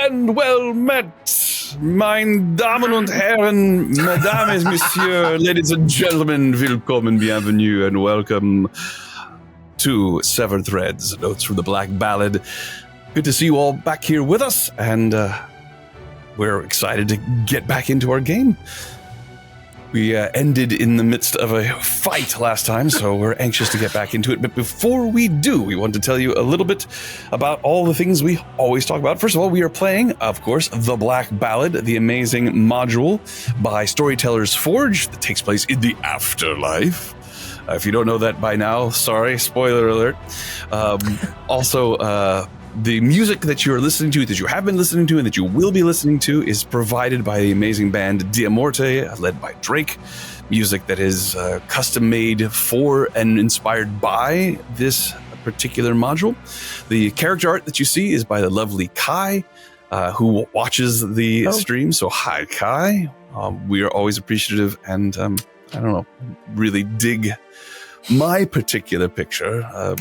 and well met, meine Damen und Herren, Mesdames, Messieurs, ladies and gentlemen, willkommen, bienvenue, and welcome to Severed Threads, Notes from the Black Ballad. Good to see you all back here with us, and we're excited to get back into our game. We ended in the midst of a fight last time, so we're anxious to get back into it. But before we do, we want to tell you a little bit about all the things we always talk about. First of all, we are playing, of course, The Black Ballad, the amazing module by Storyteller's Forge that takes place in the afterlife. If you don't know that by now, sorry, spoiler alert. The music that you're listening to, that you have been listening to, and that you will be listening to is provided by the amazing band Dia Morte, led by Drake. Music that is custom made for and inspired by this particular module. The character art that you see is by the lovely Kai, who watches the stream. So hi, Kai. We are always appreciative and, I don't know, really dig my particular picture. I'm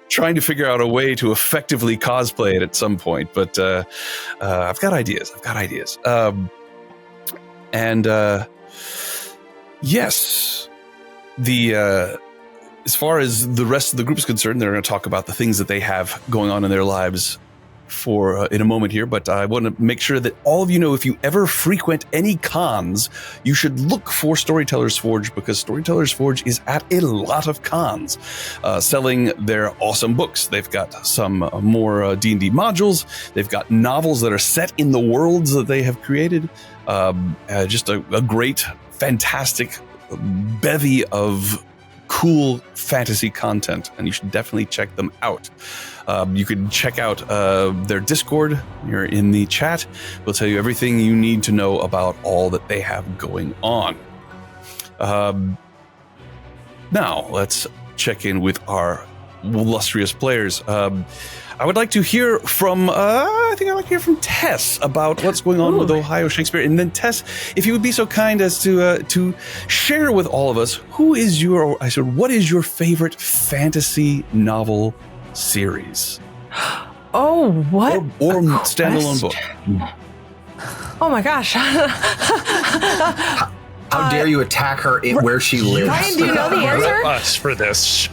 trying to figure out a way to effectively cosplay it at some point, but I've got ideas. Yes, as far as the rest of the group is concerned, they're going to talk about the things that they have going on in their lives for in a moment here, but I want to make sure that all of you know, if you ever frequent any cons, you should look for Storyteller's Forge, because Storyteller's Forge is at a lot of cons, selling their awesome books. They've got some more D&D modules. They've got novels that are set in the worlds that they have created. Just a great, fantastic bevy of cool fantasy content, and you should definitely check them out. You can check out their Discord. You're in the chat. We'll tell you everything you need to know about all that they have going on. Now, let's check in with our illustrious players. I would like to hear from, I think I'd like to hear from Tess about what's going on with Ohio Shakespeare. And then Tess, if you would be so kind as to share with all of us, what is your favorite fantasy novel series? Oh, what? Or standalone book. Oh my gosh. How dare you attack her where she lives? Ryan, do you know the answer? Us for this.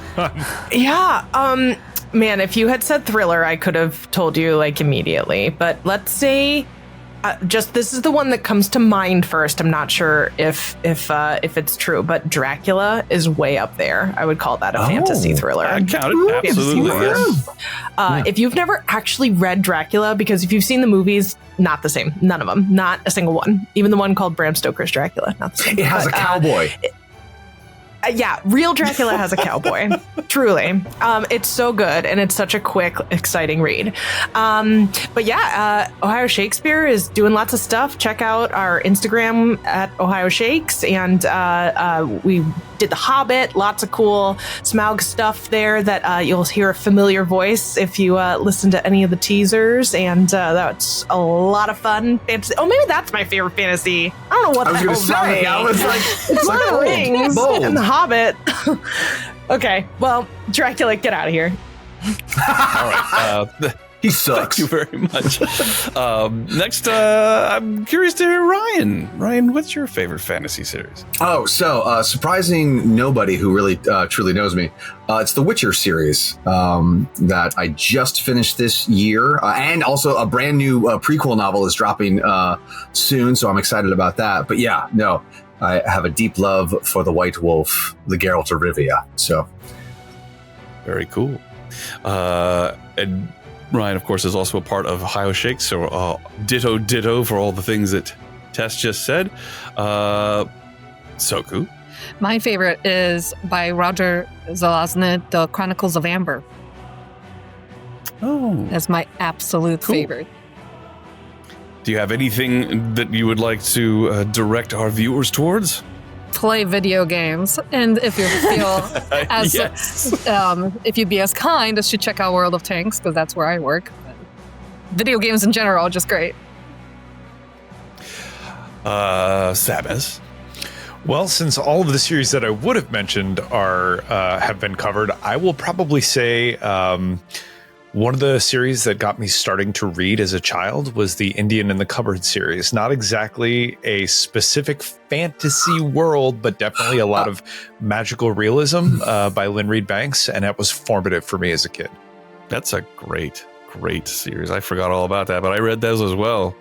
Yeah. Man, if you had said thriller, I could have told you like immediately. But let's say, this is the one that comes to mind first. I'm not sure if it's true, but Dracula is way up there. I would call that a fantasy thriller. I count it. Absolutely. Yes. If you've never actually read Dracula, because if you've seen the movies, not the same. None of them. Not a single one. Even the one called Bram Stoker's Dracula. Not the same. It has a cowboy. Yeah, real Dracula has a cowboy. Truly. It's so good, and it's such a quick, exciting read. But yeah, Ohio Shakespeare is doing lots of stuff. Check out our Instagram at Ohio Shakes, and we did The Hobbit, lots of cool Smaug stuff there that you'll hear a familiar voice if you listen to any of the teasers, and that's a lot of fun. Fantasy. Oh, maybe that's my favorite fantasy. I don't know what the hell's right. I was like, it's Lord of the Rings and The Hobbit. Okay, well, Dracula, get out of here. All right. He sucks. Thank you very much. Next, I'm curious to hear Ryan. Ryan, what's your favorite fantasy series? Oh, so surprising nobody who really truly knows me. It's the Witcher series that I just finished this year. And also a brand new prequel novel is dropping soon, so I'm excited about that. But yeah, no, I have a deep love for the White Wolf, the Geralt of Rivia. So very cool. And Ryan, of course, is also a part of Ohio Shakes, so ditto for all the things that Tess just said. Soku. My favorite is by Roger Zelazny, The Chronicles of Amber. Oh. That's my absolute favorite. Do you have anything that you would like to direct our viewers towards? Play video games, and if you feel as if you'd be as kind as to check out World of Tanks, because that's where I work. But video games in general are just great. Samus. Well, since all of the series that I would have mentioned have been covered, I will probably say One of the series that got me starting to read as a child was the Indian in the Cupboard series. Not exactly a specific fantasy world, but definitely a lot of magical realism by Lynn Reed Banks, and that was formative for me as a kid. That's a great series. I forgot all about that, but I read those as well.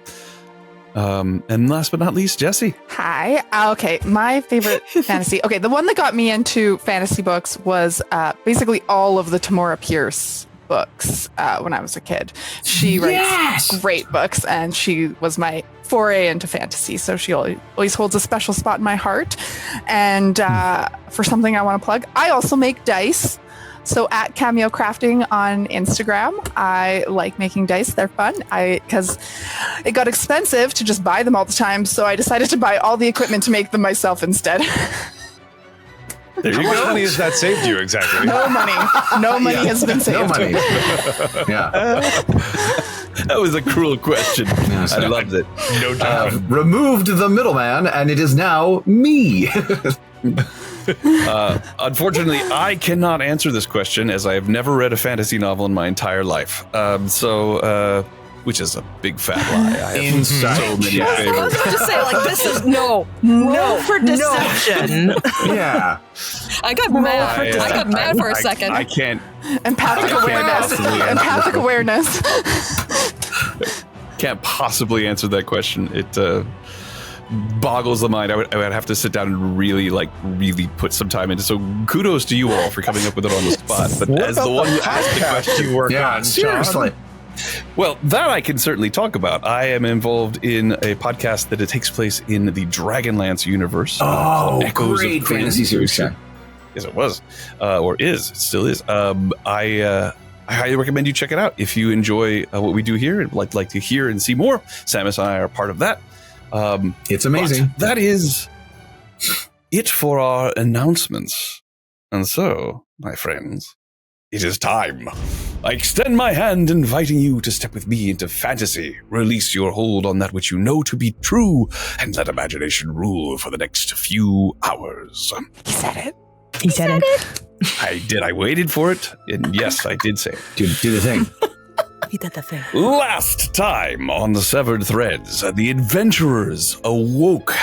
And last but not least, Jessie. Hi. Okay, my favorite fantasy. Okay, the one that got me into fantasy books was basically all of the Tamora Pierce books when I was a kid. She writes great books, and she was my foray into fantasy, so she always holds a special spot in my heart. And for something I want to plug, I also make dice. So at Cameo Crafting on Instagram, I like making dice. They're fun. Because it got expensive to just buy them all the time, so I decided to buy all the equipment to make them myself instead. How much money has that saved you exactly? No money. No money has been saved. No money. Yeah. That was a cruel question. Yes, I loved it. No doubt. Removed the middleman, and it is now me. Unfortunately, I cannot answer this question as I have never read a fantasy novel in my entire life. Which is a big fat lie. I have so many I was favorites. about to say, like, this is Roll for deception. Yeah. I got mad for a second. I can't. Empathic awareness. Empathic awareness. Can't possibly answer that question. It boggles the mind. I would have to sit down and really put some time into. So kudos to you all for coming up with it on the spot. But What as the about one who asked the question, you work Yeah, on, seriously. John? well, that I can certainly talk about. I am involved in a podcast that it takes place in the Dragonlance universe. called Echoes of Great Kryn. fantasy series. Yeah. Yes, it was, or is, it still is. I highly recommend you check it out if you enjoy what we do here and like to hear and see more. Samus and I are part of that. It's amazing. But that is it for our announcements. And so, my friends, it is time. I extend my hand, inviting you to step with me into fantasy. Release your hold on that which you know to be true, and let imagination rule for the next few hours. He said it. He said it. I did. I waited for it, and yes, I did say it. Do the thing. He did the thing. Last time on the Severed Threads, the adventurers awoke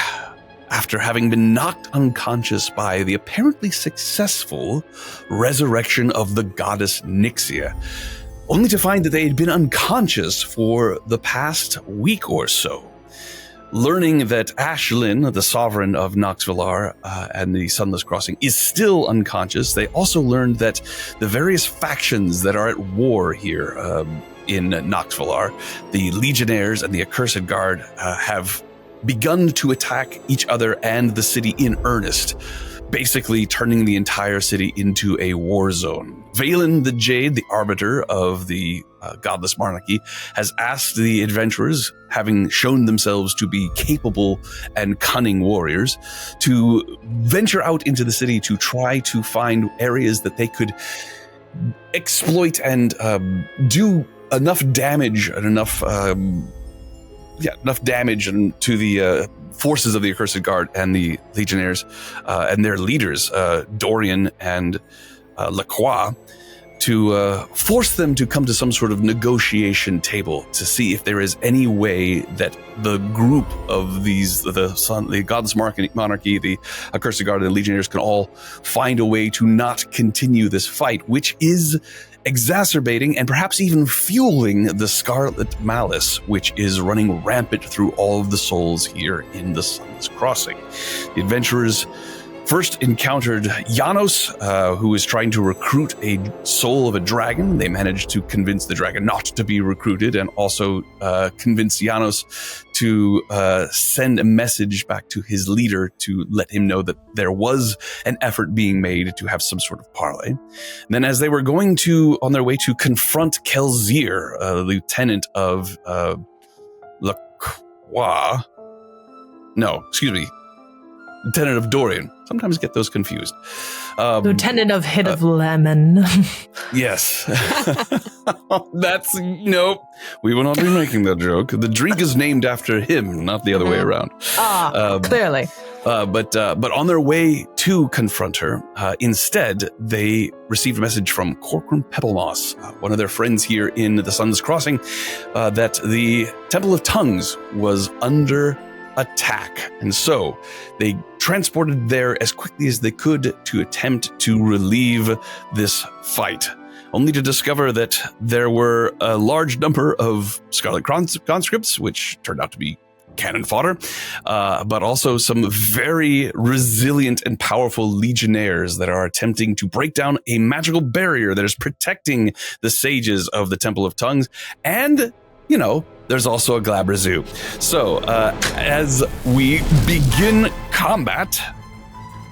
after having been knocked unconscious by the apparently successful resurrection of the goddess Nixia, only to find that they had been unconscious for the past week or so. Learning that Ashlyn, the sovereign of Nox Valar and the Sunless Crossing, is still unconscious, they also learned that the various factions that are at war here in Nox Valar, the Legionnaires and the Accursed Guard, have begun to attack each other and the city in earnest, basically turning the entire city into a war zone. Valen the Jade, the arbiter of the Godless monarchy, has asked the adventurers, having shown themselves to be capable and cunning warriors, to venture out into the city to try to find areas that they could exploit and do enough damage and enough damage to the forces of the Accursed Guard and the Legionnaires and their leaders, Dorian and Lacroix, to force them to come to some sort of negotiation table to see if there is any way that the group of the Godless monarchy, the Accursed Guard, and the Legionnaires can all find a way to not continue this fight, which is exacerbating and perhaps even fueling the Scarlet Malice, which is running rampant through all of the souls here in the Sunless Crossing. The adventurers first encountered Janos, who is trying to recruit a soul of a dragon. They managed to convince the dragon not to be recruited, and also convince Janos to send a message back to his leader to let him know that there was an effort being made to have some sort of parley. And then as they were going on their way to confront Kelzir, lieutenant of Lacroix, Lieutenant of Dorian. Sometimes get those confused. Lieutenant of Hit of Lemon. Yes. Nope. We will not be making that joke. The drink is named after him, not the other way around. Clearly. But on their way to confront her, instead, they received a message from Corcoran Pebblemoss, one of their friends here in the Sun's Crossing, that the Temple of Tongues was under attack. And so they transported there as quickly as they could to attempt to relieve this fight, only to discover that there were a large number of Scarlet conscripts, which turned out to be cannon fodder, but also some very resilient and powerful legionnaires that are attempting to break down a magical barrier that is protecting the sages of the Temple of Tongues. And, you know, there's also a Glabrezu. So as we begin combat,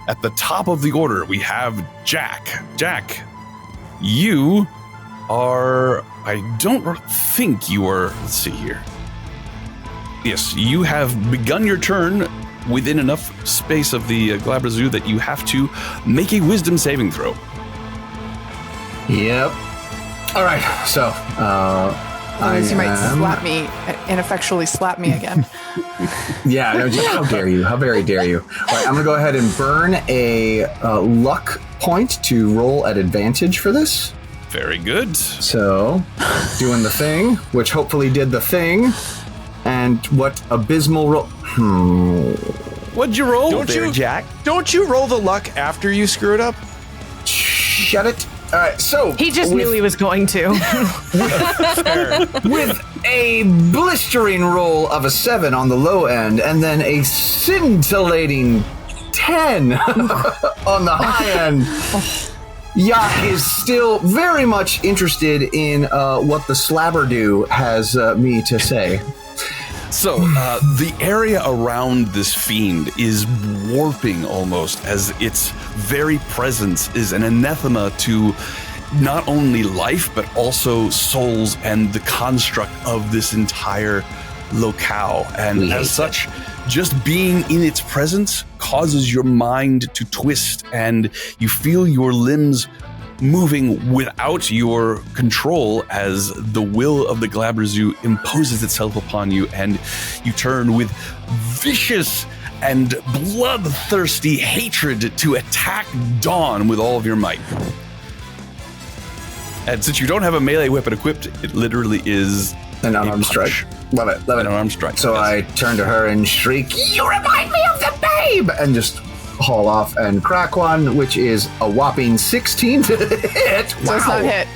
at the top of the order, we have Jack. Jack, you are, I don't think you are, let's see here. Yes, you have begun your turn within enough space of the Glabrezu that you have to make a wisdom saving throw. Yep. All right, so you might slap me, ineffectually slap me again. Yeah, no, just how dare you? How very dare you? All right, I'm going to go ahead and burn a luck point to roll at advantage for this. Very good. So, doing the thing, which hopefully did the thing. And what abysmal roll? What'd you roll Jack? Don't you roll the luck after you screw it up? Shut it. All right, so he just knew he was going to. With a blistering roll of a 7 on the low end, and then a scintillating 10 on the high end. Yak is still very much interested in what the Glabrezu has me to say. So, the area around this fiend is warping almost, as its very presence is an anathema to not only life, but also souls and the construct of this entire locale. And as such, just being in its presence causes your mind to twist, and you feel your limbs moving without your control as the will of the Glabrezu imposes itself upon you, and you turn with vicious and bloodthirsty hatred to attack Dawn with all of your might. And since you don't have a melee weapon equipped, it literally is an unarmed strike. Love it. An unarmed strike. So yes. I turn to her and shriek, "You remind me of the babe!" And just haul off and crack one, which is a whopping 16 to hit. Wow. Does not hit.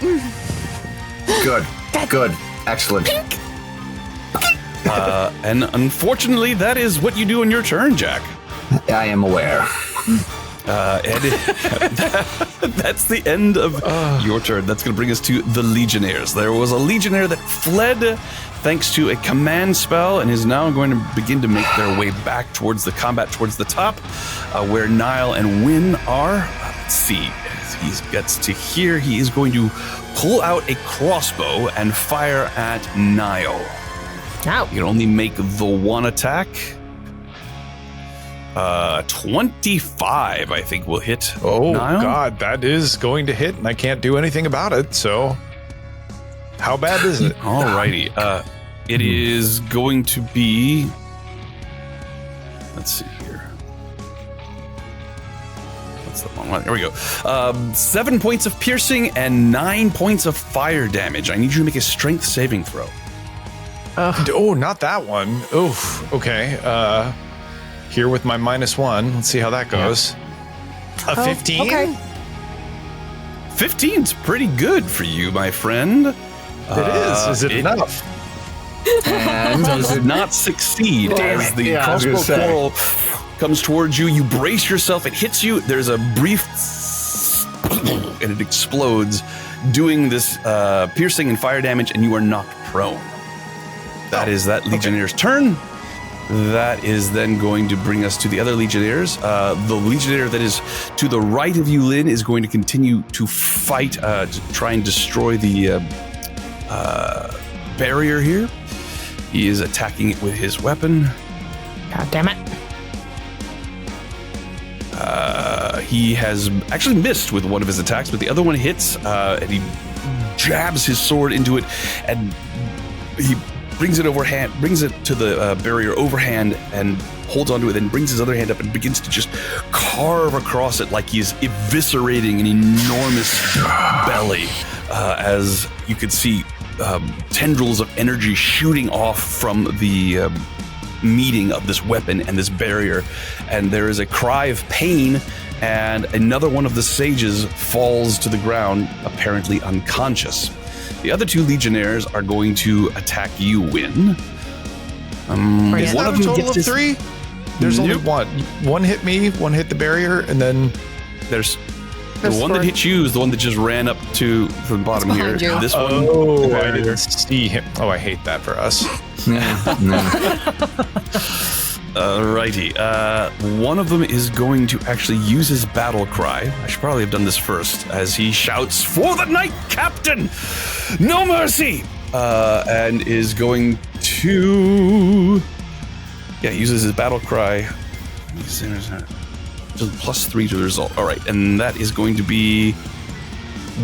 Good. Excellent. And unfortunately, that is what you do in your turn, Jack. I am aware. And that's the end of your turn. That's going to bring us to the Legionnaires. There was a Legionnaire that fled thanks to a command spell and is now going to begin to make their way back towards the combat, towards the top, where Niall and Wynn are. Let's see. As he gets to here, he is going to pull out a crossbow and fire at Niall. Ow. You can only make the one attack. 25, I think, will hit. Oh, Niall. God, that is going to hit, and I can't do anything about it, so how bad is it? Alrighty. It is going to be... Let's see here. What's the wrong one? There we go. 7 points of piercing and 9 points of fire damage. I need you to make a strength saving throw. Oh, not that one. Oof. Okay. Here with my -1. Let's see how that goes. A 15? Okay. 15's pretty good for you, my friend. It is. Is it enough? And does not succeed as the crossbow quarrel comes towards you. You brace yourself. It hits you. There's a brief and it explodes, doing this piercing and fire damage, and you are knocked prone. That is that Legionnaire's turn. That is then going to bring us to the other Legionnaires. The Legionnaire that is to the right of you, Lynn, is going to continue to fight to try and destroy the barrier here. He is attacking it with his weapon. God damn it. He has actually missed with one of his attacks, but the other one hits, and he jabs his sword into it, and he brings it to the barrier overhand and holds onto it, then brings his other hand up and begins to just carve across it like he's eviscerating an enormous belly. As you could see, tendrils of energy shooting off from the meeting of this weapon and this barrier, and there is a cry of pain, and another one of the sages falls to the ground, apparently unconscious. The other 2 legionnaires are going to attack you, Wynn. Is that a total of 3? There's only one. One hit me, one hit the barrier, and then there's the one that hit you is the one that just ran up to from the bottom here. You. This one. Oh, I didn't see him. Oh, I hate that for us. Alrighty. One of them is going to actually use his battle cry. I should probably have done this first, as he shouts, "For the Knight Captain! No mercy!" And is going to... Yeah, uses his battle cry. +3 to the result. All right, and that is going to be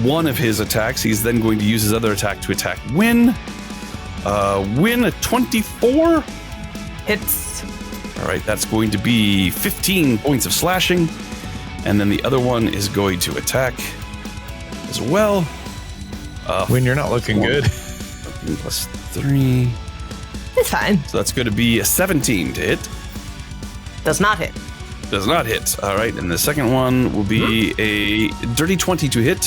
one of his attacks. He's then going to use his other attack to attack Wynn. Wynn, a 24. Hits. All right, that's going to be 15 points of slashing. And then the other one is going to attack as well. Wynn, you're not looking good. +3. It's fine. So that's going to be a 17 to hit. Does not hit. Does not hit. All right, and the second one will be a dirty 20 to hit,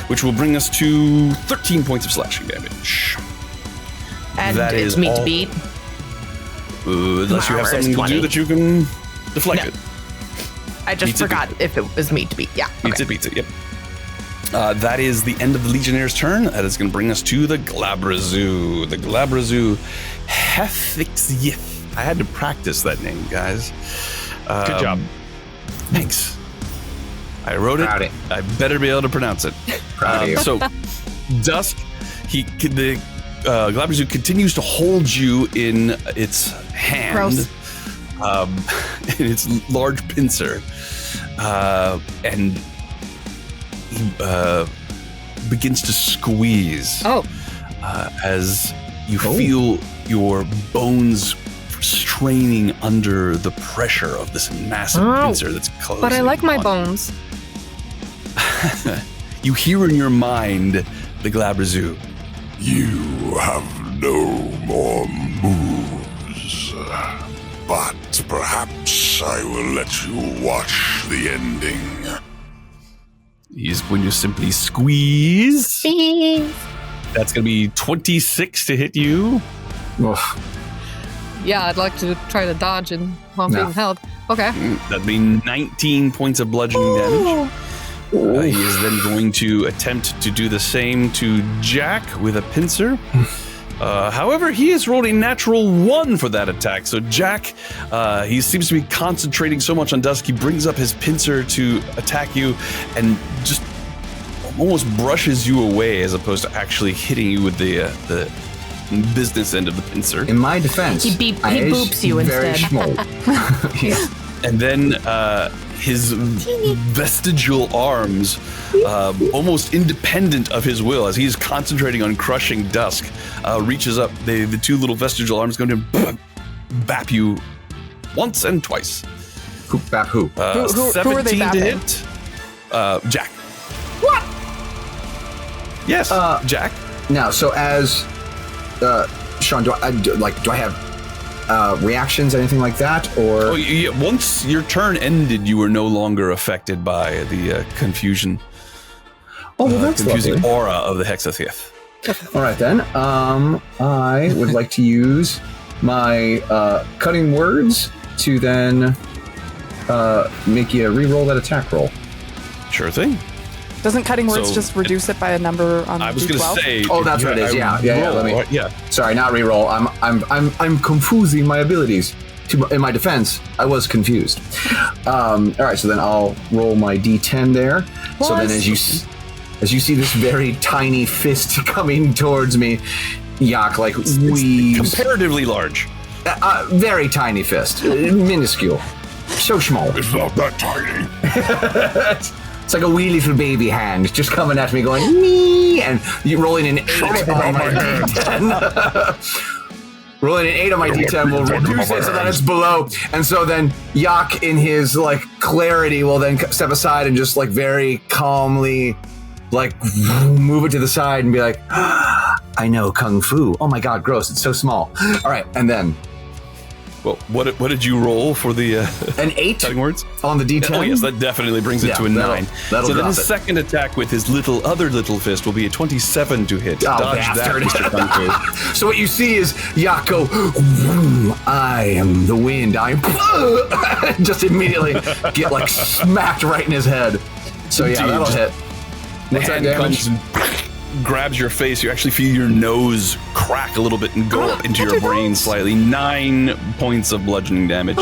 which will bring us to 13 points of slashing damage. And that it's is meat to all- beat. Unless you have armor is something to 20. do that you can deflect No. it. I just Beats it, forgot if it was meat to beat. Yeah. Beats it, yep. That is the end of the Legionnaire's turn. That is going to bring us to the Glabrezu. The Glabrezu Hethixyth. I had to practice that name, guys. Good job. Thanks. I wrote Proud it. of I better be able to pronounce it. Proud of you. So, Dusk, the Glabrezu continues to hold you in its hand, Gross. in its large pincer, and he begins to squeeze. As you feel your bones straining under the pressure of this massive pincer that's closing. But I like my on bones. you hear in your mind the Glabrezu. You have no more moves, but perhaps I will let you watch the ending. Is when you simply squeeze. That's going to be 26 to hit you. Oof. Yeah, I'd like to try to dodge and while being held. Okay. That'd be 19 points of bludgeoning damage. He is then going to attempt to do the same to Jack with a pincer. However, he has rolled a natural 1 for that attack. So Jack, he seems to be concentrating so much on Dusk, he brings up his pincer to attack you and just almost brushes you away as opposed to actually hitting you with the business end of the pincer. In my defense, He boops you very instead. small. Yeah. And then his vestigial arms, almost independent of his will, as he's concentrating on crushing Dusk, reaches up. The 2 little vestigial arms going to bap you once and twice. Who, bap who? Who are they 17 to bapping? hit. Jack. What? Yes, Jack. Now, so as Sean, do I have reactions, anything like that, or? Oh, once your turn ended, you were no longer affected by the confusion. Oh, well, that's confusing lovely. aura of the Hexathith. All right then. I would like to use my cutting words to then make you re-roll that attack roll. Sure thing. Doesn't cutting words So- just reduce it by a number on I was going D12? to say. Oh, that's what it is. Yeah. Let me. Yeah. Sorry, not re-roll. I'm confusing my abilities. In my defense, I was confused. All right, so then I'll roll my D10 there. So then, as you see this very tiny fist coming towards me, Yak weaves. Comparatively large. Very tiny fist, minuscule, so small. It's not that tiny. It's like a wee little baby hand just coming at me going, me, and you're rolling an 8 Shut up about my hand. Rolling an 8 on my D10 will reduce it so that it's below. And so then Yak, in his like clarity, will then step aside and just like very calmly like move it to the side and be like, I know Kung Fu. Oh my God, gross. It's so small. All right. And then. Well, what did you roll for the an 8 cutting words on the D10? Oh yes, that definitely brings it to a 9. That'll so then his drop it. second attack with his other little fist will be a 27 to hit. Oh, Dodge bastard. that, Mr. Kung Fu. So what you see is Yak go, I am the wind. I'm just immediately get like smacked right in his head. So yeah, Dude, that'll hit. The What's that hand damage? comes and grabs your face. You actually feel your nose crack a little bit and go up into your brain slightly. 9 points of bludgeoning damage.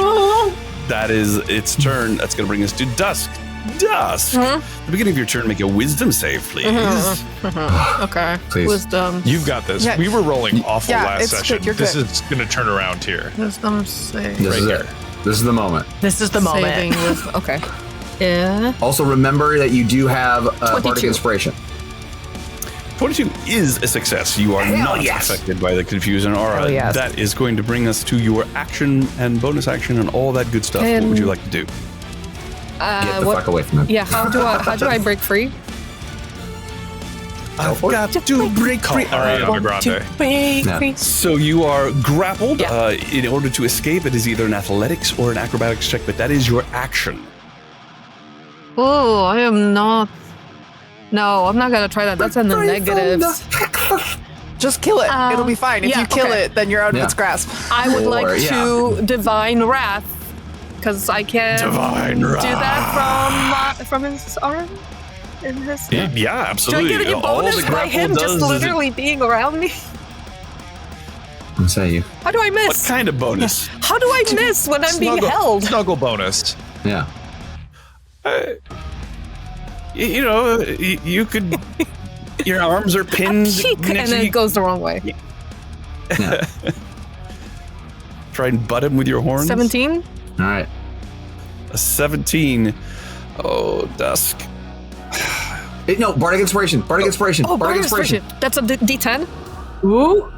That is its turn. That's going to bring us to Dusk. Dusk! At the beginning of your turn, make a wisdom save, please. Okay. Please. Wisdom. You've got this. Yeah. We were rolling awful Yeah, last it's session. good, you're This good. is going to turn around here. Wisdom save. This Right is here. it. This is the moment. This is the Saving moment. with, okay. Yeah. Also, remember that you do have Bardic 22. Inspiration. 22 is a success. You are Hell not yes. affected by the confusion aura. Hell yes. That is going to bring us to your action and bonus action and all that good stuff. What would you like to do? Get the fuck away from him. Yeah, how do I break free? I've got to break free. Ariana Grande. Yeah. So you are grappled. Yeah. In order to escape, it is either an athletics or an acrobatics check, but that is your action. Oh, I am not. No, I'm not gonna try that. That's in the negatives. Just kill it. It'll be fine. If yeah, you kill okay. it, then you're out of Yeah. its grasp. I would Or, like yeah. to divine wrath because I can Divine do wrath. that from his arm. In his. Yeah, Do I absolutely. get any All bonus the by grapple him does just is literally being around me? I'll say you. How do I what miss? kind of bonus? How do I miss when I'm being held? Snuggle bonus. Yeah. You know, you could. Your arms are pinned. Cheek, and next then to it goes the wrong way. Try and butt him with your horns. 17? All right. A 17. Oh, Dusk. No, Bardic Inspiration. Bardic Inspiration. Oh, Bardic Bardic Inspiration. That's a D10? Ooh.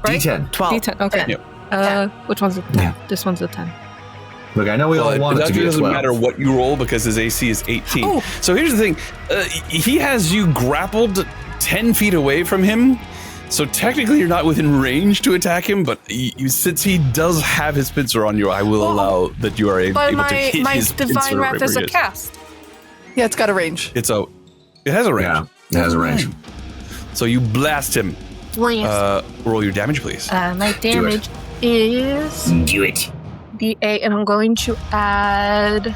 Right? D10. 12. D10, okay. Yeah. Which one's the 10? Yeah. This one's the 10. Look, I know we all Well, want it to actually be a doesn't 12. matter what you roll because his AC is 18. Oh. So here's the thing. He has you grappled 10 feet away from him. So technically you're not within range to attack him, but since he does have his pincer on you, I will allow that you are able But to hit my his divine pincer wrath wherever is he a cast. Yeah, it's got a range. It has a range. Yeah, it has a range. So you blast him. Roll your damage, please. My damage is Do it. D8, and I'm going to add.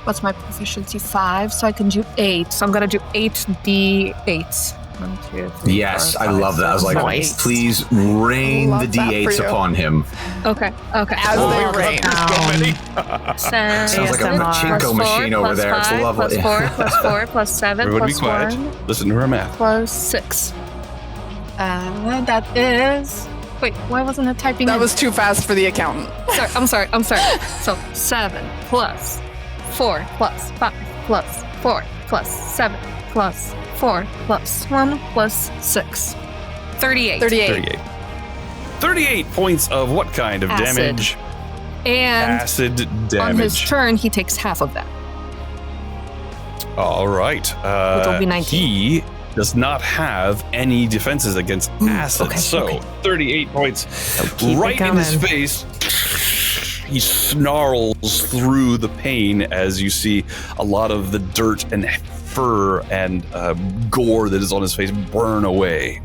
What's my proficiency? 5, so I can do 8. So I'm gonna do 8 D8s. 1, 2, 3. Yes, 4, I 5, love that. I was like, Nice. please rain Love the that for D8s you. upon him. Okay. As they rain. Sounds like a ASMR. pachinko machine over there. It's lovely. Plus 4, plus 4, plus 7, Everybody be plus quiet. 1, Listen to her math. plus 6. That is. Wait, why wasn't it typing That in? was too fast for the accountant. I'm sorry. So 7 plus 4 plus 5 plus 4 plus 7 plus 4 plus 1 plus 6. 38. 38. 38 points of what kind of Acid. damage? And Acid on his damage. turn, he takes half of that. All right. Which will be 19. He does not have any defenses against acid. okay, so okay. 38 points keep it right in his coming. face. He snarls through the pain as you see a lot of the dirt and fur and gore that is on his face burn away.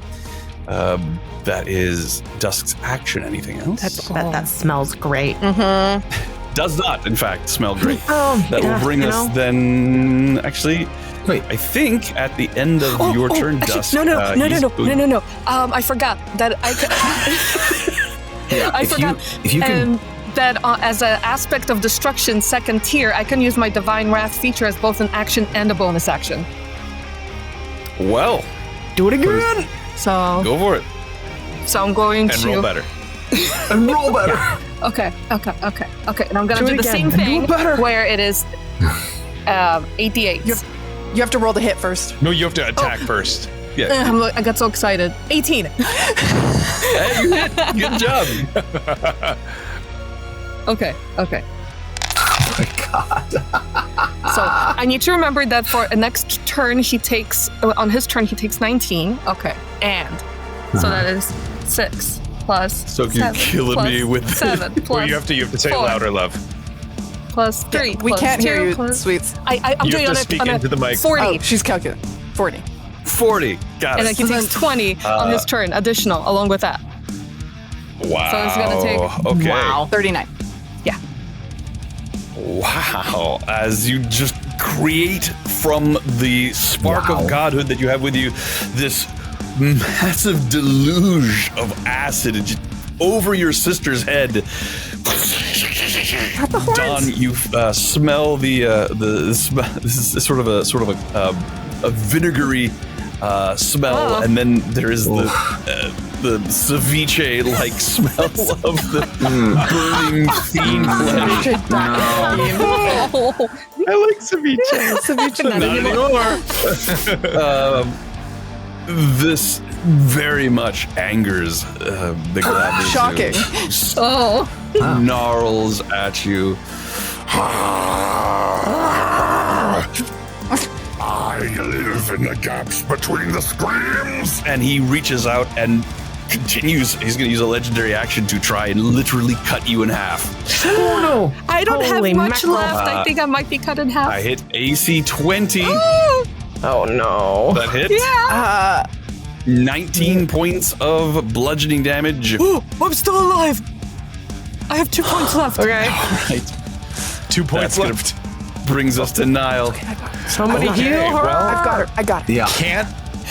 That is Dusk's action. Anything else? That smells great. Does not, in fact, smell great. Oh, That will bring us then. Actually, Wait. I think at the end of your turn, actually, Dusk. No. he's- I forgot that I could. Yeah, I forgot. If you can. That as an aspect of destruction, 2nd tier, I can use my divine wrath feature as both an action and a bonus action. Well, Do it again. So, go for it. I'm going And to roll better. And roll better. Okay. And I'm gonna Do do it the again. same thing Do better. where it is 88. You have to roll the hit first. No, you have to attack first. Yeah. I got so excited. 18. Hey, you hit. Good job. Okay. Oh my God. So I need to remember that for the next turn, he takes 19. Okay. And so that is 6 plus So you're 7 killing plus me with 7 plus Well, you have to say it 4 louder, love. plus 3 We plus can't 2 hear you, plus- sweets. I'm You doing have to on speak a into the mic. 40. Oh, she's calculating. 40. 40. Got And it. then he takes 20 on his turn, additional, along with that. Wow. So it's gonna take- Okay. Wow. 39. Wow. As you just create from the spark of godhood that you have with you this massive deluge of acid over your sister's head. Don, you smell the this is sort of a vinegary smell, and then there is the ceviche-like smell of the burning fiend flesh. I like ceviche. Not anymore. This very much angers the Glabrezu. Shocking. Oh. Gnarls at you. I live in the gaps between the screams. And he reaches out and continues. He's going to use a legendary action to try and literally cut you in half. Oh no! I don't Holy have much mackerel. left. I think I might be cut in half. I hit AC 20. Oh no! That hit. Yeah. 19 points of bludgeoning damage. I'm still alive. I have 2 points left. Okay. Right. 2 points That's left. Brings us to Niall. Somebody Okay, heal her. well- I've got her. I got it. Yeah. Can't.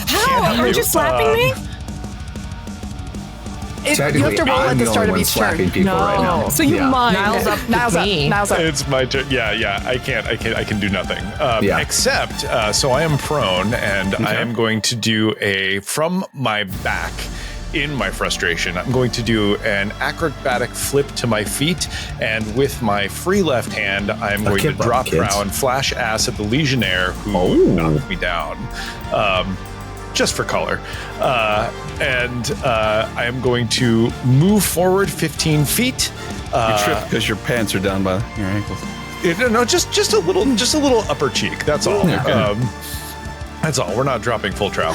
How? Are you slapping me? You have Technically, to roll I'm at the the start only of one each slapping turn. people right now. So you mind. Niall's up. Niall's up. Me. Niall's up. It's my turn. Yeah. I can't. I can do nothing. Yeah. Except, so I am prone, and I am going to do from my back. In my frustration, I'm going to do an acrobatic flip to my feet, and with my free left hand, I'm going to kip up, drop kids. down, flash ass at the Legionnaire who knocked me down, just for color. And I am going to move forward 15 feet. You trip because your pants are down by your ankles. No, just a little upper cheek. That's all. That's all. We're not dropping full trout.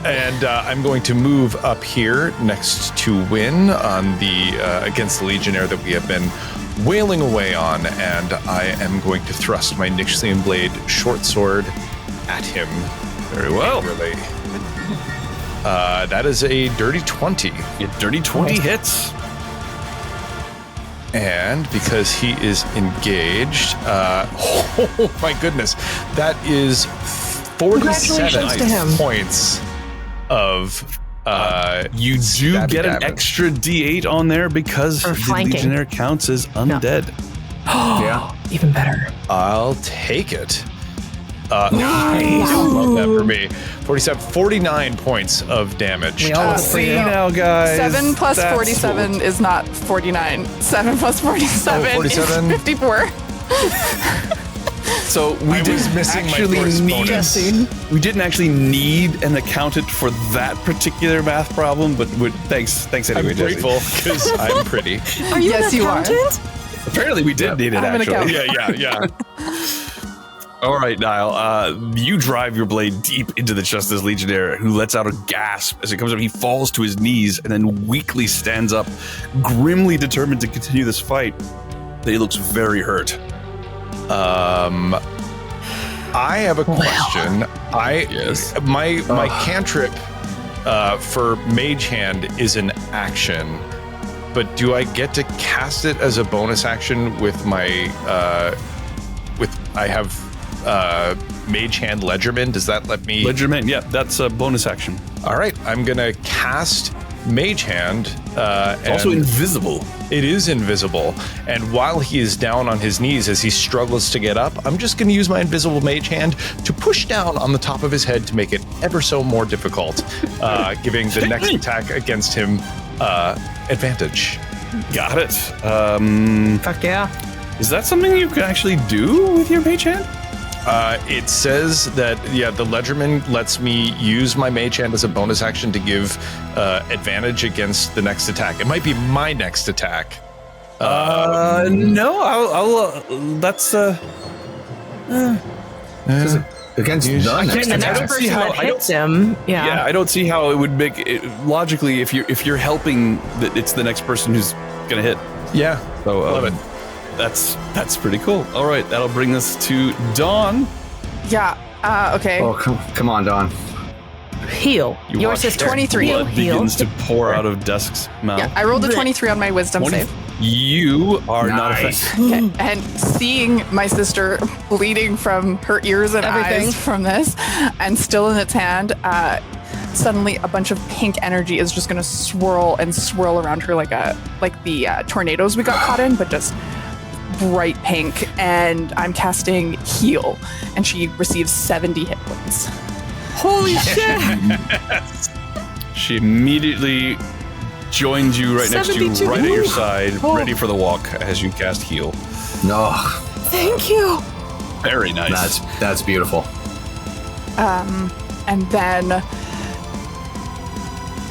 And I'm going to move up here next to Wynn on the against the Legionnaire that we have been wailing away on, and I am going to thrust my Nixian Blade short sword at him. Very well. Angrily. That is a dirty 20. Your dirty 20 hits. And because he is engaged, oh my goodness, that is 47 Congratulations to him. points of You do static get an damage. extra D8 on there because For the flanking. Legionnaire counts as undead. Yeah. Even better. I'll take it. Nice. Love that for me. 49 points of damage. We all See, now, guys. 7 plus That's 47 is not 49. 7 plus 47, Oh, 47? is 54. So we I was didn't missing my actually first need. bonus. We didn't actually need an accountant for that particular math problem, but thanks anyway, I'm Jessie. grateful because I'm pretty. Are you Yes, an you are. accountant? Apparently, we did need it I'm an actually. accountant. Yeah. All right, Niall. You drive your blade deep into the chest of this Legionnaire, who lets out a gasp as it comes up. He falls to his knees and then weakly stands up, grimly determined to continue this fight. He looks very hurt. I have a question. Yes. My cantrip for Mage Hand is an action, but do I get to cast it as a bonus action with my I have Mage Hand Ledgerman? Does that let me? Ledgerman, yeah, that's a bonus action. All right, I'm gonna cast Mage Hand. It's also invisible. It is invisible, and while he is down on his knees as he struggles to get up, I'm just going to use my invisible Mage Hand to push down on the top of his head to make it ever so more difficult, giving the next attack against him advantage. Got it. Fuck yeah. Is that something you can actually do with your mage hand? It says that, the Ledgerman lets me use my mage hand as a bonus action to give advantage against the next attack. It might be my next attack. No, I'll that's against the next the next attack. person that hits him. I don't see how it would make it logically if you're helping that it's the next person who's gonna hit. Yeah, So love it. That's pretty cool. All right, that'll bring us to Dawn. Yeah. Okay. Oh, come on, Dawn. Heal. You Your watch sister. 23. Heal. Begins to pour out of Dusk's mouth. Yeah, I rolled a 23 on my wisdom save. You are not affected. Okay. And seeing my sister bleeding from her ears and Everything. eyes from this, and still in its hand, suddenly a bunch of pink energy is just going to swirl around her like the tornadoes we got caught in, but just bright pink. And I'm casting heal, and she receives 70 hit points. Holy shit. She immediately joins you right next to you, 72. right at your side, Oh. ready for the walk as you cast heal. No, Thank you. Very nice. that's beautiful. And then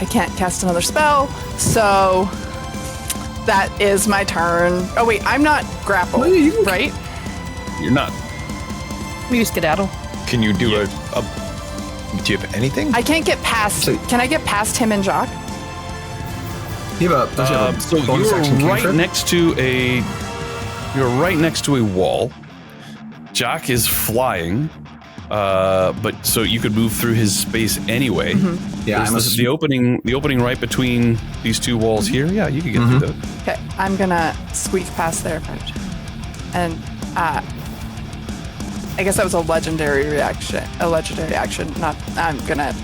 I can't cast another spell, so that is my turn. Oh wait, I'm not grappled, right? You're not. You skedaddle. Can you do do you have anything? I can't get past. Can I get past him and Jock? You have a So bonus action you're right cantrip? next to a wall. Jock is flying, but so you could move through his space anyway. Yeah, There's the opening right between these two walls here. Yeah, you could get through that. Okay, I'm gonna squeak past there, and I guess that was a legendary reaction. Not. I'm gonna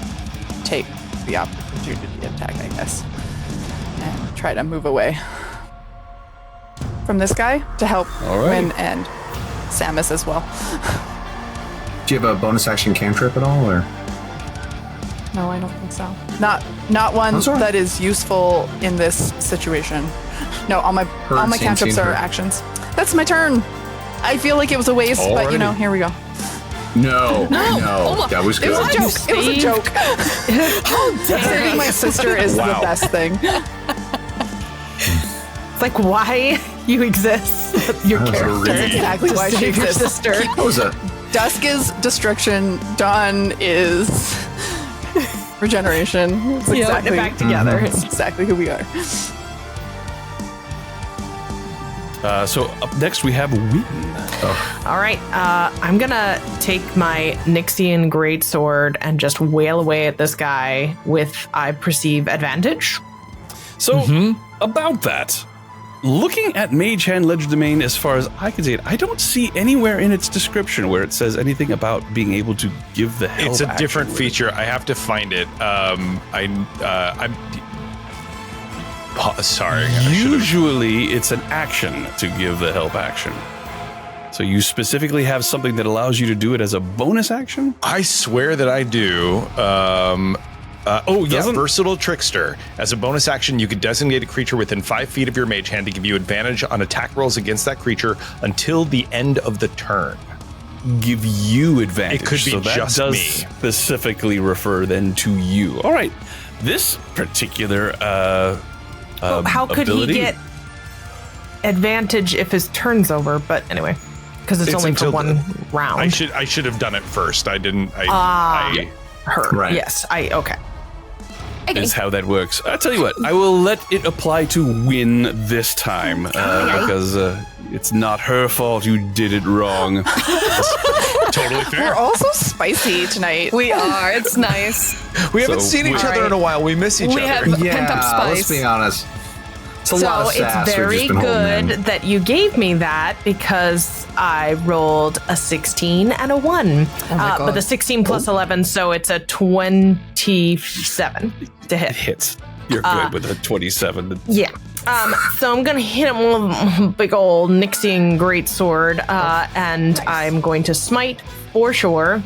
take the opportunity attack, I guess, and try to move away from this guy to help All right. Wynn and Samus as well. Do you have a bonus action cantrip at all, or? No, I don't think so. Not one That's all right. that is useful in this situation. No, all my cantrips seen are her. actions. That's my turn. I feel like it was a waste, but Alrighty. here we go. No, that was It good. was a joke. It was a joke. Saving my sister is the Wow. best thing. It's like why you exist. Your That was a character. really- That's exactly why she Save your exists. sister. That was a Dusk is destruction. Dawn is regeneration. It's Putting it exactly, back together. it's exactly who we are. So up next we have Wynn. All right, I'm gonna take my Nixian greatsword and just wail away at this guy with, I perceive, advantage. So about that, looking at Mage Hand Legerdemain, as far as I can see it, I don't see anywhere in its description where it says anything about being able to give the help. It's a action different with it. feature. I have to find it. Sorry. I should've- Usually, it's an action to give the help action. So you specifically have something that allows you to do it as a bonus action? I swear that I do. Doesn't- Versatile Trickster. As a bonus action, you could designate a creature within 5 feet of your mage hand to give you advantage on attack rolls against that creature until the end of the turn. Give you advantage. It could be so that just does me. specifically refer then to you. All right. This particular How could ability, he get advantage if his turn's over? But anyway, because it's only for until one round. I should have done it first. I didn't. Her. Right. Yes. Okay. is how that works. I tell you what, I will let it apply to Wynn this time because it's not her fault you did it wrong. Totally We're fair. all so spicy tonight. We are. It's nice. We haven't So seen each we- other in a while. We miss each We other. have pent up Yeah, spice. let's be honest. It's a lot So of sass it's we've very just been holding good in. that you gave me that because I rolled a 16 and a 1. God. But the 16 plus 11, so it's a 27 to hit. It hits. You're good with a 27. Yeah. So I'm gonna hit him with a big old Nixian greatsword, and I'm going to smite for sure.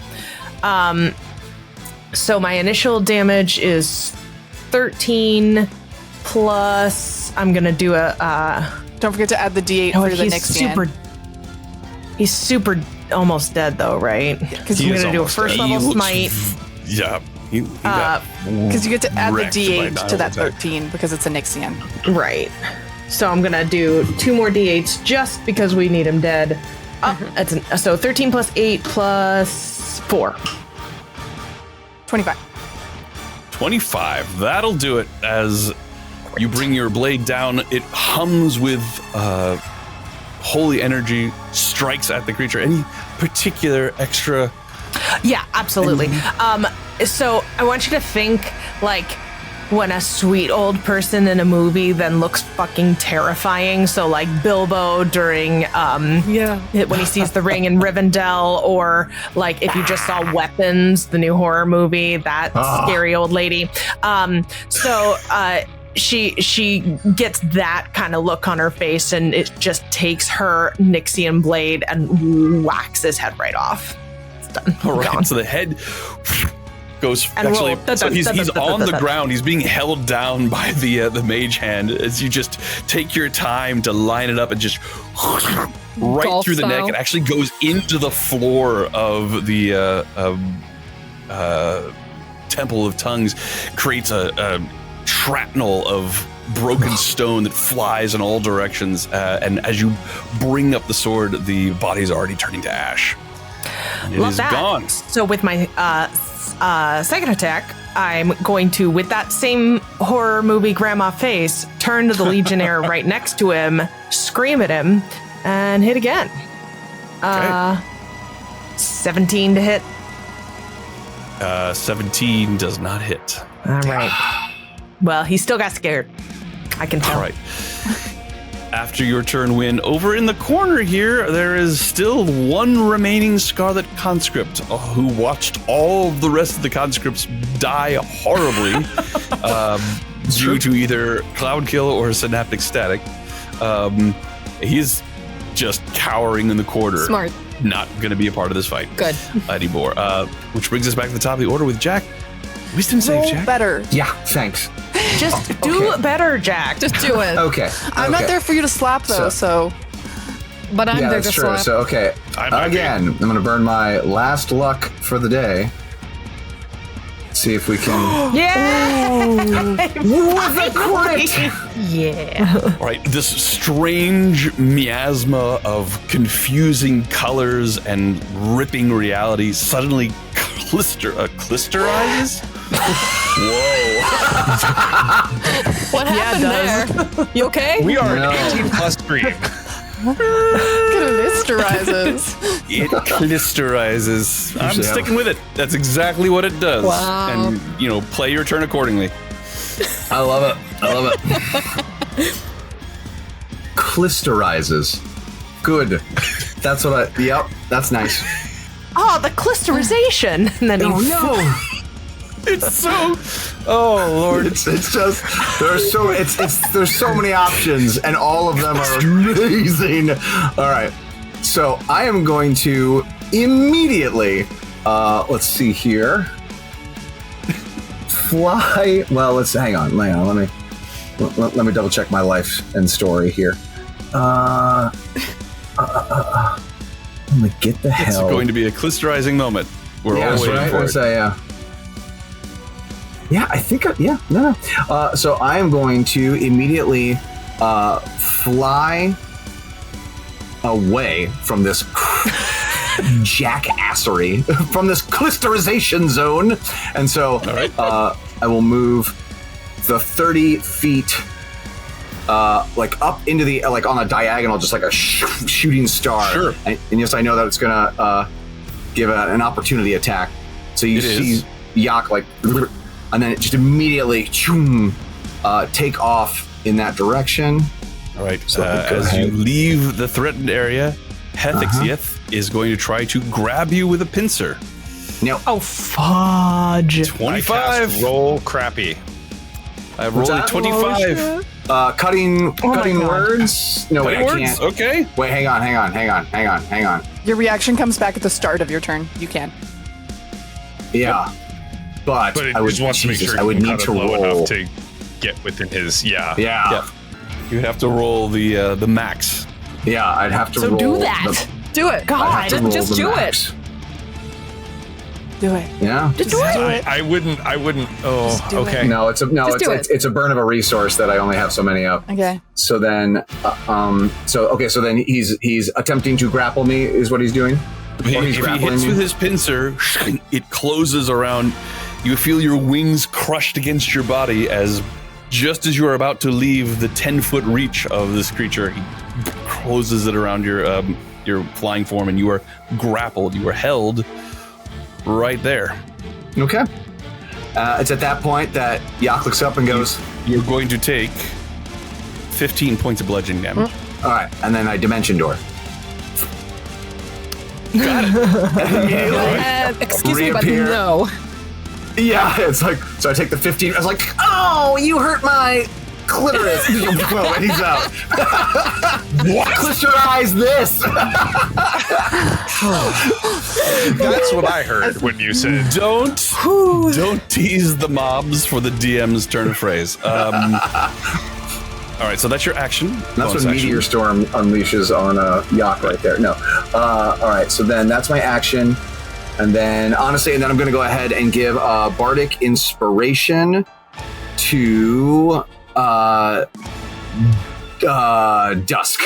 So my initial damage is 13 plus. I'm gonna do a. Don't forget to add the D8 Oh, for the he's Nixian. super. He's super almost dead though, right? Because He you're is gonna do a almost first dead. level He looks- smite. Yeah. He got Because you get to add the wrecked by D8 Niall to that attack. 13 because it's a Nixian. Right. So I'm gonna do 2 more d8s just because we need him dead. So 13 plus 8 plus 4. 25. 25. That'll do it. As you bring your blade down, it hums with holy energy, strikes at the creature. Any particular extra? Yeah, absolutely. So I want you to think like when a sweet old person in a movie then looks fucking terrifying. So like Bilbo during when he sees the ring in Rivendell, or like if you just saw Weapons, the new horror movie, that scary old lady. She gets that kind of look on her face, and it just takes her Nixian blade and whacks his head right off. It's done. All right. Gone. So the head goes And actually. roll. So he's on the ground. He's being held down by the mage hand as you just take your time to line it up and just right Golf through the neck. style. It actually goes into the floor of the Temple of Tongues, creates a shrapnel of broken stone that flies in all directions. And as you bring up the sword, the body is already turning to ash. And it Love is that. gone. So with my second attack, I'm going to, with that same horror movie grandma face, turn to the Legionnaire right next to him, scream at him, and hit again. 17 to hit. 17 does not hit. All right. Well, he still got scared. I can tell. All right. After your turn, Wynn, over in the corner here, there is still one remaining Scarlet Conscript who watched all the rest of the conscripts die horribly due to either cloud kill or synaptic static. He's just cowering in the corner. Smart. Not going to be a part of this fight Good. anymore. Which brings us back to the top of the order with Jack. Wisdom save, Roll Jack. better. Yeah, thanks. Just do better, Jack. Just do it. Okay. I'm not there for you to slap though, so But I'm Yeah, there that's to true. slap. So, okay. I might be. Again, I'm going to burn my last luck for the day. See if we can. Yeah. Yeah. All right, this strange miasma of confusing colors and ripping reality suddenly clisterizes. Whoa! What happened there? You okay? We are No. an 18 plus stream. Clisterizes. It clisterizes. I'm Usually sticking with it. That's exactly what it does. Wow. And play your turn accordingly. I love it. I love it. Clisterizes. Good. That's what I. Yep. That's nice. Oh, the clisterization. And then he no! It's so. Oh Lord! It's just there's so many options and all of them are amazing. All right, so I am going to immediately. Let's see here. Fly. Well, let's hang on. Let me double check my life and story here. Let me get the It's hell. going to be a clisterizing moment. We're all Yes, waiting right? for Let's it. say, yeah, I think, no. So I am going to immediately fly away from this jackassery, from this clisterization zone. And so I will move the 30 feet like up into the, like on a diagonal, just like a shooting star. Sure. And yes, I know that it's going to give an opportunity attack. So you It see is. Yak like, and then it just immediately take off in that direction. All right. So go as you ahead. leave the threatened area, Hethixieth is going to try to grab you with a pincer. Now, Oh, fudge. I 25. cast roll crappy. I rolled a that? 25. cutting God. words. No, wait, Cutting I words? can't. Okay. Wait, hang on. Your reaction comes back at the start of your turn. You can. Yeah, but But it I would just wants to make Jesus, sure I you would can need cut to it low roll. enough to get within his. Yeah. Yeah. You would have to roll the max. Yeah, I'd have to So roll. do that. Do it. God, just do it. Do it. Yeah. Just do it. I wouldn't. Oh, do it. okay. No, it's a burn of a resource that I only have so many of. Okay. So then, so then he's attempting to grapple me, is what he's doing. If he hits with his pincer, it closes around. You feel your wings crushed against your body as just as you are about to leave the 10-foot reach of this creature, he closes it around your flying form, and you are grappled. You are held right there. Okay. It's at that point that Yak looks up and goes, You're going to take 15 points of bludgeoning damage. all right, and then I dimension door. Got it. Excuse me, but Reappear. no. Yeah, it's like, so I take the 15. I was like, oh, you hurt my clitoris. Well, and he's out. Clisterize this. That's what I heard when you said. Don't tease the mobs for the DM's turn of phrase. All right, so that's your action. That's when Meteor Storm unleashes on Yak right there. No. All right, so then that's my action. And then, honestly, and then I'm going to go ahead and give Bardic Inspiration to Dusk.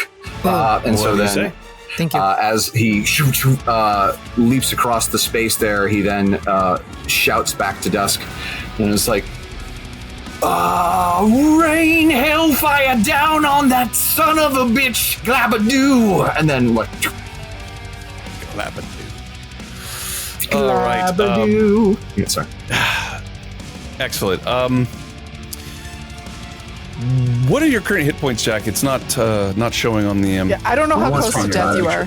And so then, Thank you. as he leaps across the space there, he then shouts back to Dusk. And it's like, rain hellfire down on that son of a bitch, Glabrezu. And then, like, Glabrezu. All right. Yeah, sorry. Excellent. What are your current hit points, Jack? It's not showing on the. Yeah, I don't know how close to death you are.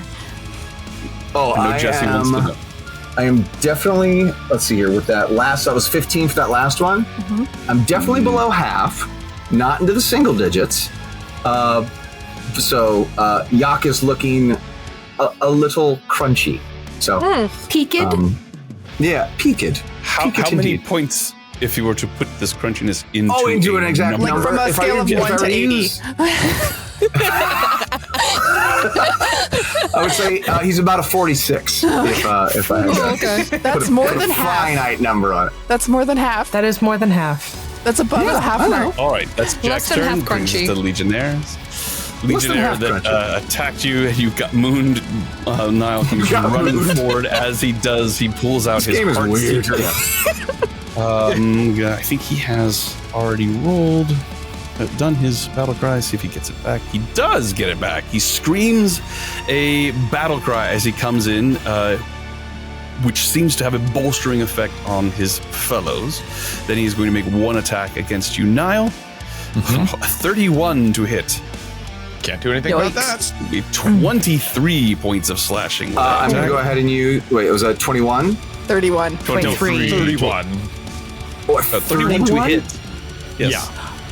Oh, I know Jessie wants to know. I am definitely. Let's see here. With that last, I was 15 for that last one. Mm-hmm. I'm definitely below half, not into the single digits. So Yak is looking a little crunchy. So Peaked? yeah, peaked. How many points, if you were to put this crunchiness into an exact number? number? From a scale of 1 to 80. I would say he's about a 46. If I Okay. That's more than half. finite number on it. That's more than half. That is more than half. That's above the half mark. All right, that's Jack's than half turn. Brings us crunchy. to the Legionnaires. Less than Legionnaire half that crunchy. attacked you, and you got mooned. Niall, he's Got running mooned. forward. As he does, he pulls out This his game is heart weird. seeker. I think he has already rolled, done his battle cry. See if he gets it back. He does get it back. He screams a battle cry as he comes in, which seems to have a bolstering effect on his fellows. Then he's going to make one attack against you, Niall. 31 to hit. Can't do anything about that. Be 23 points of slashing. I'm going to go ahead and wait, it was a 21? 31. 23. 31. Or 31 to hit. Yes. Yeah.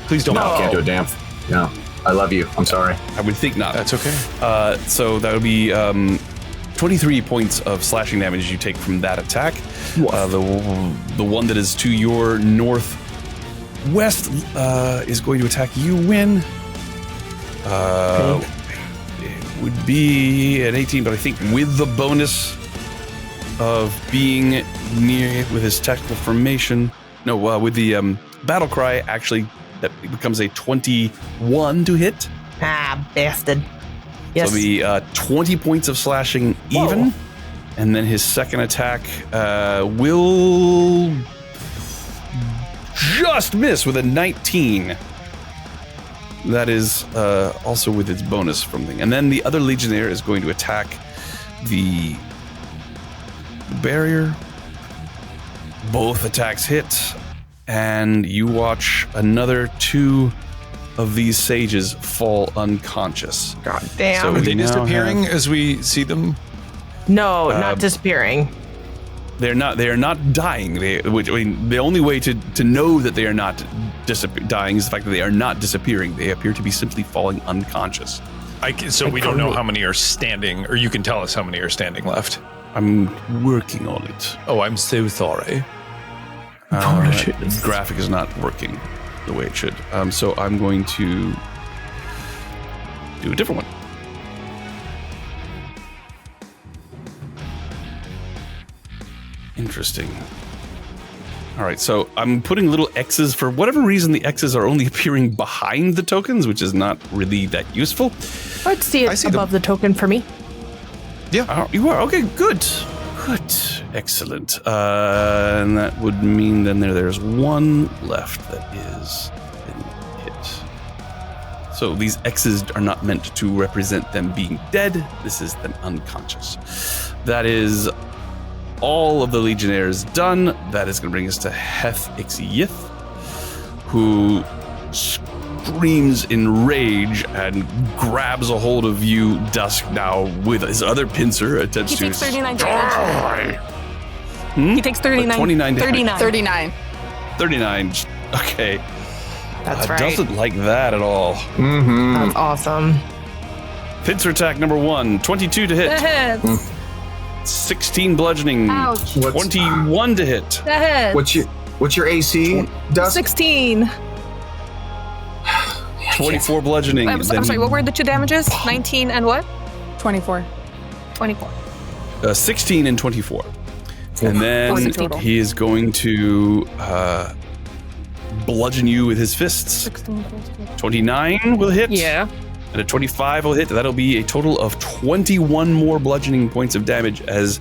Please don't. No, can't do a damn. No, I love you. I'm sorry. I would think not. That's okay. So that would be 23 points of slashing damage you take from that attack. The one that is to your northwest is going to attack you, Wynn. It would be an 18, but I think with the bonus of being near with his tactical formation. No, with the battle cry, actually, that becomes a 21 to hit. Ah, bastard. Yes. So it'll be 20 points of slashing even. And then his second attack will just miss with a 19. That is also with its bonus from thing. And then the other Legionnaire is going to attack the barrier. Both attacks hit. And you watch another 2 of these sages fall unconscious. God damn. So Are they we now disappearing have- as we see them? No, not disappearing. They are not dying. The only way to know that they are not dying is the fact that they are not disappearing. They appear to be simply falling unconscious. So we don't know how many are standing, or you can tell us how many are standing left. I'm working on it. Oh, I'm so sorry. The graphic is not working the way it should. So I'm going to do a different one. Interesting. All right, so I'm putting little X's. For whatever reason, the X's are only appearing behind the tokens, which is not really that useful. I'd see it above the token for me. Yeah. You are? Okay, good. Good. Excellent. And that would mean then there's one left that is been hit. So these X's are not meant to represent them being dead. This is them unconscious. That is all of the Legionnaires done. That is going to bring us to Heth Ixyith, who screams in rage and grabs a hold of you, Dusk, now with his other pincer. Attempts He to takes 39 damage. He takes 39. 29 damage. 39. 39. Okay. That's right. Doesn't like that at all. Mm-hmm. That's awesome. Pincer attack number 1, 22 to hit. That hits. 16 bludgeoning. Ouch. 21 to hit. That hits. What's your AC, Dusk? 16. 24 bludgeoning. I'm sorry, what were the two damages? 19 and what? 24. 24. 16 and 24. And then 40 total. he is going to bludgeon you with his fists. 16 plus 29 will hit. Yeah. And a 25 will hit. That'll be a total of 21 more bludgeoning points of damage as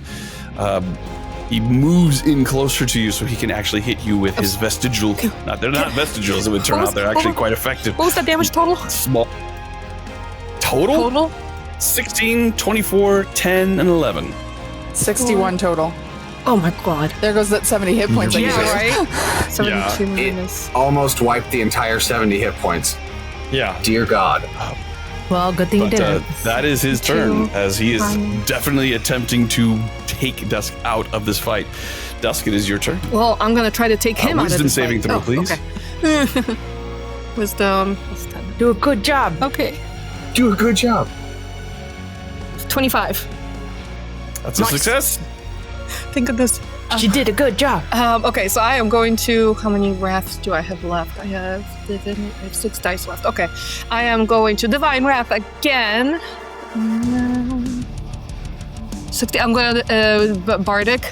he moves in closer to you so he can actually hit you with his vestigial. They're not vestigals, it would turn out. They're actually quite effective. What was the damage total? Small. Total? 16, 24, 10, and 11. 61 total. Oh my god. There goes that 70 hit points. I used. right? 72 It minus. almost wiped the entire 70 hit points. Yeah. Dear God. Well, good thing you But did it. that is his turn, as he is minus- definitely attempting to take Dusk out of this fight. Dusk, it is your turn. Well, I'm gonna try to take him out of Wisdom this saving fight. throw, please. Okay. Wisdom. What's 10? Do a good job. Okay. Do a good job. 25. That's a Nice. success. Thank goodness. She did a good job. Okay, so I am going to. How many wraths do I have left? I have 6 dice left. Okay, I am going to divine wrath again. 60. I'm going to bardic.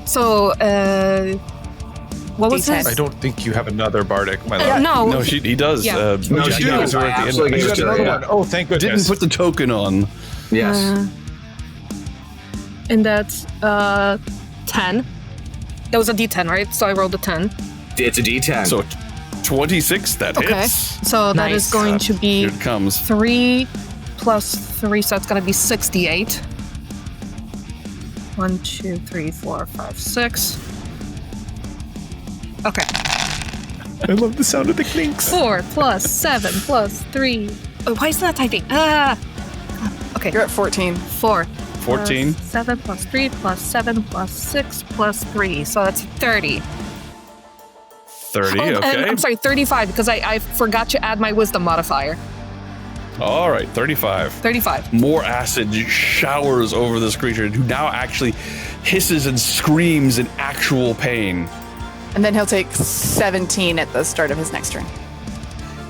So, what was D10. this? I don't think you have another bardic, my love. No. No, he does. Yeah. No, Jackie she knows does. her I at the end. absolutely You used got to, another yeah. one. Oh, thank goodness. Didn't put the token on. Yes. And that's 10. That was a D10, right? So I rolled a 10. It's a D10. So 26, that Okay. hits. So that is Nice. going to be Here it comes. 3 plus 3, so it's going to be 68. 1, 2, 3, 4, 5, 6. Okay. I love the sound of the clinks. 4 plus 7 plus 3. Oh, why is that typing? Okay. You're at 14. 4. 14. Plus 7 plus 3 plus 7 plus 6 plus 3. So that's 30. 30, Oh, and okay. I'm sorry, 35 because I forgot to add my wisdom modifier. All right, 35. 35. More acid showers over this creature, who now actually hisses and screams in actual pain. And then he'll take 17 at the start of his next turn.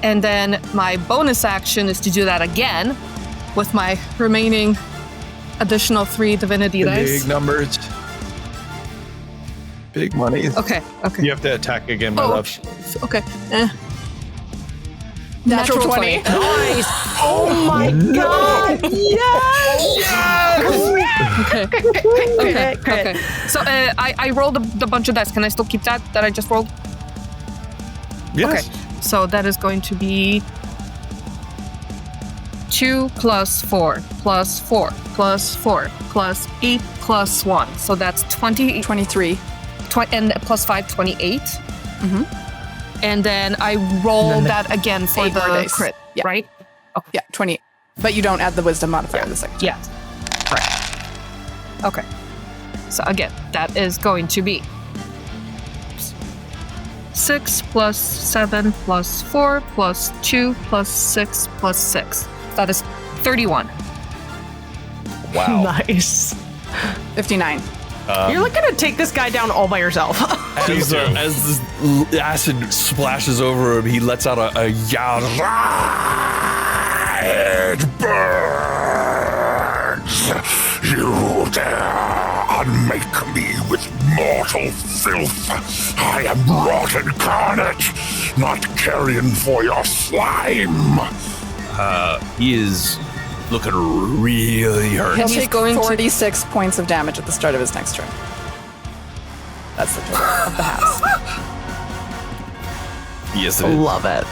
And then my bonus action is to do that again with my remaining additional 3 divinity dice. Big numbers. Big money. Okay. You have to attack again, my love. Okay. Natural 20. Nice. Oh my god. Yes. Okay. So I rolled a bunch of dice. Can I still keep that I just rolled? Yes. Okay. So that is going to be 2 plus 4 plus 4 plus 4 plus 8 plus 1. So that's 20. 23. And plus 5, 28. Mm-hmm. And then I roll that again for 8 the more dice. crit, Yeah. right? Yeah, 20. But you don't add the wisdom modifier the second time. Yeah. Right. Okay. So again, that is going to be 6 plus 7 plus 4 plus 2 plus 6 plus 6. That is 31. Wow. Nice. 59. You're like gonna take this guy down all by yourself. As this acid splashes over him, he lets out a yowl. It burns. You dare unmake me with mortal filth. I am wrought incarnate, not carrion for your slime. He is looking really hurt. He'll he's take going to- 46 points of damage at the start of his next turn. That's the total of the halves. Yes, it is. Love it.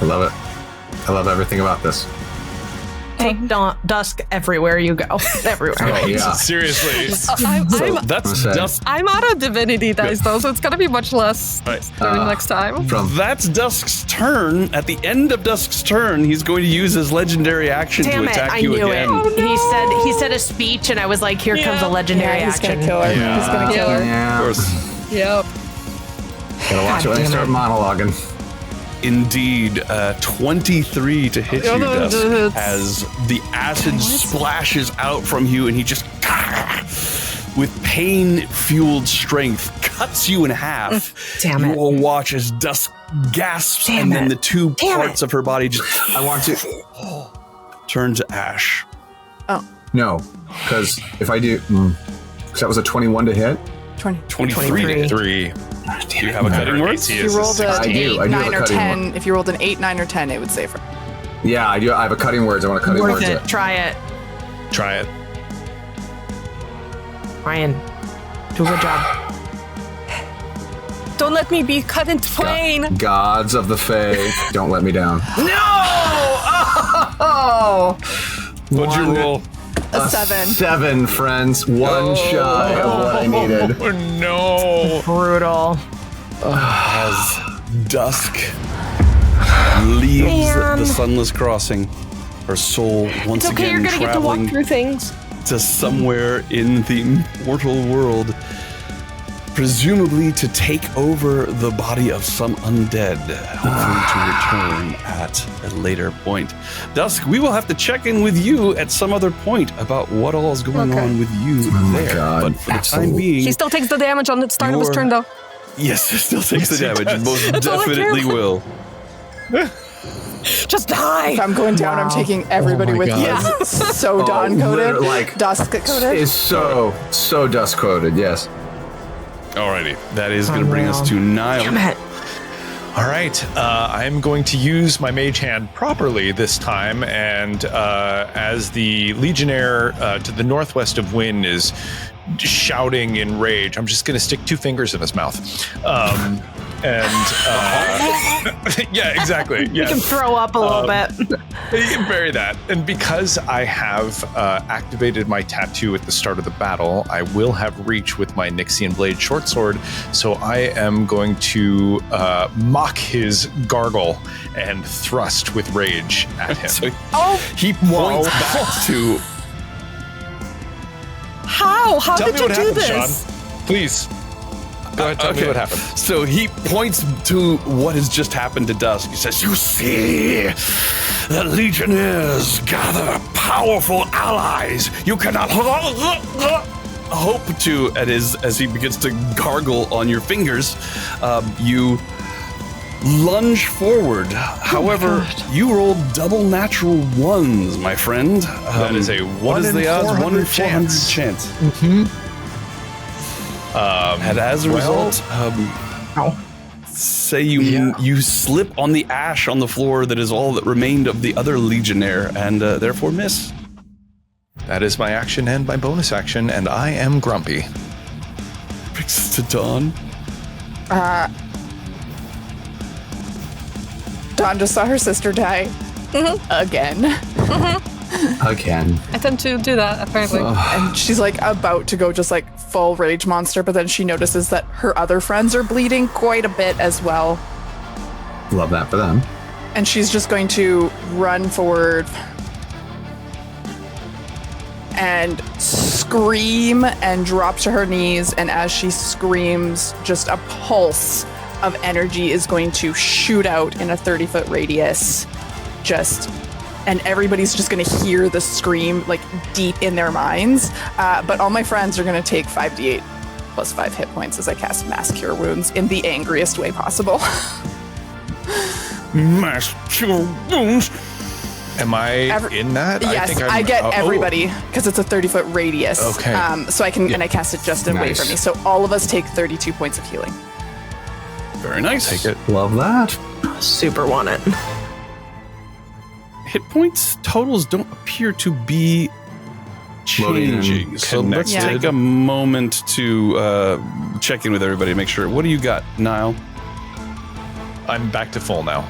I love it. I love everything about this. Take Dusk everywhere you go. Everywhere. Oh, yeah. Seriously. That's Okay. Dusk. I'm out of divinity dice though, so it's gonna be much less starting next time. That's Dusk's turn. At the end of Dusk's turn, he's going to use his legendary action Damn to it, attack I you knew again. it. He said a speech, and I was like, here comes a legendary He's action. gonna kill her. Yeah. He's gonna kill her. Yeah. Of course. Yep. Gotta watch it when they start monologuing. Indeed, 23 to hit you, Dusk, as the acid splashes out from you, and he just, with pain-fueled strength, cuts you in half. Damn You it. will watch as Dusk gasps, Damn and then it. the two Damn parts of her body just I want to. turn to ash. No, because if I do. Because that was a 21 to hit. 23 to 3. Do you have a cutting word? If you rolled an I do 8, have 9, a or cutting 10, if you rolled an 8, 9, or 10, it would save her. Yeah, I do. I have a cutting words. I want to cutting Worth words. it. Try it. Try it. Ryan, do a good job. Don't let me be cut into twain. Gods of the Fae, don't let me down. Oh! What'd you roll? A 7. 7, friends. One shy of what I needed. Oh no. Brutal. As Dusk leaves the Sunless Crossing, her soul once It's okay, again you're gonna get to walk traveling through things. to somewhere in the mortal world, presumably to take over the body of some undead, hopefully to return at a later point. Dusk, we will have to check in with you at some other point about what all is going on with you my there. God. But for the time being, He still takes the damage on the start of his turn though. yes, it still takes the damage. It most That's all I care definitely will. Just die. If I'm going down, I'm taking everybody with me. God. So Dawn coded. literally, like, Dusk coded. Is so dust quoted, yes. Alrighty, that is going to bring us to Niall. Damn it. All right, I'm going to use my mage hand properly this time, and as the legionnaire to the northwest of Wynn is shouting in rage, I'm just going to stick 2 fingers in his mouth. Yeah, exactly. You Yes. can throw up a little bit. Bury that. And because I have activated my tattoo at the start of the battle, I will have reach with my Nixian Blade shortsword. So I am going to mock his gargle and thrust with rage at him. So he points back to. How? How Tell did me you what do happened, this? Sean. Please. Go ahead, tell me what happened. So he points to what has just happened to Dusk. He says, "You see, the Legionnaires gather powerful allies. You cannot hope to." And as he begins to gargle on your fingers, you lunge forward. However, you rolled double natural ones, my friend. That is a what 1 is in the odds? 1 in 400 400 chance. And as a result, say you slip on the ash on the floor that is all that remained of the other Legionnaire, and therefore miss. That is my action and my bonus action, and I am grumpy. Brings us to Dawn. Dawn just saw her sister die. Again. Again. I tend to do that apparently. And she's like about to go just like full rage monster, but then she notices that her other friends are bleeding quite a bit as well. Love that for them. And she's just going to run forward and scream and drop to her knees. And as she screams, just a pulse of energy is going to shoot out in a 30-foot radius. And everybody's just going to hear the scream like deep in their minds. But all my friends are going to take 5d8 plus 5 hit points as I cast Mass Cure Wounds in the angriest way possible. Mass Cure Wounds. Am I in that? Yes, I get everybody because it's a 30-foot radius. Okay. So I can and I cast it just away from me. So all of us take 32 points of healing. Very nice. Take it. Love that. Super want it. Hit points totals don't appear to be changing. So let's Connected. take a moment to check in with everybody to make sure. What do you got, Niall? I'm back to full now.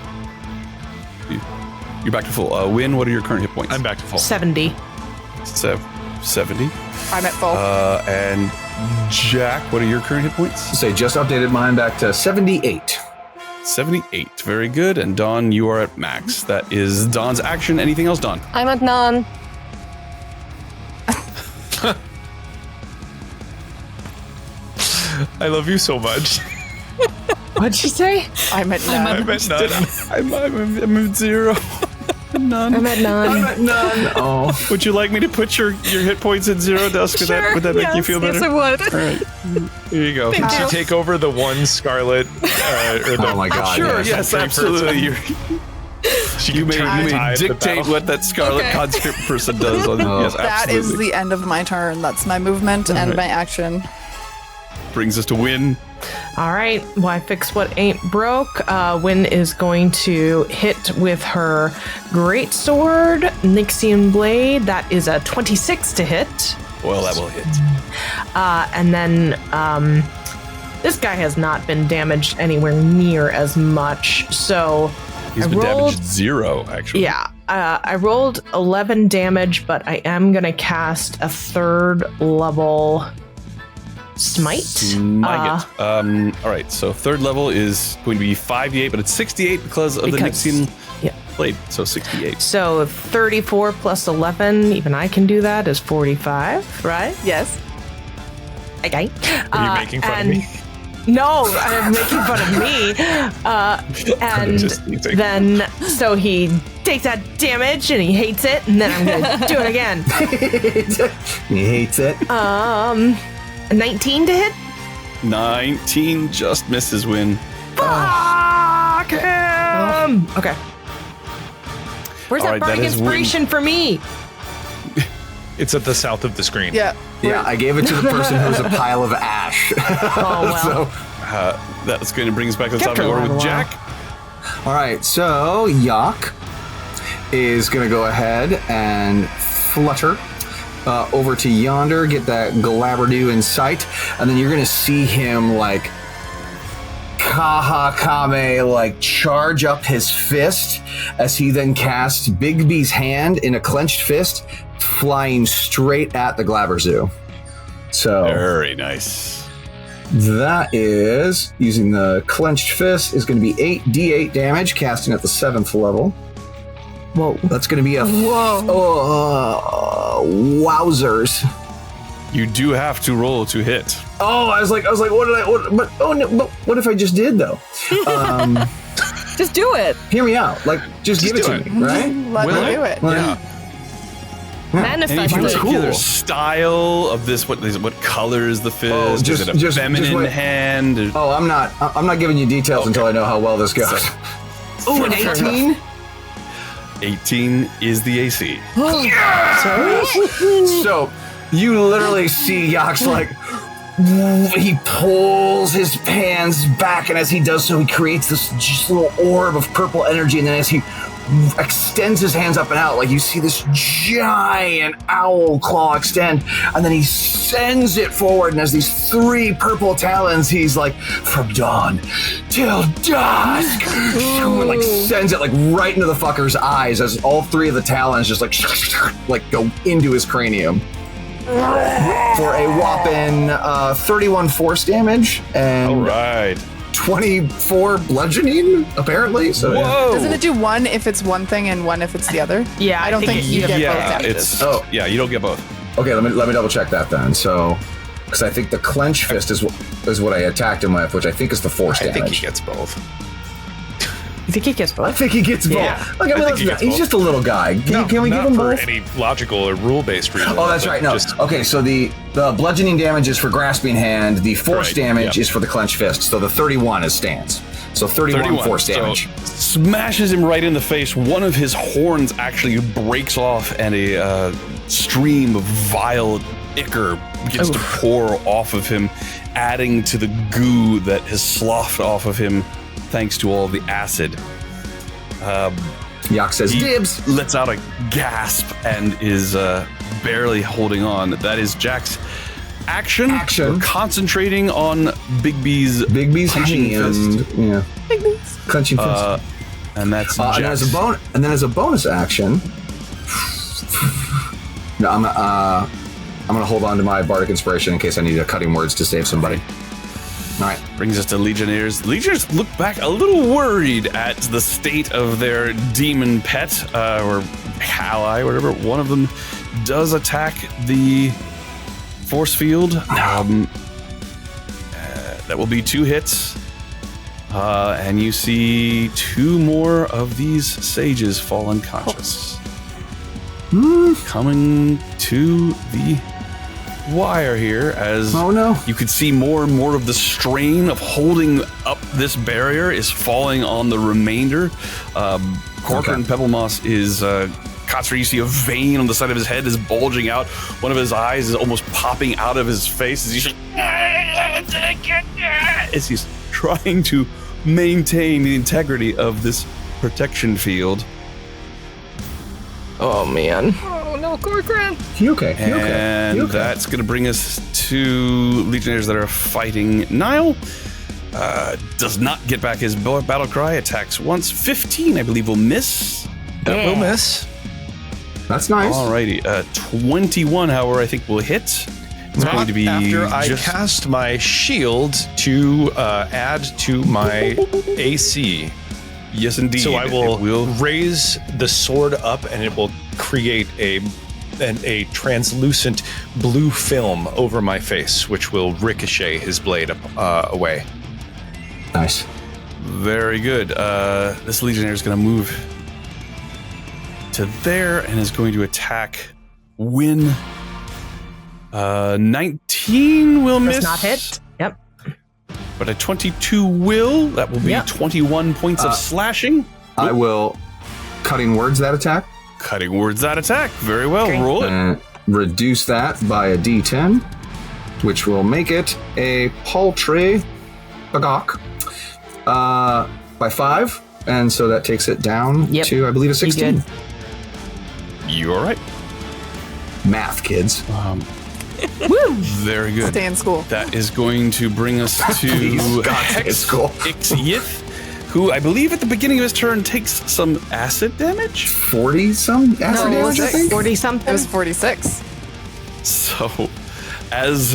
You're back to full. Wynn, what are your current hit points? I'm back to full. 70. 70. I'm at full. And Jack, what are your current hit points? Say, just updated mine back to 78. 78. Very good. And Dawn, you are at max. That is Dawn's action. Anything else, Dawn? I'm at none. I love you so much. What'd she say? I'm at none. I'm at none. I'm at 0. None. I'm at none. None. Oh. Would you like me to put your hit points at 0, Dusk? Would that make you feel better? Yes, I would. All right. Here you go. Can she take over the one Scarlet? Or the Oh my God. Sure, yes. yes, absolutely. You may tide the dictate battle. what that Scarlet Okay. conscript person does. Yes, That is absolutely. the end of my turn. That's my movement and my action. Brings us to Wynn. All right. Why fix what ain't broke? Wynn is going to hit with her greatsword, Nixian blade. That is a 26 to hit. Well, that will hit. And then this guy has not been damaged anywhere near as much. So He's I been rolled- damaged 0, actually. yeah, I rolled 11 damage, but I am going to cast a 3rd level smite. All right, so 3rd level is going to be 5d8, but it's 68 because of the Nixian yeah. blade. So 68. So 34 plus 11, even I can do that, is 45, right? Yes. Okay. Are you making fun of me? No, I'm making fun of me. And Just teasing. then, so he takes that damage and he hates it, and then I'm going to do it again. He hates it. 19 to hit? 19 just misses Wynn. Fuck him! Okay. Where's All that right, that bardic is inspiration for me? It's at the south of the screen. Yeah. Yeah, I gave it to the person who's a pile of ash. Oh, well. So, That's going to bring us back to the top of Kept the her order with alive a Jack. all right, so Yak is going to go ahead and flutter over to yonder, get that Glabrezu in sight, and then you're going to see him like Kahakame, like charge up his fist as he then casts Bigby's hand in a clenched fist, flying straight at the Glabrezu. So Very nice. that is, using the clenched fist, is going to be 8d8 damage, casting at the 7th level. Whoa. That's going to be a wowzers. You do have to roll to hit. Oh, I was like, what if I just did though? Just do it. Hear me out. Like, just give it do to it. me, right? Let Will me it? do it. Like, Yeah. Manifest Any That's it. particular cool. style of this? What color is the fist? Oh, is it a feminine wait. hand? Oh, I'm not giving you details until I know how well this goes. Oh, an 18? 18 is the AC. So you literally see Yax like he pulls his hands back, and as he does so, he creates this just little orb of purple energy, and then as he extends his hands up and out, like you see this giant owl claw extend, and then he sends it forward, and as these 3 purple talons, he's like, from dawn till dusk, and like sends it like right into the fucker's eyes as all 3 of the talons just like go into his cranium for a whopping 31 force damage All and right. 24 bludgeoning, apparently. So Whoa. Doesn't it do 1 if it's one thing and 1 if it's the other? Yeah, I don't think you get both Yeah, damages. it's Oh. you don't get both. Okay, let me double check that then. So, because I think the clench fist is what I attacked him with, which I think is the force I damage. think he gets both. You think he gets I both? think he gets both. Yeah. Like, I mean, I think listen, he gets he's both. just a little guy. Can we not give him for both? any logical or rule-based reason. Oh, that's but right. No. just- Okay, so the bludgeoning damage is for grasping hand. The force Right, damage yep. is for the clenched fist. So the 31 is stands. So 31 force damage. So smashes him right in the face. One of his horns actually breaks off, and a stream of vile ichor begins to pour off of him, adding to the goo that has sloughed off of him thanks to all the acid. Yak says, He dibs! lets out a gasp and is barely holding on. That is Jack's action. We're concentrating on Big B's punching fist. Yeah. Big B's. Clenching fist. And that's and then as a bonus action, no, I'm gonna hold on to my bardic inspiration in case I need a cutting words to save somebody. All right. Brings us to Legionnaires. Legionnaires look back a little worried at the state of their demon pet, or ally, whatever. One of them does attack the force field. That will be 2 hits. And you see 2 more of these sages fall unconscious. Coming to the wire here, as you could see more and more of the strain of holding up this barrier is falling on the remainder. Corcoran Pebblemoss is Kotsur, you see a vein on the side of his head is bulging out. One of his eyes is almost popping out of his face as he's trying to maintain the integrity of this protection field. Oh man. Oh no, Corcoran. You okay? And that's going to bring us to Legionnaires that are fighting Niall. Does not get back his battle cry. Attacks once. 15, I believe, will miss. That will miss. That's nice. Alrighty. 21, however, I think will hit. It's going to be after I cast my shield to add to my AC. Yes, indeed. So I will raise the sword up, and it will create a translucent blue film over my face, which will ricochet his blade away. Nice. Very good. This Legionnaire is going to move to there and is going to attack Wynn. 19 will miss. Does not hit. Yep. But a 22 will. That will be 21 points of slashing. I will cutting words that attack. Cutting words that attack. Very well. Okay. Roll it. And reduce that by a d10, which will make it a paltry bagok by 5. And so that takes it down to, I believe, a 16. You all right? Math, kids. Woo! Very good. Stay in school. That is going to bring us to Ixyith, who I believe at the beginning of his turn takes some acid damage. 40-some acid damage, I think? 40-something? It was 46. So, as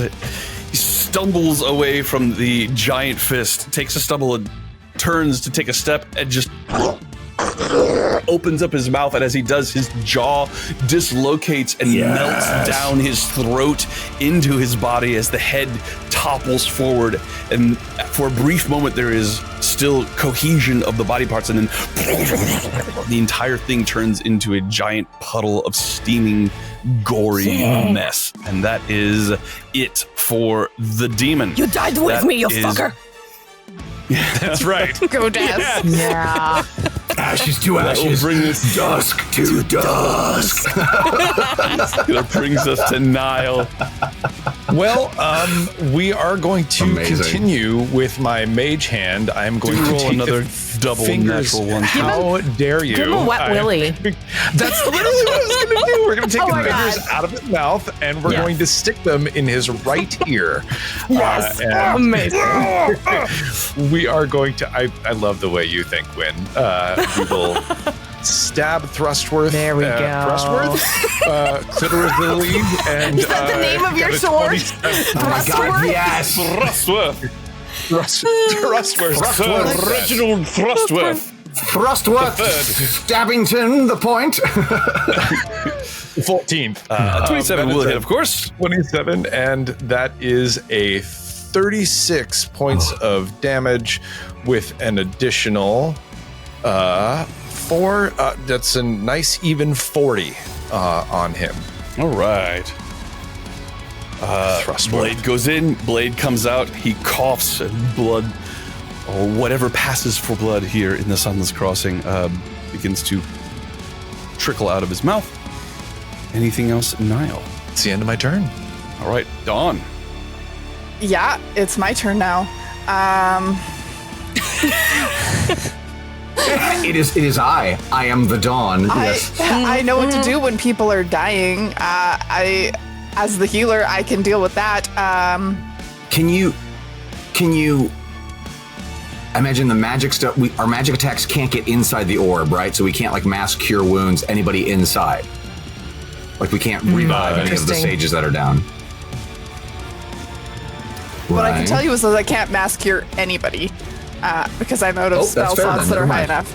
he stumbles away from the giant fist, takes a stumble and turns to take a step and just opens up his mouth, and as he does, his jaw dislocates and melts down his throat into his body as the head topples forward, and for a brief moment there is still cohesion of the body parts, and then the entire thing turns into a giant puddle of steaming, gory mess. And that is it for the demon. You died with me, you fucker. That's right. Go, Tess. Yeah. Ashes to ashes. Bring this dusk to dusk. That brings us to Niall. Well, we are going to continue with my mage hand. I'm going to take another double natural one. How dare you? Give him a wet willy. That's literally what I was going to do. We're going to take his fingers out of his mouth, and we're going to stick them in his right ear. Yes. Amazing. We are going to. I love the way you think, Wynn. We will stab Thrustworth. There we go. Thrustworth, clitorally, and is that the name of your sword? Oh my God! Yes, Thrustworth. Thrustworth. Reginald Thrustworth. Thrustworth. Stabbington, the point. 14th. 27 will hit, of course. 27, and that is a 36 points of damage with an additional 4. That's a nice even 40 on him. All right. Blade goes in, blade comes out, he coughs, and blood or whatever passes for blood here in the Sunless Crossing begins to trickle out of his mouth. Anything else, Niall? It's the end of my turn. All right, Dawn. Yeah, it's my turn now. It is I. I am the Dawn. Yes. I know what to do when people are dying. As the healer, I can deal with that. Can you? I imagine the magic stuff. Our magic attacks can't get inside the orb, right? So we can't like mass cure wounds anybody inside. Like we can't revive any of the sages that are down. What I can tell you is that I can't mass cure anybody because I'm out of spell slots that are high enough.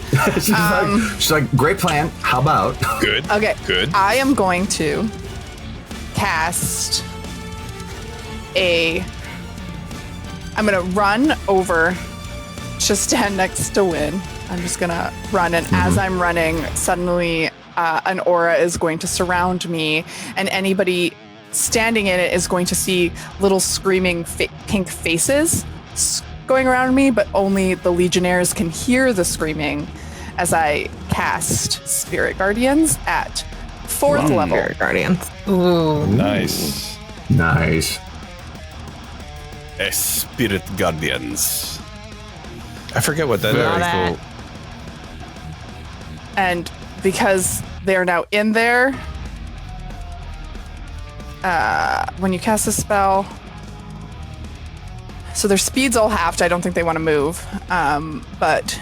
She's like, great plan. How about? Good. Okay. Good. I am going to cast I'm going to run over to stand next to Wynn. I'm just going to run. And as I'm running, suddenly an aura is going to surround me. And anybody standing in it is going to see little screaming pink faces going around me. But only the Legionnaires can hear the screaming as I cast Spirit Guardians at 4th level. Spirit Guardians. Ooh. Nice. Nice. Spirit Guardians. I forget what that Very is. cool. And because they're now in there, when you cast a spell, so their speed's all halved. I don't think they want to move, but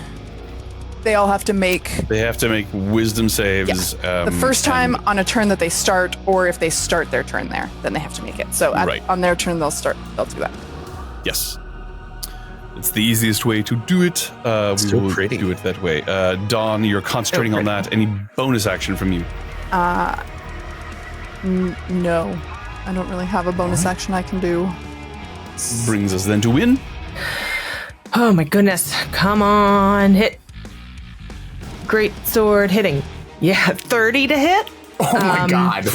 they all have to make. They have to make wisdom saves. The first time on a turn that they start, or if they start their turn there, then they have to make it. So on their turn, they'll do that. Yes. It's the easiest way to do it. We will do it that way. Dawn, you're concentrating on that. Any bonus action from you? No. I don't really have a bonus action I can do. Brings us then to Wynn. Oh my goodness. Come on. Hit. Great sword hitting. Yeah, 30 to hit. Oh my god.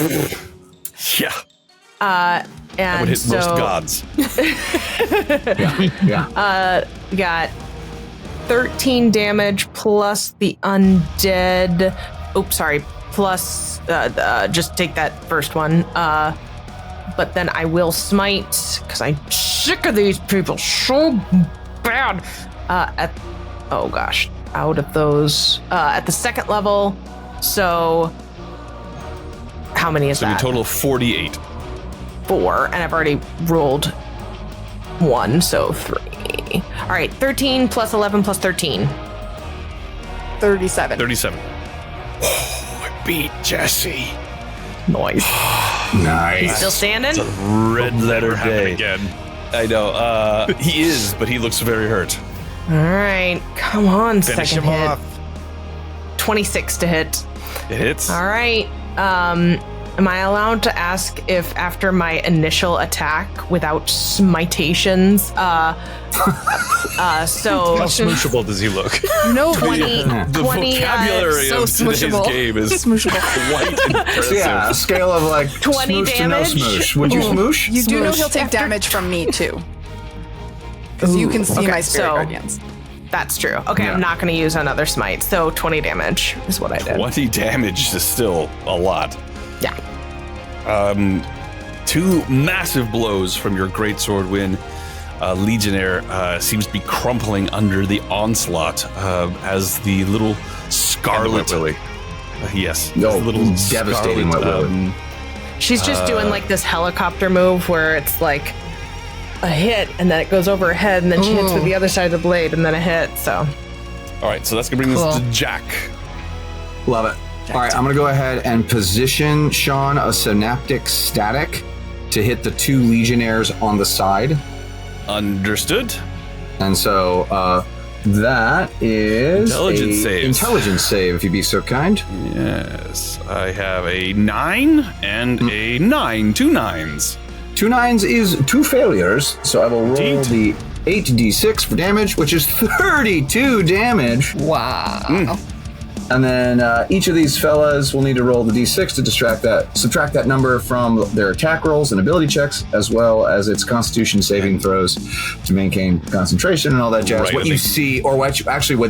Yeah. And that would hit most gods. Yeah. We got 13 damage plus the undead. Oops, sorry. Plus, just take that first one. But then I will smite because I'm sick of these people so bad. Out of those at the 2nd level. So, how many is that? So a total of 48. 4, and I've already rolled 1, so 3. All right, 13 plus 11 plus 13. 37. 37. Oh, I beat Jessie. Nice. Nice. Still standing? It's a red letter day. Again. I know. He is, but he looks very hurt. All right, come on, Finish second him hit. off. 26 to hit. It hits. All right. Am I allowed to ask if after my initial attack without smitations, How smooshable does he look? No, 20, The 20 vocabulary so of today's smooshable. game is quite impressive. Yeah, a scale of like 20 smoosh damage? to no smoosh. Would you smoosh? You do know he'll take After- damage from me too. Because you can see okay, my Spirit so- Guardians. That's true. Okay, Yeah. I'm not going to use another smite, so 20 damage is what I did. 20 damage is still a lot. Yeah. 2 massive blows from your greatsword Wynn. Legionnaire seems to be crumpling under the onslaught as the little scarlet. Willy. Yes. No, the little devastating scarlet, Wet Willy. She's just doing like this helicopter move where it's like a hit and then it goes over her head and then she hits with the other side of the blade and then a hit. So All right, so that's going to bring us to Jack. Love it. All right, I'm going to go ahead and position Sean a synaptic static to hit the 2 Legionnaires on the side. Understood. And so that is Intelligence save. Intelligence save, if you'd be so kind. Yes, I have a 9 and a 9. 2 9s. 2 9s is 2 failures, so I will roll Indeed. the 8d6 for damage, which is 32 damage. Wow. And then each of these fellas will need to roll the d6 to subtract that number from their attack rolls and ability checks, as well as its Constitution saving throws to maintain concentration and all that jazz. Right, What you see, or what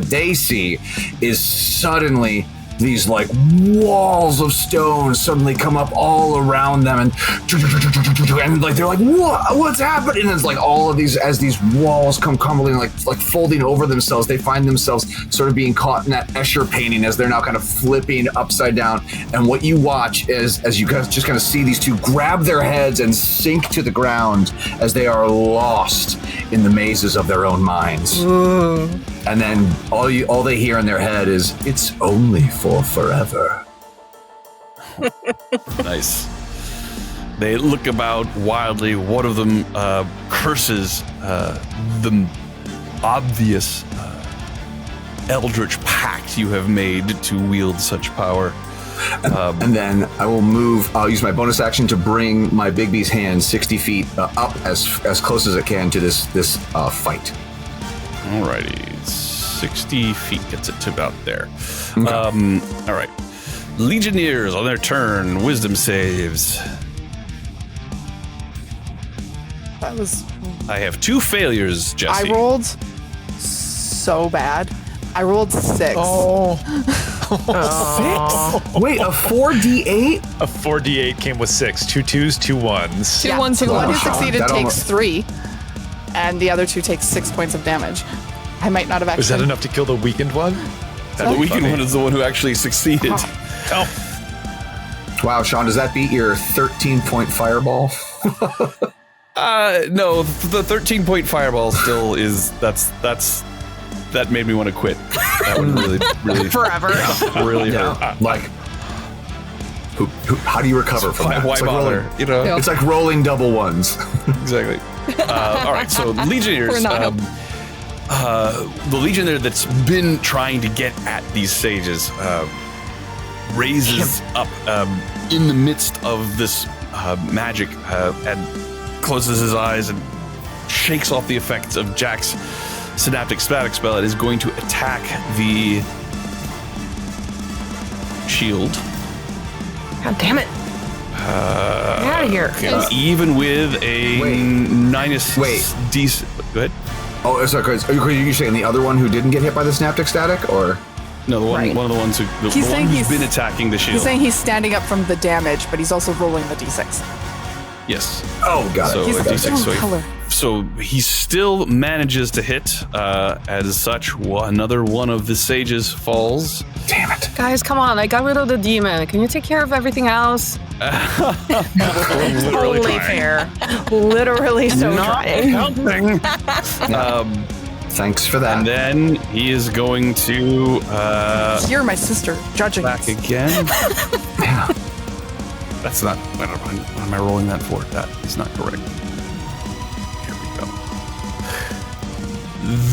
they see, is suddenly these like walls of stone suddenly come up all around them, and like they're like, what's happening? And it's like all of these, as these walls come crumbling, like folding over themselves, they find themselves sort of being caught in that Escher painting as they're now kind of flipping upside down. And what you watch is, as you guys just kind of see these two grab their heads and sink to the ground as they are lost in the mazes of their own minds. And then all they hear in their head is, "It's only for forever." Nice. They look about wildly. One of them curses the obvious eldritch pact you have made to wield such power. And then I'll use my bonus action to bring my Big B's hand 60 feet up as close as it can to this fight. Alrighty. 60 feet gets it to about there. Okay. All right. Legionnaires on their turn. Wisdom saves. That was. I have 2 failures, Jessie. I rolled so bad. I rolled 6. Oh. 6? Wait, a 4d8? A 4d8 came with 6. 2 2s, 2 1s. 2 1 2 The one 1. who succeeded That takes almost- 3, and the other 2 takes 6 points of damage. I might not have actually. Is that enough to kill the weakened one? The weakened one is the one who actually succeeded. Oh. Wow, Sean, does that beat your 13-point fireball? No, the 13-point fireball still is. That made me want to quit. That one really Forever. really hurt. Like, how do you recover from that? Why It's like bother? rolling- You know, It's like rolling double ones. exactly. All right, so Legionnaires. We're not The Legionnaire that's been trying to get at these sages raises up in the midst of this magic and closes his eyes and shakes off the effects of Jack's synaptic static spell. It is going to attack the shield. God damn it. Get out of here. And even with a Wait. minus Wait. D. Go ahead. Oh, sorry, Chris. Are you saying the other one who didn't get hit by the synaptic static, or? No, the one, Right. one of the ones who the He's one saying who's he's- been attacking the shield. He's saying he's standing up from the damage, but he's also rolling the d6. Yes. Oh, got So it. He's a the D6. wrong So, color. so he still manages to hit. As such, another one of the sages falls. Damn it. Guys, come on. I got rid of the demon. Can you take care of everything else? Literally Totally trying. fair. Literally so trying. Thanks for that. And then he is going to You're my sister, judging back us. again. Yeah. That's not. What am I rolling that for? That is not correct. Here we go.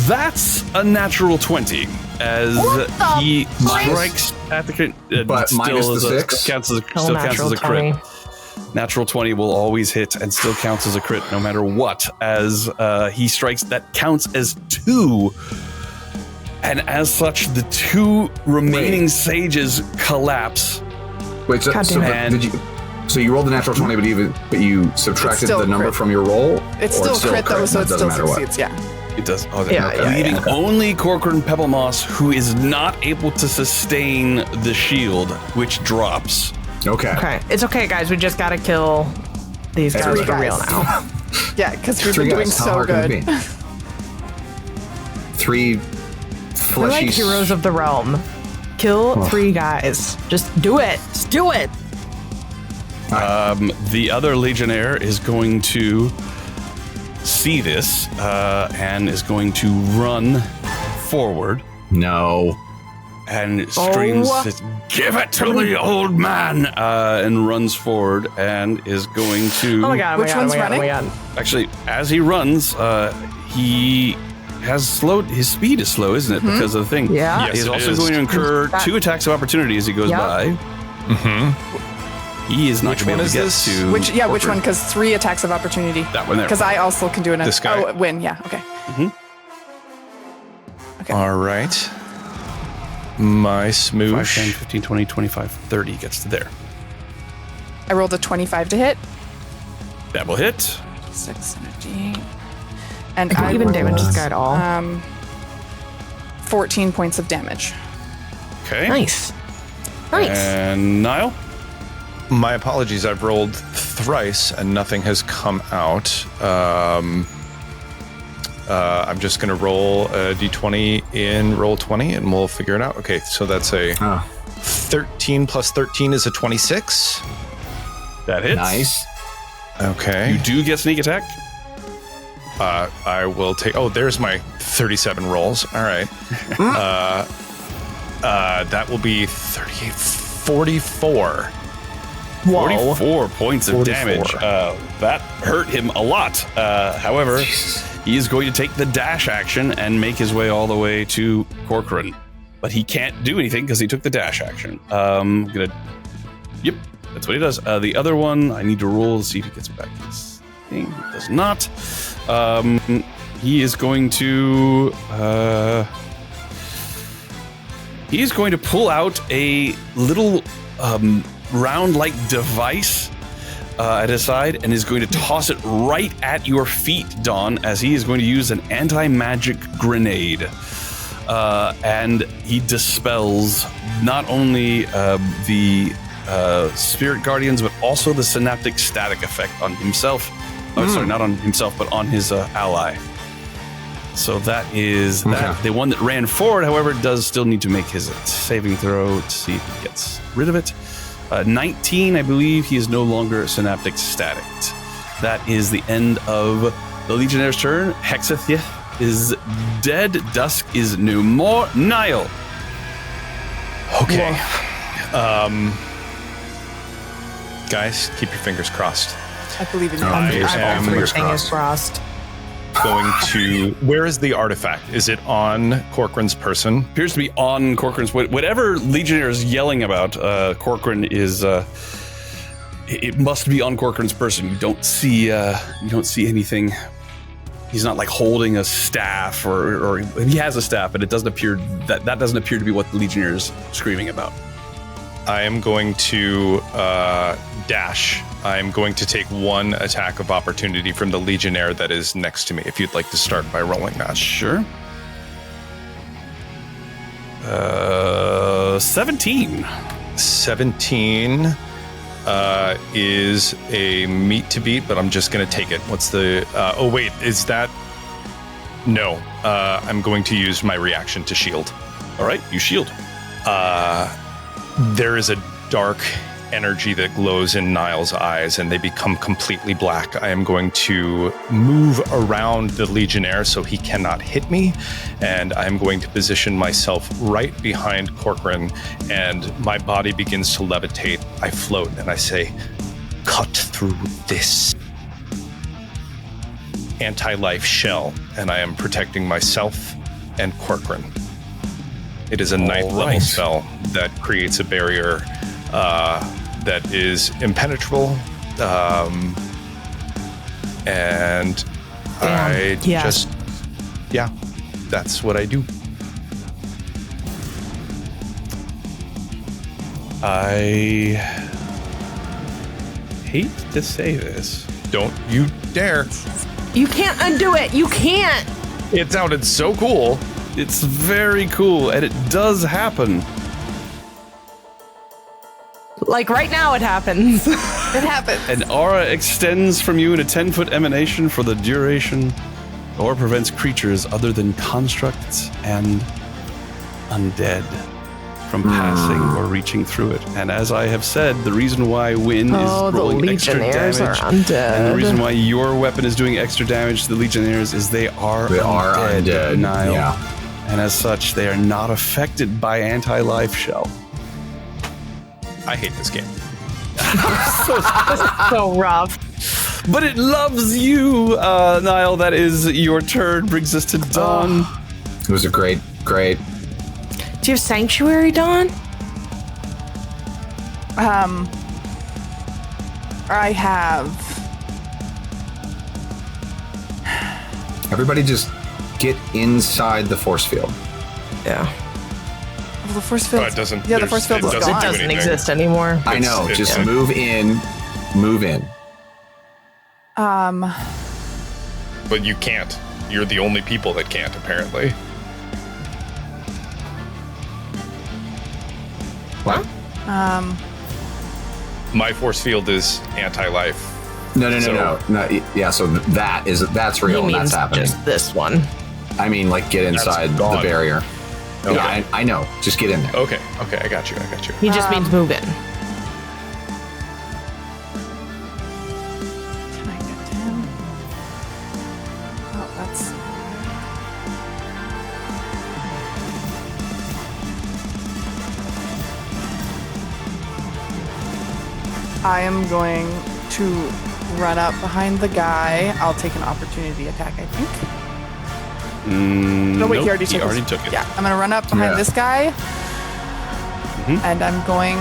That's a natural 20 as he strikes at the crit. But minus the 6? Still counts as natural a crit. 20. Natural 20 will always hit and still counts as a crit no matter what. As he strikes, that counts as 2. And as such, the 2 remaining sages collapse. Wait, so, God so, damn but did you? So you rolled the natural 20, but you subtracted still the number crit. from your roll? It's Or still crit though, so and it still doesn't matter succeeds. Yeah. It does. Oh, Yeah, okay. yeah, Leaving only Corcoran Pebblemoss, who is not able to sustain the shield, which drops. What? Okay. Okay. It's okay, guys. We just gotta kill these guys Everybody. for real now. Yeah, because we've 3 been doing guys. How so hard can it good. be? 3 We're fleshy. like heroes of the realm. Kill 3 guys. Just do it. Just do it. The other Legionnaire is going to see this and is going to run forward No. and screams, "Give it to me, old man!" And runs forward and is going to. Oh my god. Which one's running? Oh my god. Actually, as he runs, he has slowed. His speed is slow, isn't it? Because of the thing. Yeah. He's Yes, it also is. going to incur That- 2 attacks of opportunity as he goes Yep. by. He is not Which going to be one able is to get this? to. Which one? Corcoran. Because 3 attacks of opportunity. That one there. Because I also can do an This guy. Oh, win. Yeah. Okay. All right. My 5, 10, smoosh. 15, 20, 25, 30 gets to there. I rolled a 25 to hit. That will hit. 6 and a D8. And I can even damage this guy at all. 14 points of damage. Okay. Nice. Nice. And Niall? My apologies. I've rolled thrice and nothing has come out. I'm just going to roll a d20 in roll 20 and we'll figure it out. Okay, so that's a 13 plus 13 is a 26. That hits. Nice. Okay. You do get sneak attack. I will take... Oh, there's my 37 rolls. All right. That will be 38, 44. Whoa. 44 points of 44. damage. That hurt him a lot. However, he is going to take the dash action and make his way all the way to Corcoran. But he can't do anything because he took the dash action. Yep, that's what he does. The other one, I need to roll to see if he gets back his thing. He does not. He is going to... he is going to pull out a little round-like device at his side and is going to toss it right at your feet, Dawn, as he is going to use an anti-magic grenade. And he dispels not only the spirit guardians, but also the synaptic static effect on himself. Oh, sorry, not on himself, but on his ally. So that is that. The one that ran forward, however, does still need to make his saving throw to see if he gets rid of it. 19, I believe he is no longer synaptic static. That is the end of the Legionnaire's turn. Hexathith is dead. Dusk is no more. Niall. Okay. Guys, keep your fingers crossed. I believe in you. I am fingers Fingers crossed. going to... Where is the artifact? Is it on Corcoran's person? Appears to be on Corcoran's. Whatever Legionnaire is yelling about, Corcoran is... it must be on Corcoran's person. You don't see anything. He's not like holding a staff, or he has a staff, but it doesn't appear that doesn't appear to be what the Legionnaire is screaming about. I am going to dash. I'm going to take one attack of opportunity from the Legionnaire that is next to me, if you'd like to start by rolling that. Sure. 17. 17 is a meat to beat, but I'm just going to take it. What's the... oh, wait, is that... No. I'm going to use my reaction to shield. All right, you shield. There is a dark energy that glows in Niall's eyes, and they become completely black. I am going to move around the Legionnaire so he cannot hit me, and I am going to position myself right behind Corcoran, and my body begins to levitate. I float, and I say, cut through this anti-life shell, and I am protecting myself and Corcoran. It is a ninth level spell that creates a barrier that is impenetrable. And that's what I do. I hate to say this. Don't you dare. You can't undo it. You can't. It sounded so cool. It's very cool, and it does happen. Like right now it happens. It happens. An aura extends from you in a 10-foot emanation for the duration, or prevents creatures other than constructs and undead from passing or reaching through it. And as I have said, the reason why Wynn is rolling extra damage, and the reason why your weapon is doing extra damage to the Legionnaires is they are undead. Niall. Yeah. And as such, they are not affected by anti-life shell. I hate this game. So rough. But it loves you, Niall. That is your turn. Brings us to Dawn. It was a great. Do you have Sanctuary, Dawn? I have. Everybody just get inside the force field. Yeah. Well, the force field. But it doesn't. Yeah, the force field is doesn't gone. It do doesn't anything. exist anymore. I know. It's- Just yeah. move in. Move in. But you can't. You're the only people that can't, apparently. What? My force field is anti-life. No. Yeah, so that's He real and means that's happening. just this one. I mean, like, get inside the gone. barrier. Okay. Yeah, I know. Just get in there. Okay, I got you. He just means move in. Can I get to him? Oh, that's. I am going to run up behind the guy. I'll take an opportunity attack, I think. No, wait, Nope, he already took it. Yeah, I'm going to run up behind this guy. And I'm going...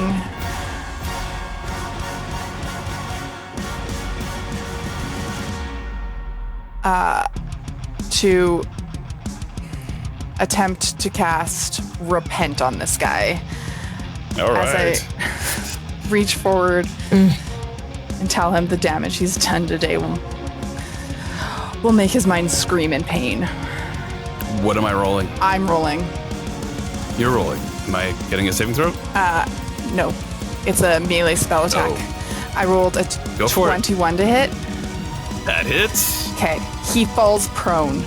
to attempt to cast Repent on this guy. All right. As I reach forward and tell him the damage he's done today will make his mind scream in pain. What am I rolling? I'm rolling. You're rolling. Am I getting a saving throw? No, it's a melee spell attack. Oh. I rolled a Go for it. 21 to hit. That hits. Okay, he falls prone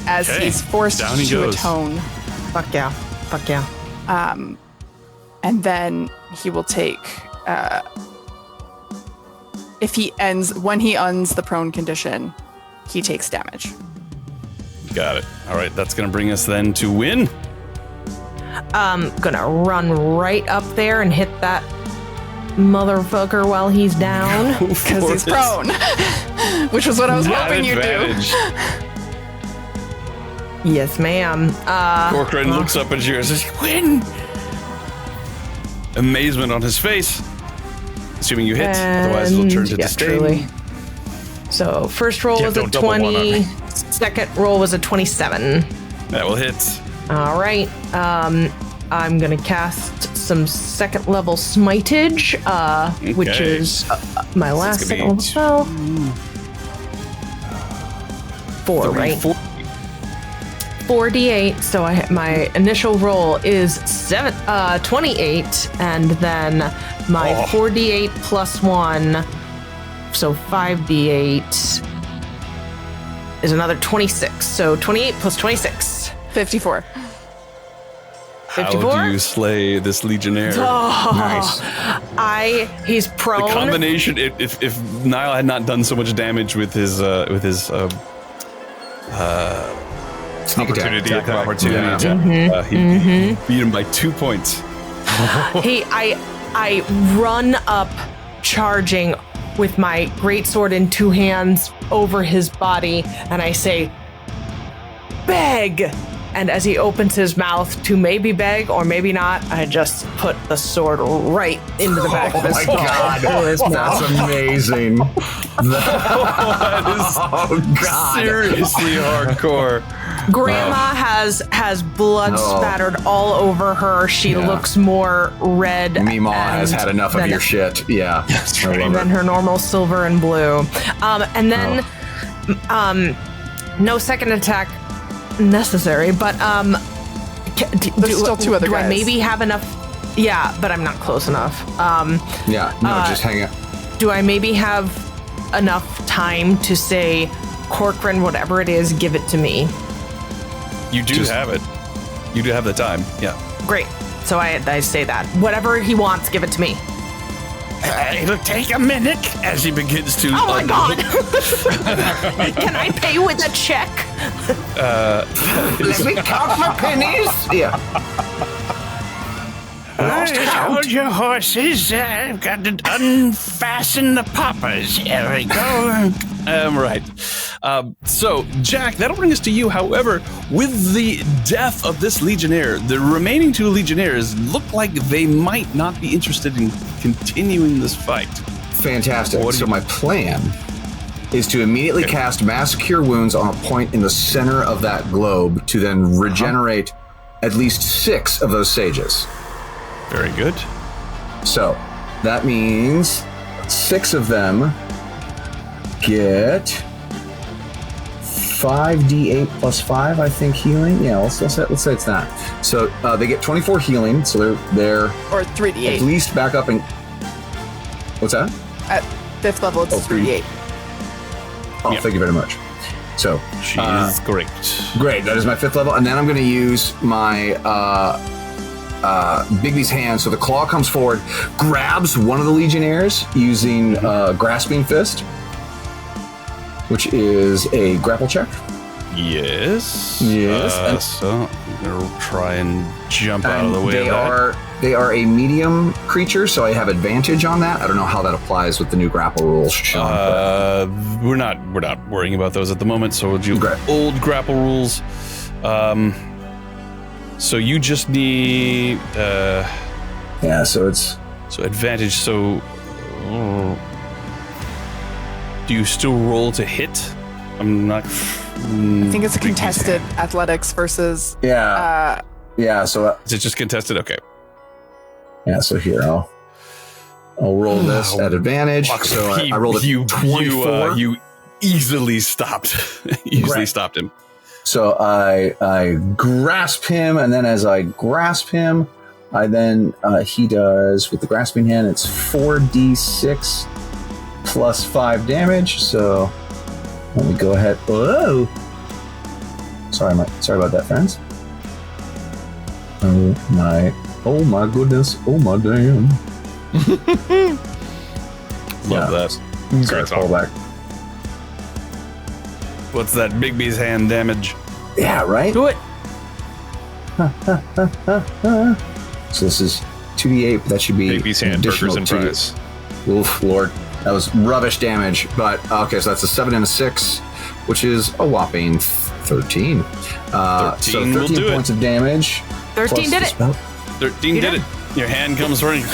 as Okay, he's forced down he to goes. atone. Fuck yeah. And then he will take when he ends the prone condition, he takes damage. Got it. All right, that's going to bring us then to Wynn. Gonna run right up there and hit that motherfucker while he's down. Because he's prone. Which was what I was hoping you'd do. Yes, ma'am. Corcoran looks up at you and says, Wynn! Amazement on his face. Assuming you hit, otherwise it'll turn to disdain. truly. So first roll Yeah, was a don't double one on 20. me. Second roll was a 27. That will hit. All right. I'm gonna cast some second level smitage, which Okay. is my last gonna second be level spell. 4, right? 4d8. So my initial roll is 28, and then my 4d8 plus 1, so 5d8 is another 26. So 28 plus 26. 54. How 54? do you slay this legionnaire? Nice. He's prone. The combination. If Niall had not done so much damage with his Sneak opportunity attack. attack, opportunity Yeah. attack, he beat him by 2 points. I run up, charging with my greatsword in 2 hands over his body, and I say, "Beg!" And as he opens his mouth to maybe beg or maybe not, I just put the sword right into the back of his my skull. God. Through his mouth. That's amazing. That is Oh, God. seriously hardcore. Grandma has blood Oh. spattered all over her. She Yeah. looks more red. Meemaw has and had enough of than- your shit. Yeah. I love than it. her normal silver and blue. And then, no second attack necessary, but There's still 2 other do guys. I maybe have enough? Yeah, but I'm not close enough. Yeah. No, just hang it. Do I maybe have enough time to say, Corcoran, whatever it is, give it to me? You do have it. You do have the time. Yeah. Great. So I say that. Whatever he wants, give it to me. It'll take a minute as he begins to. Oh my god! Can I pay with a check? Let me count my pennies. Yeah. Hold your horses. I've got to unfasten the poppers. Here we go. Right. So, Jack, that'll bring us to you. However, with the death of this Legionnaire, the remaining 2 Legionnaires look like they might not be interested in continuing this fight. Fantastic. What do So you- my plan is to immediately cast Mass Cure Wounds on a point in the center of that globe to then regenerate at least 6 of those sages. Very good. So that means 6 of them get 5d8 plus 5, I think, healing. Yeah, let's say it's that. So they get 24 healing, so they're Or 3d8. at least back up and... What's that? At 5th level, it's 3d8. Oh, Thank you very much. So She is great. Great, that is my 5th level, and then I'm going to use my Bigby's hand. So the claw comes forward, grabs one of the legionnaires using grasping fist, which is a grapple check. Yes. Yes. So I'm gonna try and jump out of the way. They are a medium creature, so I have advantage on that. I don't know how that applies with the new grapple rules, Sean. We're not worrying about those at the moment. So we'll do old grapple rules. So you just need so it's advantage. So do you still roll to hit? I'm not. I think it's a contested athletics versus. So is it just contested? Okay. Yeah. So here I'll roll this at advantage. So I rolled a 24. You easily stopped. Stopped him. So I grasp him, and then as I grasp him, he does with the grasping hand. It's 4d6 plus 5 damage. So let me go ahead. Whoa! Sorry about that, friends. Oh my goodness! Oh my damn! Love that. Great pull back. What's that Bigby's hand damage? Yeah, right? Do it. So this is 2d8, but that should be Bigby's hand, burgers and fries. Oof, Lord. That was rubbish damage. But, okay, so that's a 7 and a 6, which is a whopping 13. 13 will do points of damage. 13 did it. 13 did it. Your hand comes running,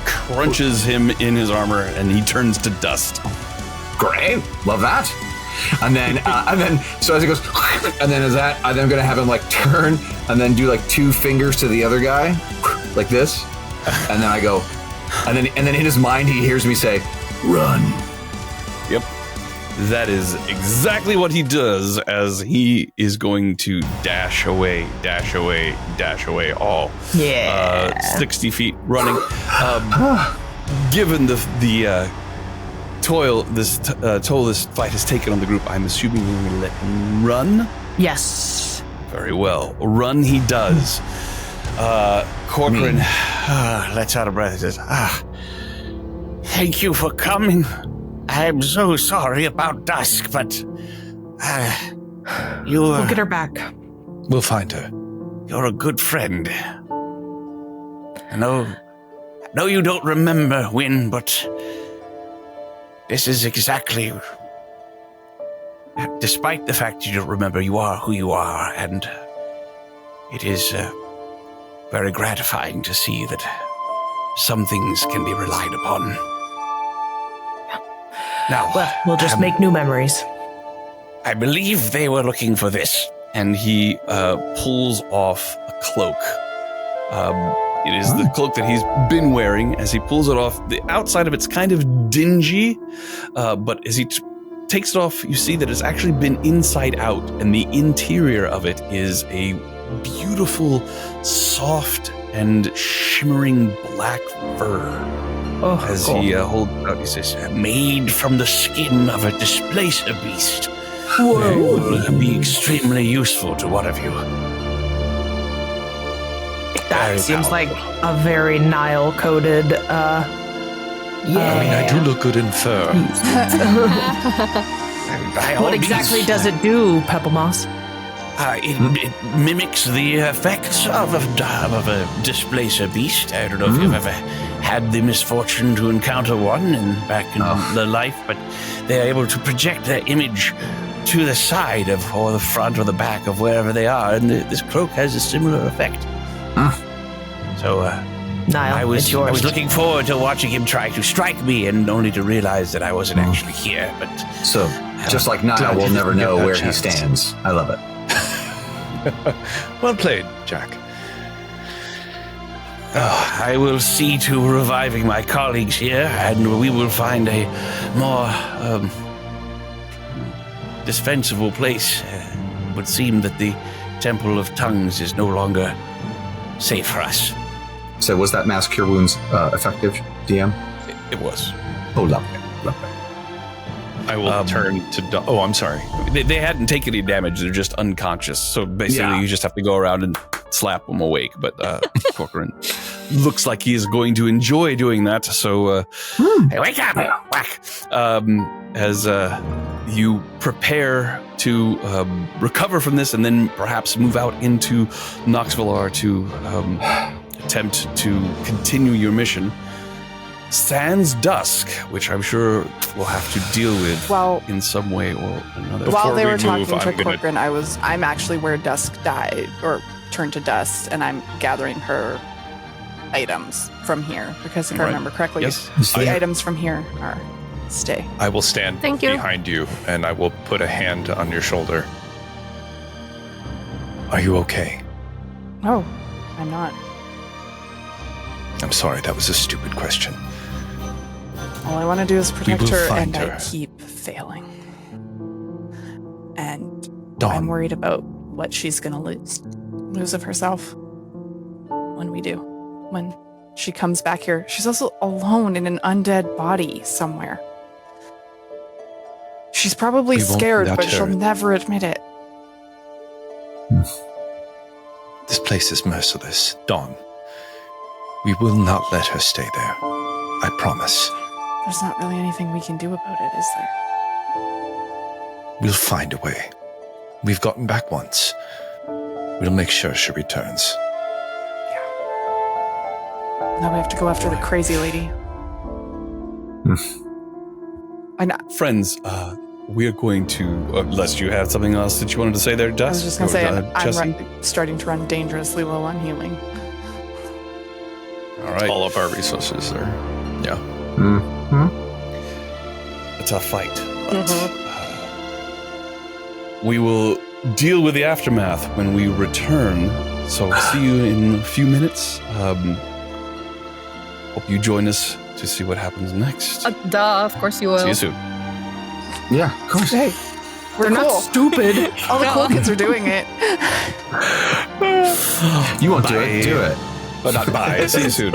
crunches him in his armor, and he turns to dust. Great. Love that. And then, so as it goes, and then I'm going to have him like turn and then do like 2 fingers to the other guy, like this. And then I go, and then in his mind, he hears me say, run. Yep. That is exactly what he does as he is going to dash away all. 60 feet running. Given the toll this fight has taken on the group, I'm assuming we're going to let him run? Yes. Very well. Run he does. Corcoran lets out a breath and says, Thank you for coming. I'm so sorry about Dusk, but we'll get her back. We'll find her. You're a good friend. I know you don't remember Wynn, but this is exactly... Despite the fact you don't remember, you are who you are, and it is very gratifying to see that some things can be relied upon. Now, well, we'll just make new memories. I believe they were looking for this. and he pulls off a cloak. It is the cloak that he's been wearing. As he pulls it off, the outside of it's kind of dingy, but as he takes it off, you see that it's actually been inside out, and the interior of it is a beautiful, soft, and shimmering black fur. As he holds it out, he says, "Made from the skin of a displacer beast. Whoa. It will be extremely useful to one of you." That seems like a very Niall-coded, I mean, I do look good in fur. What exactly does it do, Pebble Moss? It mimics the effects of a displacer beast. I don't know if you've ever had the misfortune to encounter one back in the life, but they're able to project their image to the side of, or the front or the back of wherever they are, and this cloak has a similar effect. So, Niall, I was looking forward to watching him try to strike me, and only to realize that I wasn't actually here. But so, just like Niall, we'll never know where he stands. I love it. Well played, Jack. I will see to reviving my colleagues here, and we will find a more defensible place. It would seem that the Temple of Tongues is no longer safe for us. So was that mass cure wounds effective, DM? It was. Oh, lovely. I will turn to... Oh, I'm sorry. They hadn't taken any damage. They're just unconscious. So basically, you just have to go around and slap them awake. But Corcoran looks like he is going to enjoy doing that. So, Hey, wake up! Whack! as you prepare to recover from this and then perhaps move out into Nox Valar to attempt to continue your mission, sans Dusk, which I'm sure we'll have to deal with in some way or another. While they we were talking move, to I'm gonna- Corcoran, I'm actually where Dusk died, or turned to dust, and I'm gathering her items from here, because if I Right. remember correctly, Yes. the items from here are stay. I will stand Thank you. behind you, and I will put a hand on your shoulder. Are you okay? Oh, I'm not. I'm sorry, that was a stupid question. All I want to do is protect will her, find and I her. keep failing. And Dawn. I'm worried about what she's going to lose of herself when we do. When she comes back here. She's also alone in an undead body somewhere. She's probably We won't scared, let but she'll her. never admit it. This place is merciless. Dawn. We will not let her stay there. I promise. There's not really anything we can do about it, is there? We'll find a way. We've gotten back once. We'll make sure she returns. Now we have to go after the crazy lady. Friends, we are going to, unless you had something else that you wanted to say there, Dusk? I was just going to say, I'm Jessie? starting to run dangerously low on healing. All right. All of our resources are... Yeah. A tough fight. But, we will deal with the aftermath when we return. So see you in a few minutes. Hope you join us to see what happens next. Duh, of course you will. See you soon. Yeah, of course. Hey, we're They're cool. not stupid. All the cool kids are doing it. You won't do it. Do it. But not bye. See you soon.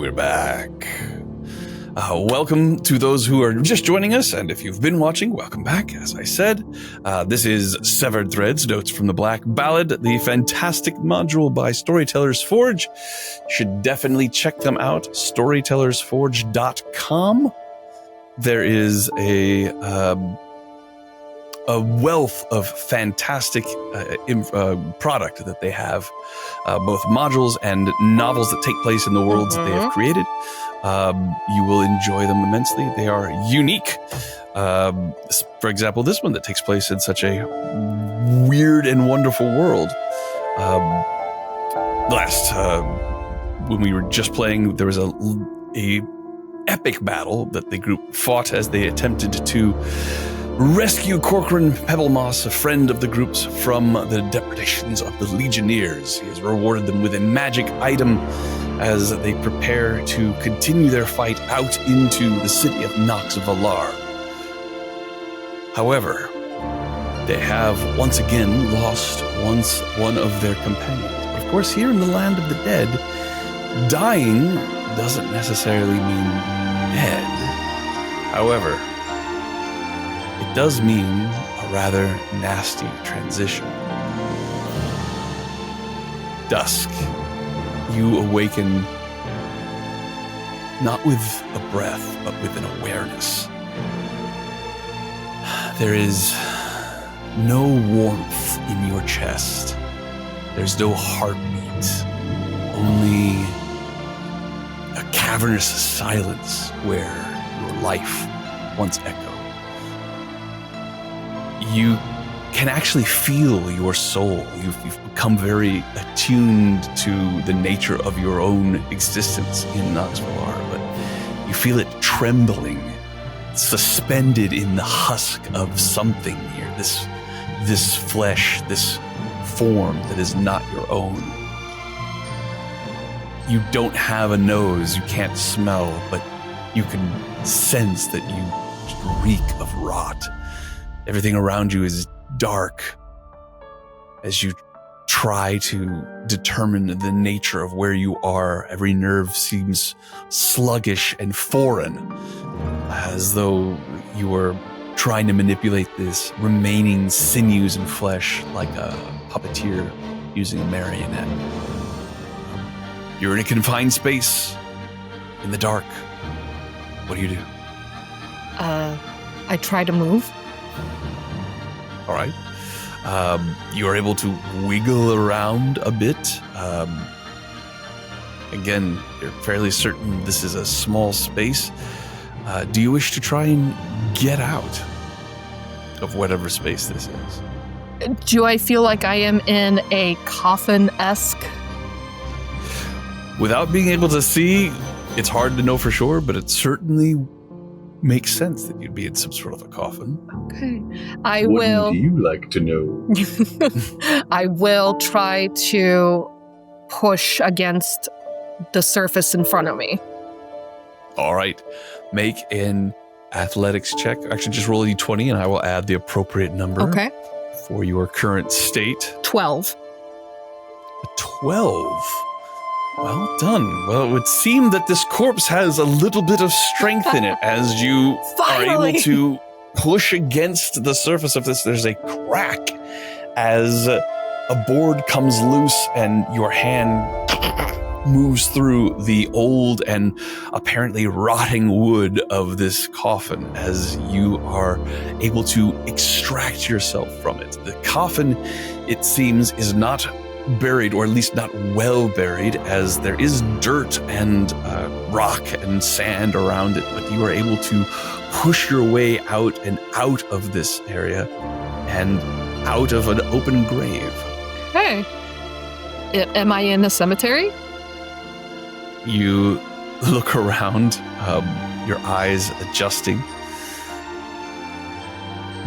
We're back. Welcome to those who are just joining us, and if you've been watching, welcome back. As I said, this is Severed Threads, Notes from the Black Ballad, the fantastic module by StorytellersForge. You should definitely check them out, StorytellersForge.com. There is a wealth of fantastic product that they have, both modules and novels that take place in the worlds that they have created. You will enjoy them immensely. They are unique. For example, this one that takes place in such a weird and wonderful world. When we were just playing, there was a epic battle that the group fought as they attempted to rescue Corcoran Pebblemoss, a friend of the group's, from the depredations of the Legionnaires. He has rewarded them with a magic item as they prepare to continue their fight out into the city of Nox Valar. However, they have once again lost one of their companions. But of course, here in the land of the dead, dying doesn't necessarily mean dead. However, it does mean a rather nasty transition. Dusk, you awaken not with a breath, but with an awareness. There is no warmth in your chest. There's no heartbeat, only a cavernous silence where your life once echoed. You can actually feel your soul. You've become very attuned to the nature of your own existence in Nox Valar, but you feel it trembling, suspended in the husk of something here. This flesh, this form that is not your own. You don't have a nose, you can't smell, but you can sense that you reek of rot. Everything around you is dark as you try to determine the nature of where you are. Every nerve seems sluggish and foreign, as though you were trying to manipulate this remaining sinews and flesh like a puppeteer using a marionette. You're in a confined space in the dark. What do? I try to move. All right. You are able to wiggle around a bit. Again, you're fairly certain this is a small space. Do you wish to try and get out of whatever space this is? Do I feel like I am in a coffin-esque? Without being able to see, it's hard to know for sure, but it certainly makes sense that you'd be in some sort of a coffin. Okay. Wouldn't you like to know? I will try to push against the surface in front of me. All right. Make an athletics check. Actually, just roll a d20 and I will add the appropriate number for your current state. 12. A 12. Well done. Well, it would seem that this corpse has a little bit of strength in it as you are able to push against the surface of this. There's a crack as a board comes loose and your hand moves through the old and apparently rotting wood of this coffin as you are able to extract yourself from it. The coffin, it seems, is not buried, or at least not well buried, as there is dirt and rock and sand around it, but you are able to push your way out and out of this area and out of an open grave. Hey, am I in a cemetery? You look around, your eyes adjusting.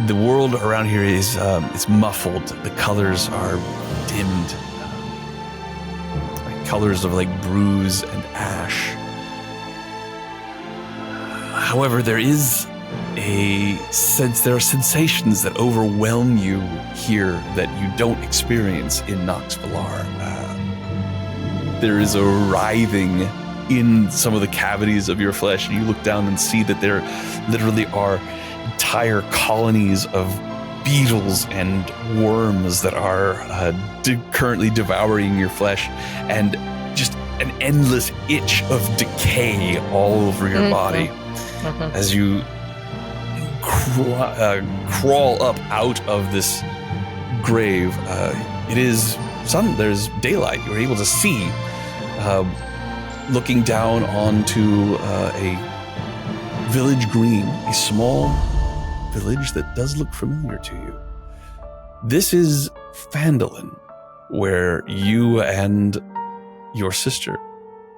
The world around here is it's muffled. The colors are dimmed. Colors of like bruise and ash. However, there is a sense, there are sensations that overwhelm you here that you don't experience in Nox Valar. There is a writhing in some of the cavities of your flesh, and you look down and see that there literally are entire colonies of beetles and worms that are currently devouring your flesh, and just an endless itch of decay all over your body as you crawl up out of this grave. It is there's daylight. You're able to see, looking down onto a village green, a small village that does look familiar to you. This is Phandalin, where you and your sister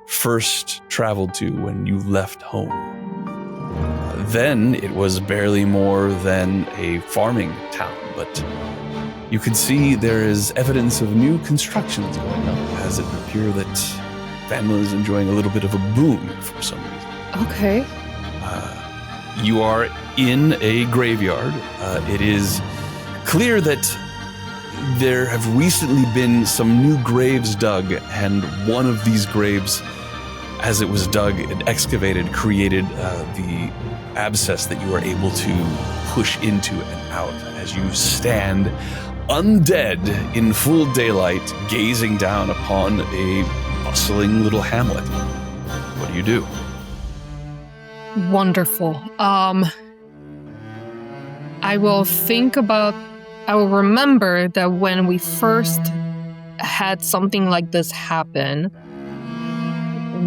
first traveled to when you left home. Then it was barely more than a farming town, but you can see there is evidence of new constructions going up, as it would appear that Phandalin is enjoying a little bit of a boom for some reason. Okay. You are in a graveyard. It is clear that there have recently been some new graves dug, and one of these graves, as it was dug and excavated, created the abscess that you are able to push into and out as you stand undead in full daylight, gazing down upon a bustling little hamlet. What do you do? Wonderful. I will remember that when we first had something like this happen,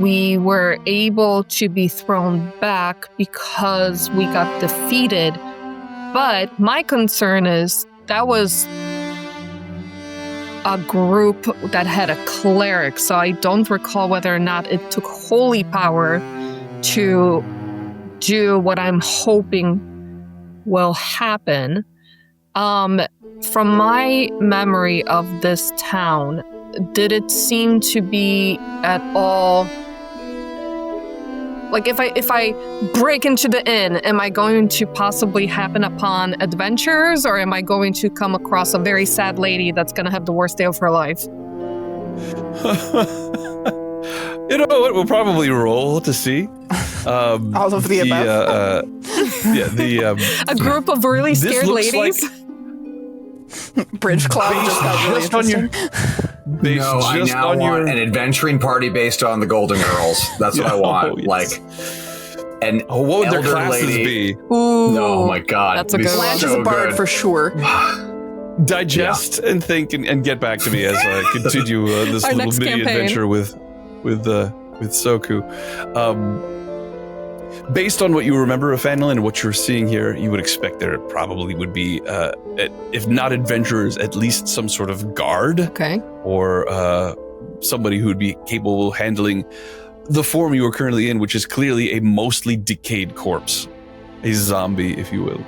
we were able to be thrown back because we got defeated. But my concern is that was a group that had a cleric, so I don't recall whether or not it took holy power to do what I'm hoping will happen. From my memory of this town, did it seem to be at all like if I break into the inn, am I going to possibly happen upon adventurers, or am I going to come across a very sad lady that's going to have the worst day of her life? You know what? We'll probably roll to see. All of the above. A group of really scared ladies. Bridge Club just got really interesting. I now want an adventuring party based on the Golden Girls. That's what I want. Yes. Like, an what would their classes lady. be? Ooh, oh my god, that's a good one. Blanche is a bard for sure. Digest and think and get back to me as I continue this Our little next mini campaign. adventure with Soku. Based on what you remember of Phandalin and what you're seeing here, you would expect there probably would be, if not adventurers, at least some sort of guard. Okay. Or somebody who would be capable of handling the form you are currently in, which is clearly a mostly decayed corpse. A zombie, if you will.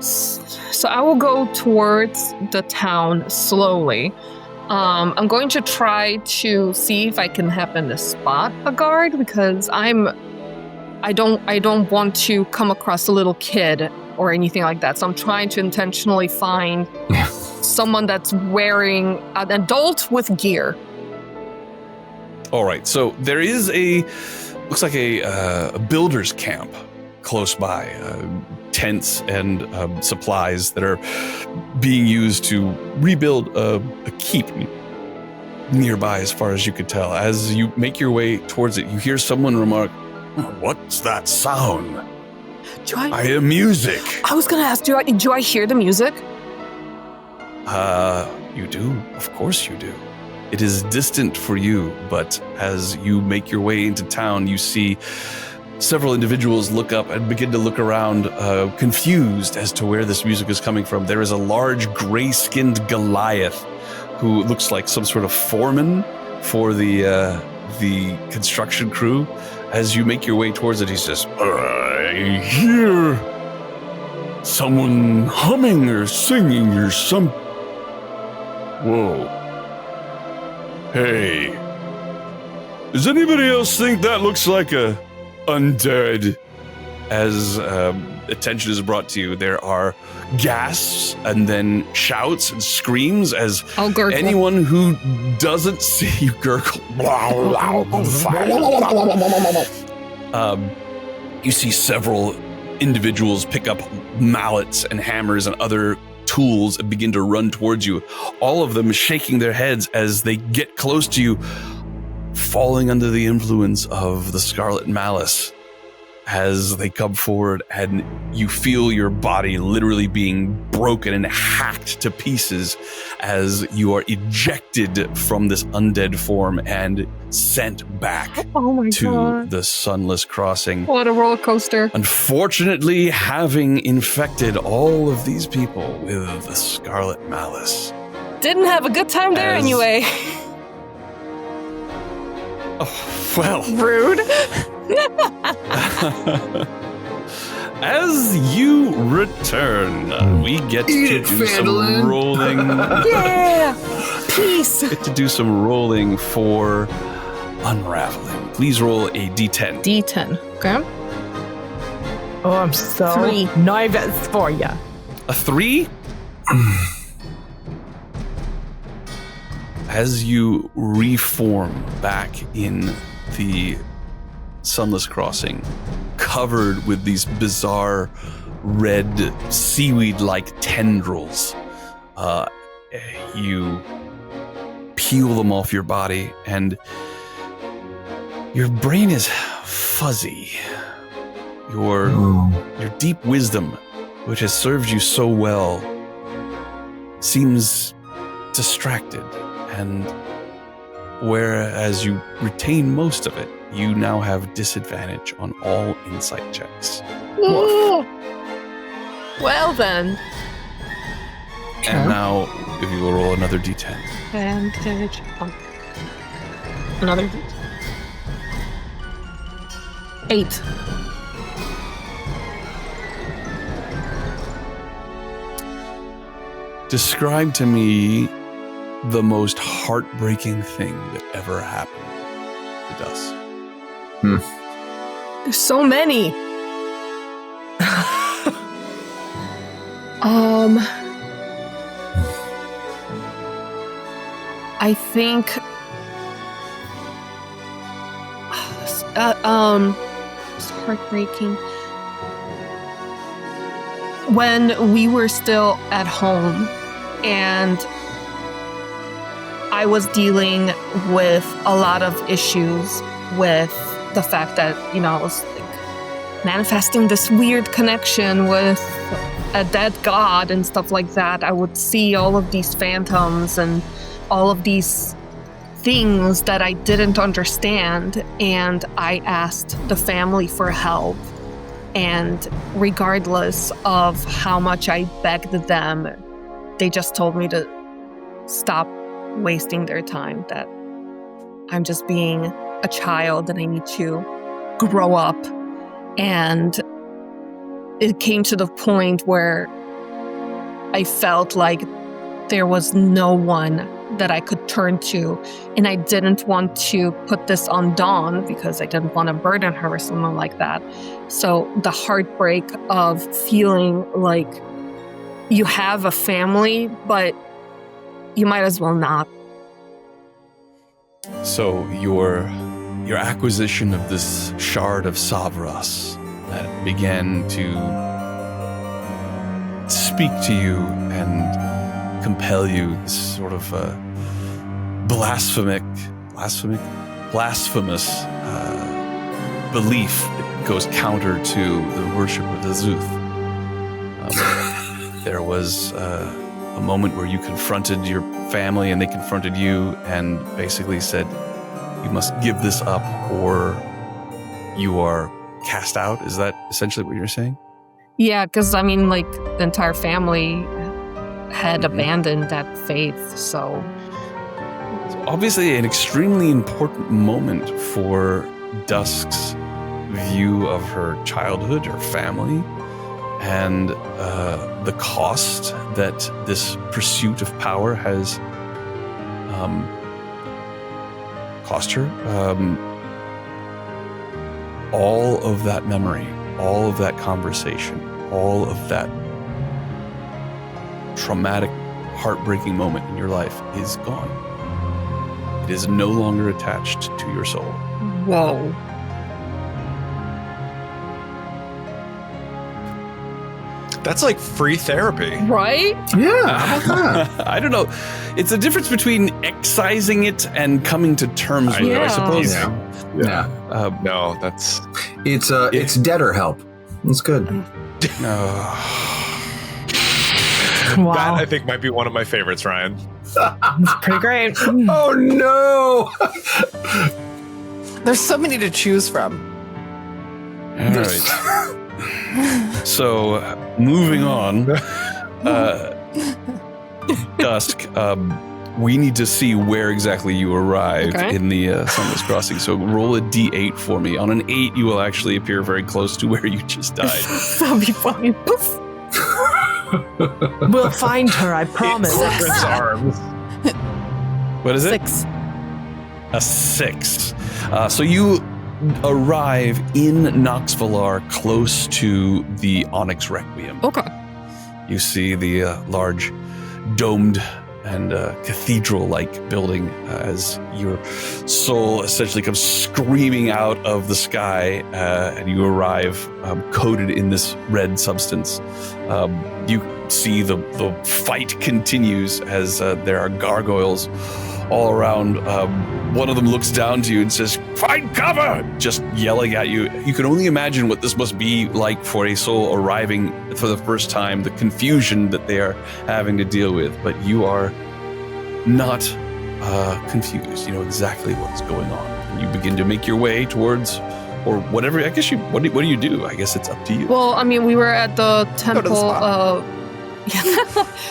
So I will go towards the town slowly. I'm going to try to see if I can happen to spot a guard, because I don't want to come across a little kid or anything like that. So I'm trying to intentionally find someone that's wearing an adult with gear. All right, so there is looks like a builder's camp close by, tents and supplies that are being used to rebuild a keep nearby, as far as you could tell. As you make your way towards it, you hear someone remark, "What's that sound?" I hear music. I was going to ask, do I hear the music? You do. Of course you do. It is distant for you, but as you make your way into town, you see several individuals look up and begin to look around, confused as to where this music is coming from. There is a large gray-skinned Goliath who looks like some sort of foreman for the construction crew. As you make your way towards it, he says, "I hear someone humming or singing or some... Whoa. Hey, does anybody else think that looks like a undead as attention is brought to you, there are gasps and then shouts and screams as anyone who doesn't see you gurgle. You see several individuals pick up mallets and hammers and other tools and begin to run towards you, all of them shaking their heads as they get close to you, falling under the influence of the Scarlet Malice as they come forward, and you feel your body literally being broken and hacked to pieces as you are ejected from this undead form and sent back to the Sunless Crossing. What a roller coaster. Unfortunately, having infected all of these people with the Scarlet Malice. Didn't have a good time there anyway. Oh, well. Rude. As you return, we get to do some rolling. Yeah! Peace! Get to do some rolling for unraveling. Please roll a d10. D10. Okay. Oh, I'm so 3 nervous for ya. A 3? As you reform back in the Sunless Crossing, covered with these bizarre red seaweed-like tendrils, you peel them off your body, and your brain is fuzzy. Your deep wisdom, which has served you so well, seems distracted, and whereas you retain most of it, you now have disadvantage on all insight checks. Well then. And now, if you will roll another d10. Advantage on another d10. 8. Describe to me the most heartbreaking thing that ever happened to Dusk. There's so many. I think it's heartbreaking. When we were still at home and I was dealing with a lot of issues with the fact that, I was like manifesting this weird connection with a dead god and stuff like that. I would see all of these phantoms and all of these things that I didn't understand, and I asked the family for help. And regardless of how much I begged them, they just told me to stop wasting their time, that I'm just being a child and I need to grow up. And it came to the point where I felt like there was no one that I could turn to, and I didn't want to put this on Dawn because I didn't want to burden her or something like that. So the heartbreak of feeling like you have a family, but you might as well not. So your acquisition of this shard of Savras that began to speak to you and compel you, this sort of blasphemous belief that goes counter to the worship of the Zuth. There was a moment where you confronted your family and they confronted you and basically said, you must give this up or you are cast out. Is that essentially what you're saying? Yeah, because the entire family had abandoned that faith, so... Obviously an extremely important moment for Dusk's view of her childhood, her family, and the cost that this pursuit of power has cost her. All of that memory, all of that conversation, all of that traumatic, heartbreaking moment in your life is gone. It is no longer attached to your soul. Whoa. That's like free therapy. Right? Yeah, how about that? I don't know. It's a difference between excising it and coming to terms with it, I Yeah. suppose. Yeah. No, that's It's debtor help. It's good. Wow. that I think might be one of my favorites, Ryan. It's pretty great. Oh no! There's so many to choose from. All right. So, moving on. Dusk, we need to see where exactly you arrived Okay. in the Sunless Crossing. So roll a d8 for me. On an 8, you will actually appear very close to where you just died. That'll be fun. We'll find her, I promise. Prince arms. What is it? 6. A 6. So you arrive in Nox Valar, close to the Onyx Requiem. Okay. You see the large domed and cathedral-like building as your soul essentially comes screaming out of the sky, and you arrive coated in this red substance. You see the fight continues as there are gargoyles all around. One of them looks down to you and says, "Find cover!" just yelling at you. You can only imagine what this must be like for a soul arriving for the first time, the confusion that they are having to deal with. But you are not confused. You know exactly what's going on. And you begin to make your way towards, or whatever, I guess what do you do? I guess it's up to you. Well, I mean, we were at the temple. spot.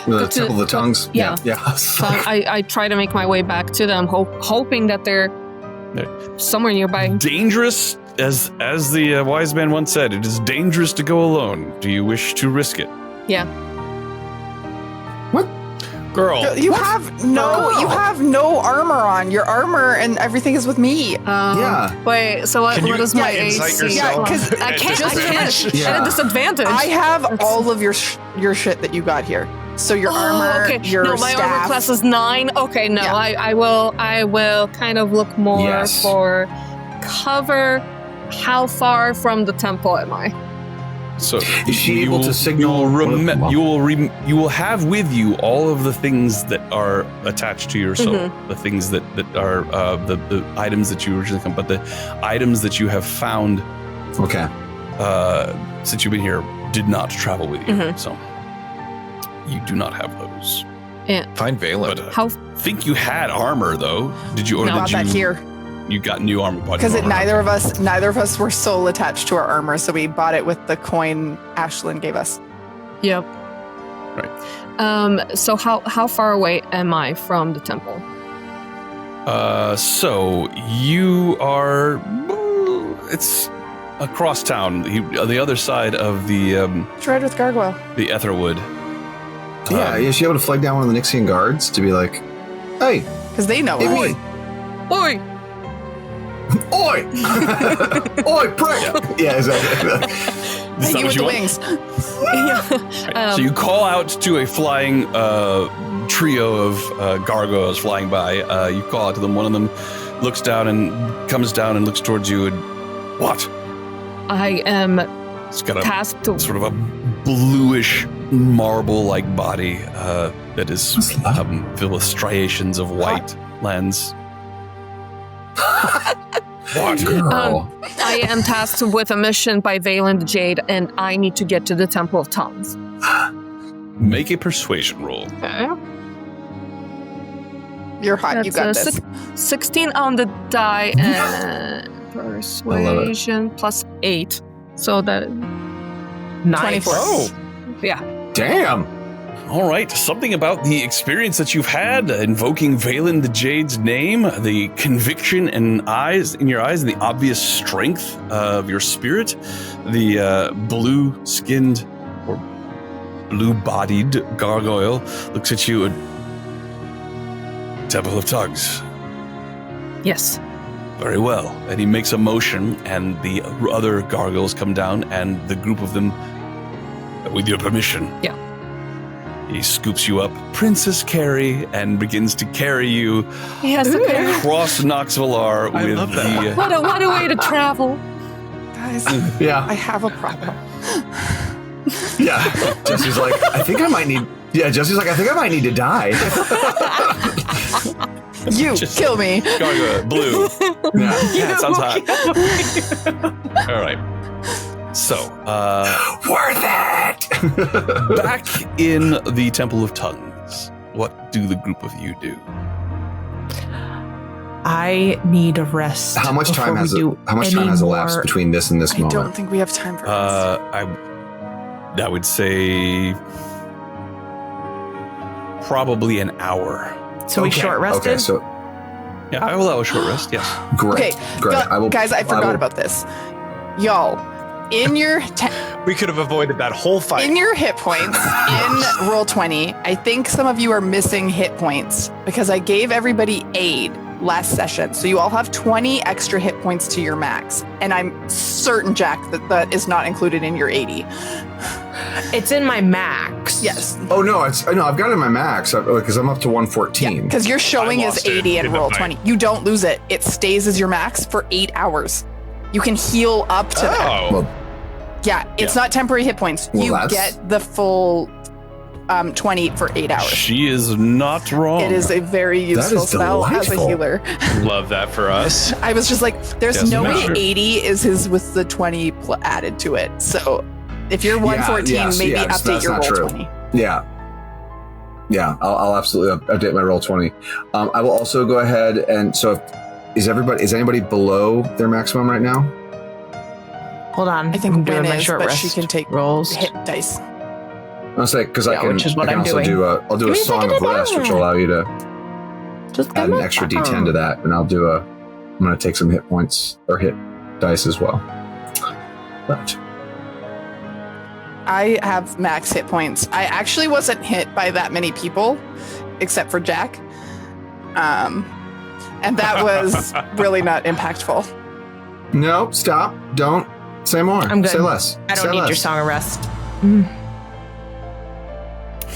The Temple of the Tongues. Yeah. Yeah. So I try to make my way back to them, hoping that they're somewhere nearby. Dangerous, as the wise man once said, it is dangerous to go alone. Do you wish to risk it? Yeah. Girl. You have no armor on. Your armor and everything is with me. Yeah. Wait. So what Can you is my insight AC? yourself? Yeah, 'cause I can't. Yeah. At a disadvantage. I have all of your shit that you got here. So your armor, okay. your no, my staff. armor class is 9. Okay, no, Yeah. I will kind of look more Yes. for cover. How far from the temple am I? So Is she able to signal? You will have with you all of the things that are attached to your soul, the things that are the items that you originally come, but the items that you have found Okay. since you've been here did not travel with you. So you do not have those. Find Valen. But How? think you had armor though. Did you? Or I got did you? that here You got new armor. because neither of us were soul attached to our armor, so we bought it with the coin Ashlyn gave us. Yep. Right. So how far away am I from the temple? So you are. It's across town, the other side of the Tried with Gargoyle. Etherwood. Yeah. Is she able to flag down one of the Nixian guards to be like, "Hey, Because they know Hey, us. boy. Oi! Oi, oi, prick!" Yeah, exactly. Is that Hit you what with you the want? wings. Right. So you call out to a flying trio of gargoyles flying by. You call out to them. One of them looks down and comes down and looks towards you. And what? I am It's got a tasked to. sort of a bluish marble-like body that is filled with striations of white lands. What, girl? I am tasked with a mission by Valen the Jade, and I need to get to the Temple of Tongues. Make a persuasion roll. Okay. You're hot. You got That's this. 16 on the die and persuasion plus 8. So that Nice. 24. Oh, yeah. Damn. all right. Something about the experience that you've had, invoking Valen the Jade's name, the conviction in your eyes, and the obvious strength of your spirit, the blue-skinned or blue-bodied gargoyle looks at you and Temple of Tongues. Yes. Very well. And he makes a motion, and the other gargoyles come down, and the group of them, with your permission. Yeah. He scoops you up, Princess Carrie, and begins to carry you Yes, okay. across Nox Valar with love that. the... What a way to travel. Guys, Yeah. I have a problem. Yeah. Jesse's like, I think I might need. Yeah, Jesse's like, I think I might need to die. You kill me. Gargoyle, blue. Yeah. Sounds hot. All right. So, Worth it. back in the Temple of Tongues, what do the group of you do? I need a rest. How much time before has we do elapsed more- between this and this I moment? don't think we have time for this. I would say probably an hour. So we short rested. Okay, so Yeah, I will allow a short rest. Yes. great. Okay, Great. guys, I forgot about this. Y'all, in your We could have avoided that whole fight. in your hit points in Roll20, I think some of you are missing hit points because I gave everybody aid last session. So you all have 20 extra hit points to your max. And I'm certain, Jack, that is not included in your 80. It's in my max. Yes. Oh no, I've got it in my max because I'm up to 114. Because you're showing I as lost it 80 in in the Roll20. You don't lose it. It stays as your max for 8 hours. You can heal up to that. Oh. Well, Yeah, it's not temporary hit points. Well, You that's- get the full 20 for 8 hours. She is not wrong. It is a very useful is spell as a delightful. healer. Love that for us. I was just like, there's Doesn't no way matter. 80 is his with the 20 added to it. So if you're 114, maybe yes, update that's your not roll true. 20. Yeah. Yeah, I'll absolutely update my roll 20. I will also go ahead and is anybody below their maximum right now? Hold on. I think I'm doing Wynn my is, short but rest she can take rolls. hit dice. I'll say because I Yeah, can. which is what I can I'm also doing. I'll do Give a me a song second of to rest, do which it. will allow you to Just add an extra D10 to that, and I'm going to take some hit points or hit dice as well. But I have max hit points. I actually wasn't hit by that many people, except for Jack. And that was really not impactful. no, stop! Don't say more. I'm good. Say less. I don't Say need your less. song of rest.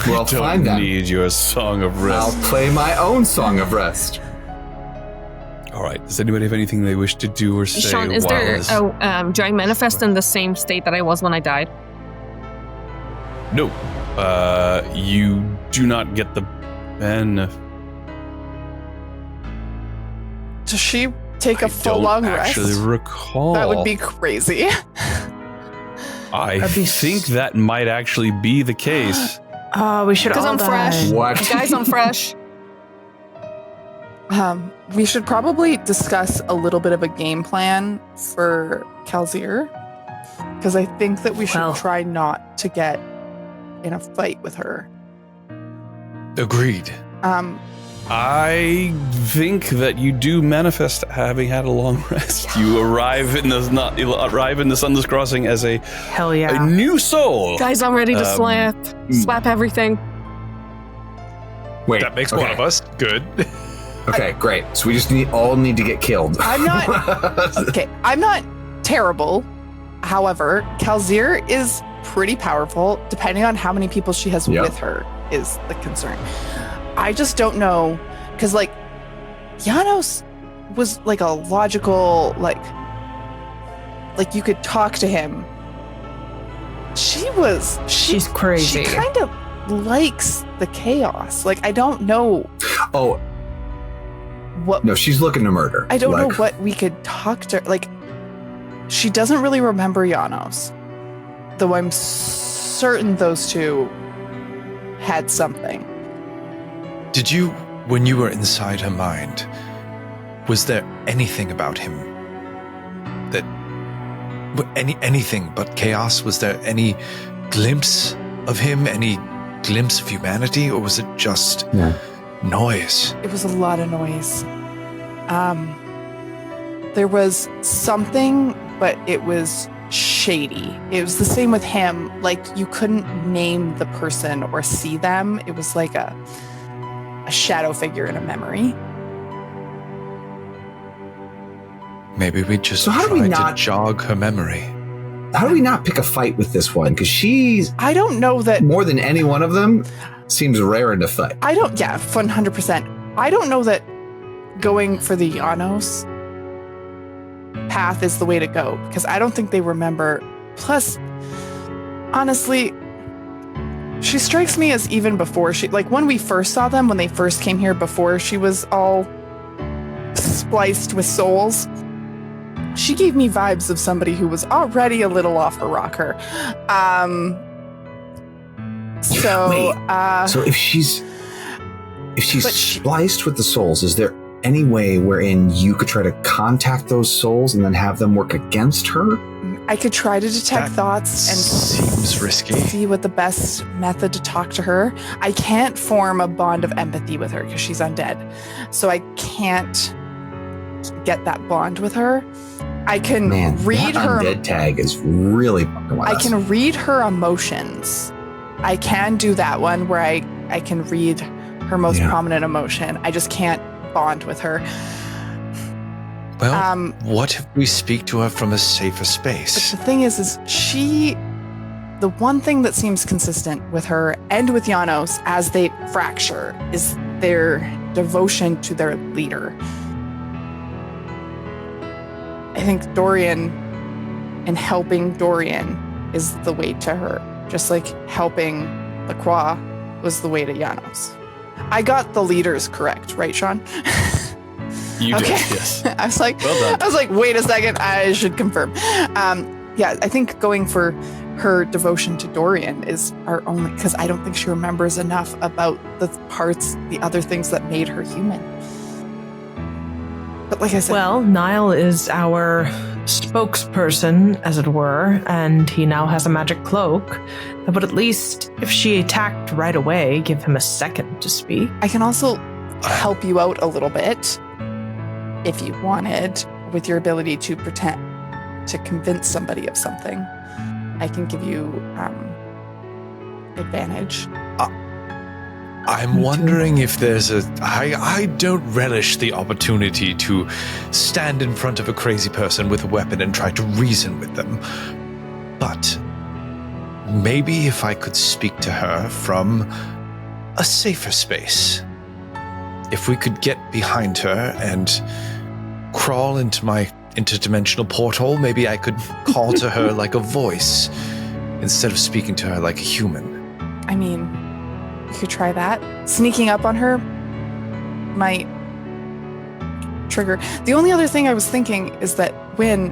Well, fine Don't then. need your song of rest. I'll play my own song of rest. All right. Does anybody have anything they wish to do or say? Sean, is while there? this- Do I manifest in the same state that I was when I died? No. You do not get the benefit. Does she take a full long rest? Actually, recall. That would be crazy. I That'd be think that might actually be the case. Oh, we should Because all I'm die. fresh. What? Guys, I'm fresh. We should probably discuss a little bit of a game plan for Kelzir, because I think that we should Well. try not to get in a fight with her. Agreed. I think that you do manifest having had a long rest. You arrive in the Sunless Crossing as a Hell yeah. new soul. Guys, I'm ready to slap everything. Wait, That makes one of us. Good. Okay, great. So we just all need to get killed. I'm not okay. I'm not terrible. However, Kelzir is pretty powerful. Depending on how many people she has Yep. with her is the concern. I just don't know, because like Janos was like a logical, like you could talk to him. She's crazy. She kind of likes the chaos. Like I don't know Oh, what. no, she's looking to murder. I don't know Like, what we could talk to her. Like, she doesn't really remember Janos, though I'm certain those two had something. Did you, when you were inside her mind, was there anything about him that, anything but chaos? Was there any glimpse of him, any glimpse of humanity, or was it just noise? It was a lot of noise. There was something, but it was shady. It was the same with him. Like, you couldn't name the person or see them. It was like a shadow figure in a memory. Maybe we just how do we try not to jog her memory. How do we not pick a fight with this one? Because she's I don't know that more than any one of them seems rare to fight. 100%. I don't know that going for the Janos path is the way to go, because I don't think they remember. Plus, honestly, she strikes me as even before when we first saw them, when they first came here, before she was all spliced with souls, she gave me vibes of somebody who was already a little off her rocker. So if she's spliced with the souls, is there any way wherein you could try to contact those souls and then have them work against her? I could try to detect thoughts and seems risky. See what the best method to talk to her. I can't form a bond of empathy with her because she's undead. So I can't get that bond with her. I can read her undead tag is really fucking with I us. can read her emotions. I can do that one where I can read her most prominent emotion. I just can't bond with her. Well, what if we speak to her from a safer space? But the thing is the one thing that seems consistent with her and with Janos as they fracture is their devotion to their leader. I think Dorian and helping Dorian is the way to her, just like helping Lacroix was the way to Janos. I got the leaders correct, right, Sean? You did, yes. I was like, well done. Wait a second, I should confirm. I think going for her devotion to Dorian is our only, because I don't think she remembers enough about the other things that made her human. But like I said, well, Niall is our spokesperson, as it were, and he now has a magic cloak. But at least if she attacked right away, give him a second to speak. I can also help you out a little bit if you wanted, with your ability to pretend to convince somebody of something. I can give you advantage. I'm wondering if there's I don't relish the opportunity to stand in front of a crazy person with a weapon and try to reason with them. But maybe if I could speak to her from a safer space. If we could get behind her and crawl into my interdimensional portal, maybe I could call to her like a voice instead of speaking to her like a human. I mean, you could try that. Sneaking up on her might trigger. The only other thing I was thinking is that Wynn,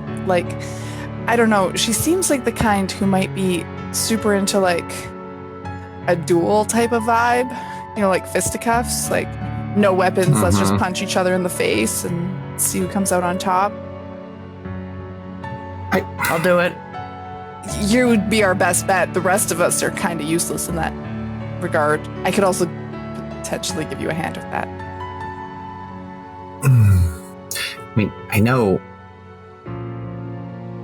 I don't know, she seems like the kind who might be super into a duel type of vibe, like fisticuffs, no weapons, let's just punch each other in the face and see who comes out on top. I'll do it. You would be our best bet. The rest of us are kind of useless in that regard. I could also potentially give you a hand with that. I mean, I know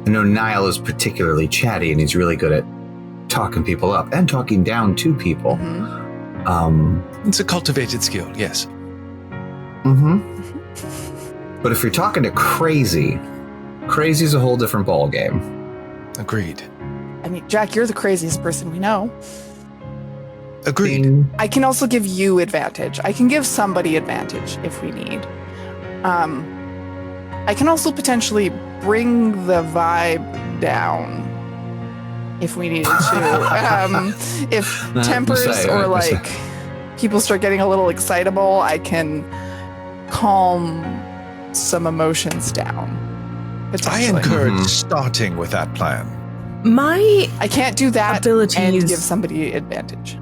Niall is particularly chatty and he's really good at talking people up and talking down to people. It's a cultivated skill, yes. But if you're talking to crazy's a whole different ballgame. Agreed. I mean, Jack, you're the craziest person we know. Agreed. I can also give you advantage. I can give somebody advantage if we need. I can also potentially bring the vibe down if we needed to. If tempers or people start getting a little excitable, I can calm some emotions down. I encourage starting with that plan. I can't do that abilities and give somebody advantage.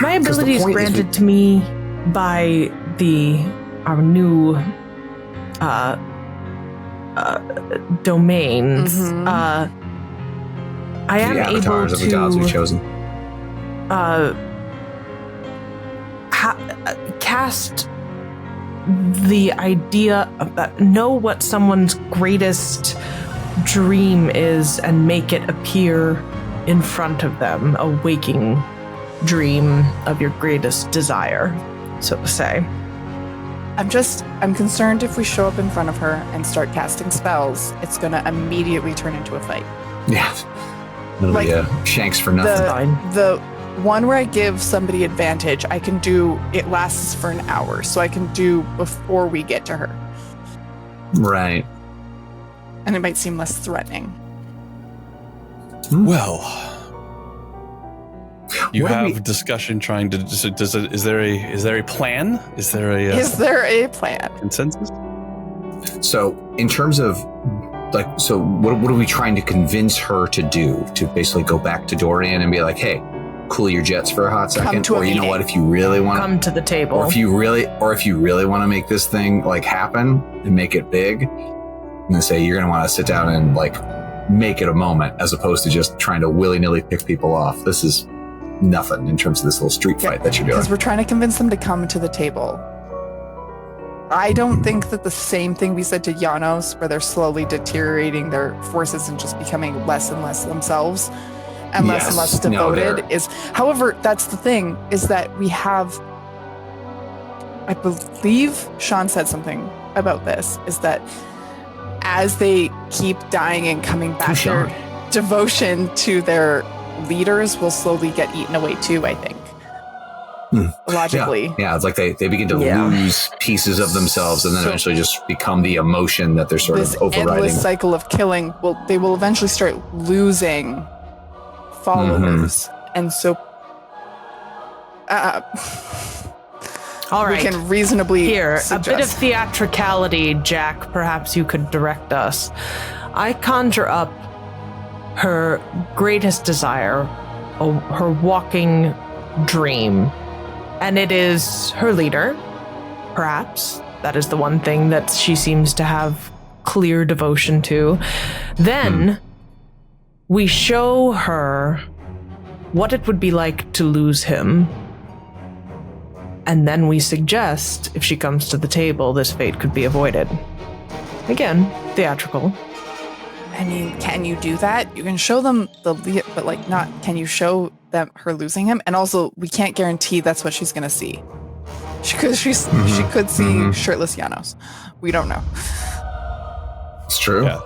My ability is granted to me by our new domains. I am able to of the gods we've chosen. Cast the idea of know what someone's greatest dream is and make it appear in front of them, a waking dream of your greatest desire, so to say. I'm concerned if we show up in front of her and start casting spells, it's going to immediately turn into a fight. Yeah. It'll Like, be Shanks for nothing. The one where I give somebody advantage, I can do, it lasts for an hour, so I can do before we get to her. Right. And it might seem less threatening. Well, you What do have we- discussion trying to. Is there a plan? Is there a Is there a plan? consensus? So, in terms of, like, so what are we trying to convince her to do? To basically go back to Dorian and be like, hey, cool your jets for a hot second? to a Or you know meeting. what, if you really want to, Come to the table. or if you really want to make this thing like happen and make it big, and then say you're going to want to sit down and like make it a moment, as opposed to just trying to willy-nilly pick people off. This is nothing in terms of this little street fight that you're doing. Because we're trying to convince them to come to the table. I don't think that the same thing we said to Janos, where they're slowly deteriorating their forces and just becoming less and less themselves and less and Yes. less No, devoted they're- is, however, that's the thing, is that we have, I believe Sean said something about this, is that as they keep dying and coming back, Sean? their devotion to their leaders will slowly get eaten away too, I think. Logically. Yeah, it's like they begin to Yeah. lose pieces of themselves and then So- eventually just become the emotion that they're sort This of overriding. endless cycle of killing, they will eventually start losing followers. And so All right. we can reasonably Here, suggest. a bit of theatricality, Jack. Perhaps you could direct us. I conjure up her greatest desire, her walking dream, and it is her leader, perhaps. That is the one thing that she seems to have clear devotion to. Then we show her what it would be like to lose him. And then we suggest, if she comes to the table, this fate could be avoided. Again, theatrical. I mean, can you do that? You can show them but like not, can you show them her losing him? And also, we can't guarantee that's what she's going to see. She could see shirtless Janos. We don't know. It's true. Yeah.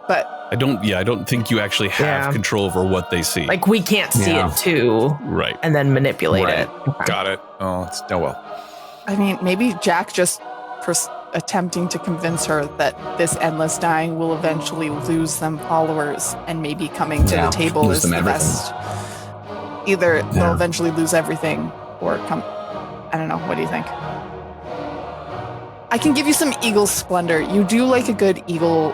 But I don't think you actually have Yeah. control over what they see. Like, we can't see Yeah. it too, right. and then manipulate Right. it. Got it. Oh, it's well. I mean, maybe Jack just attempting to convince her that this endless dying will eventually lose them followers, and maybe coming to Yeah, the table lose is them the everything. best. Either Yeah. they'll eventually lose everything, or come. I don't know. What do you think? I can give you some eagle splendor. You do like a good eagle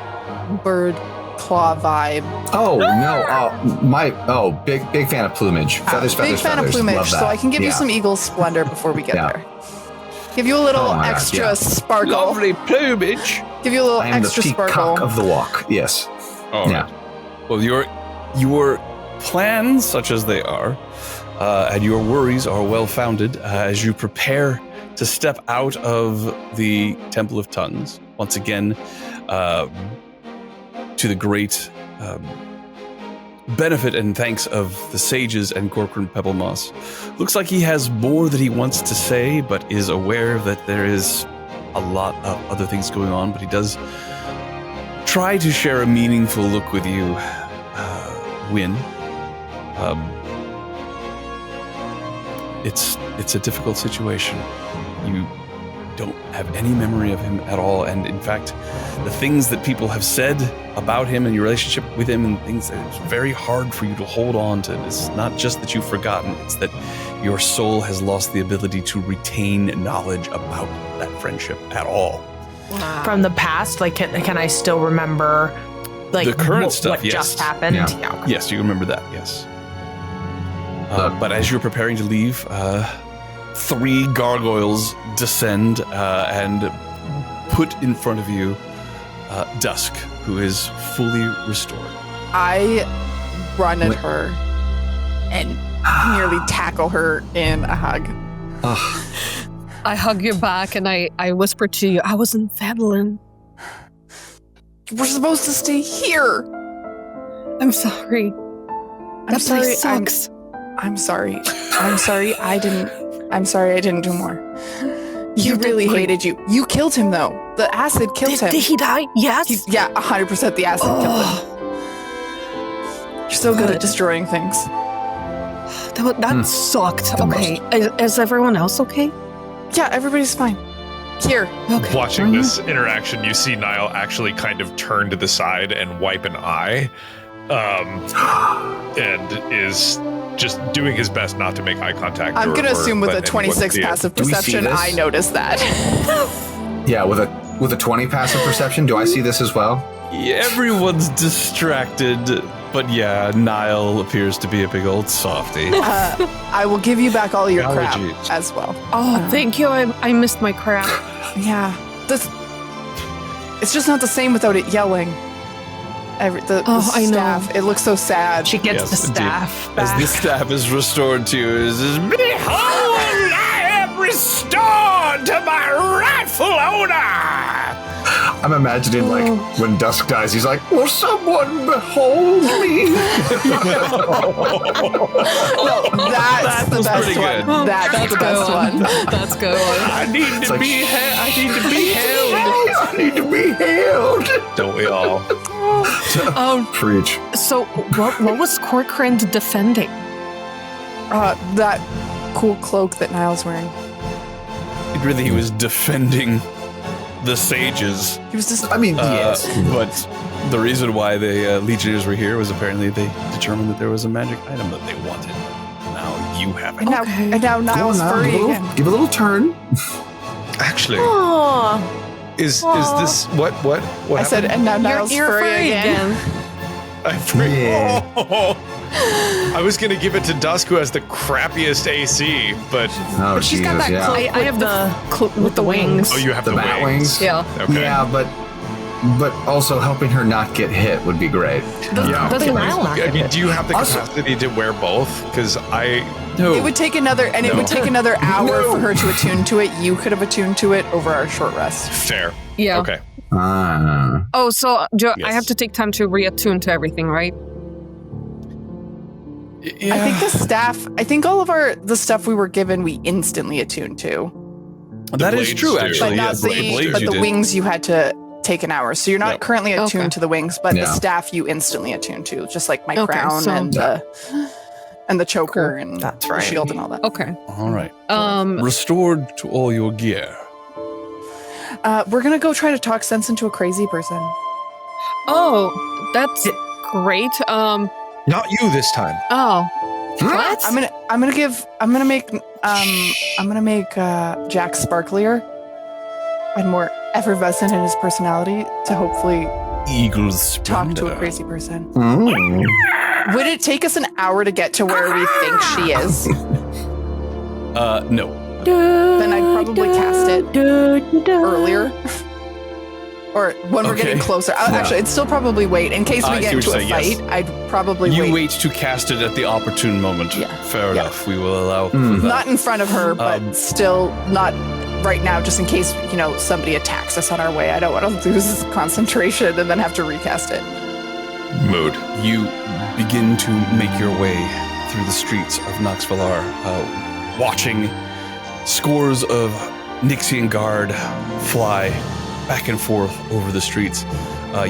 bird claw vibe. Oh no! Big fan of plumage. Feathers, Big feathers, fan feathers. of plumage, Love that. so I can give you Yeah. some eagle splendor before we get Yeah. there. Give you a little Oh my God, extra yeah. sparkle. Lovely plumage. Give you a little I am extra the sparkle. peacock of the walk. Yes. All Yeah. right. Well, your plans, such as they are, and your worries are well founded as you prepare to step out of the Temple of Tongues once again, to the great benefit and thanks of the sages and Corcoran Pebblemoss. Looks like he has more that he wants to say, but is aware that there is a lot of other things going on. But he does try to share a meaningful look with you, Wynn. It's a difficult situation. You don't have any memory of him at all, and in fact, the things that people have said about him and your relationship with him and things that it's very hard for you to hold on to. It's not just that you've forgotten, it's that your soul has lost the ability to retain knowledge about that friendship at all. From the past, like, can I still remember, like, The current what stuff, yes. just happened? Yeah. Okay. Yes, you remember that, yes. But as you're preparing to leave, 3 gargoyles descend and put in front of you Dusk, who is fully restored. I run at her and nearly tackle her in a hug. I hug you back and I whisper to you, I was in Fadlin. We're supposed to stay here. I'm sorry. I'm That sorry. place sucks. I'm sorry. I'm sorry I didn't do more. He really hated you. You killed him, though. The acid killed him. Did he die? Yes. Yeah, 100% the acid killed him. You're so good at destroying things. That sucked. Okay. Is everyone else okay? Yeah, everybody's fine. Here. Okay. Watching this interaction, you see Niall actually kind of turn to the side and wipe an eye, and is just doing his best not to make eye contact. I'm going to assume with let a 26 anyone see it. passive Do we see perception, this? I noticed that. Yeah, with a 20 passive perception, do I see this as well? Everyone's distracted, but yeah, Niall appears to be a big old softy. I will give you back all your crap Allergies. as well. Oh, thank you. I missed my crap. Yeah. It's just not the same without it yelling. The I know. staff, it looks so sad. She gets Yes, the indeed. staff As back. this staff is restored to you, it says, "Behold, I am restored to my rightful owner." I'm imagining like when Dusk dies, he's like, "Will someone behold me?" No, that's the was best pretty one. good. That's the best one. That's good. I need It's to like, be I need to be held. I need to be held. Don't we all? Preach. So what was Corcoran defending? That cool cloak that Niall's wearing. Really, he was defending the sages. He was just. I mean, yes. But the reason why the Legionnaires were here was apparently they determined that there was a magic item that they wanted. Now you have it. And now Niall's Go on, furry again. give a little turn. Actually, Aw. is this what I said, happened? and now Niall's You're furry again. I'm free. Yeah. Oh. I was gonna give it to Dusk, who has the crappiest AC, but Oh, But she's got Jesus, that yeah. cloak I have with the wings. oh, you have The bat wings? Yeah. Okay. Yeah, but also helping her not get hit would be great. Doesn't Niall not I get mean, it? do you have the Also- capacity to wear both? Because It would take another, and it would take another hour for her to attune to it. You could have attuned to it over our short rest. fair. Yeah. Okay. Ah. Oh, so I Yes. have to take time to reattune to everything, right? Yeah. I think I think all of the stuff we were given, we instantly attuned to. That is blades true, do. actually. But not yes, blades but you the did. wings you had to take an hour. So you're not Yep. currently attuned Okay. to the wings, but the Yeah. staff you instantly attune to, just like my Okay, crown so- and the choker and That's the right. shield and all that. Okay. All right. Um. Restored to all your gear. We're gonna go try to talk sense into a crazy person. Oh, that's great. Not you this time. Oh. What? I'm gonna make Jack sparklier and more effervescent in his personality to hopefully Eagles talk to a splendor. crazy person. Mm. Would it take us an hour to get to where we think she is? No. Then I'd probably cast it earlier. Or when we're getting Okay. closer. Actually, I'd still probably wait. In case I we see get what into a you're saying, fight, yes. I'd probably You wait. wait to cast it at the opportune moment. Yeah. Fair Yeah. enough. We will allow for Mm. that. Not in front of her, but still not right now, just in case, somebody attacks us on our way. I don't want to lose concentration and then have to recast it. Mood. You begin to make your way through the streets of Nox Valar, watching scores of Nixian Guard fly back and forth over the streets.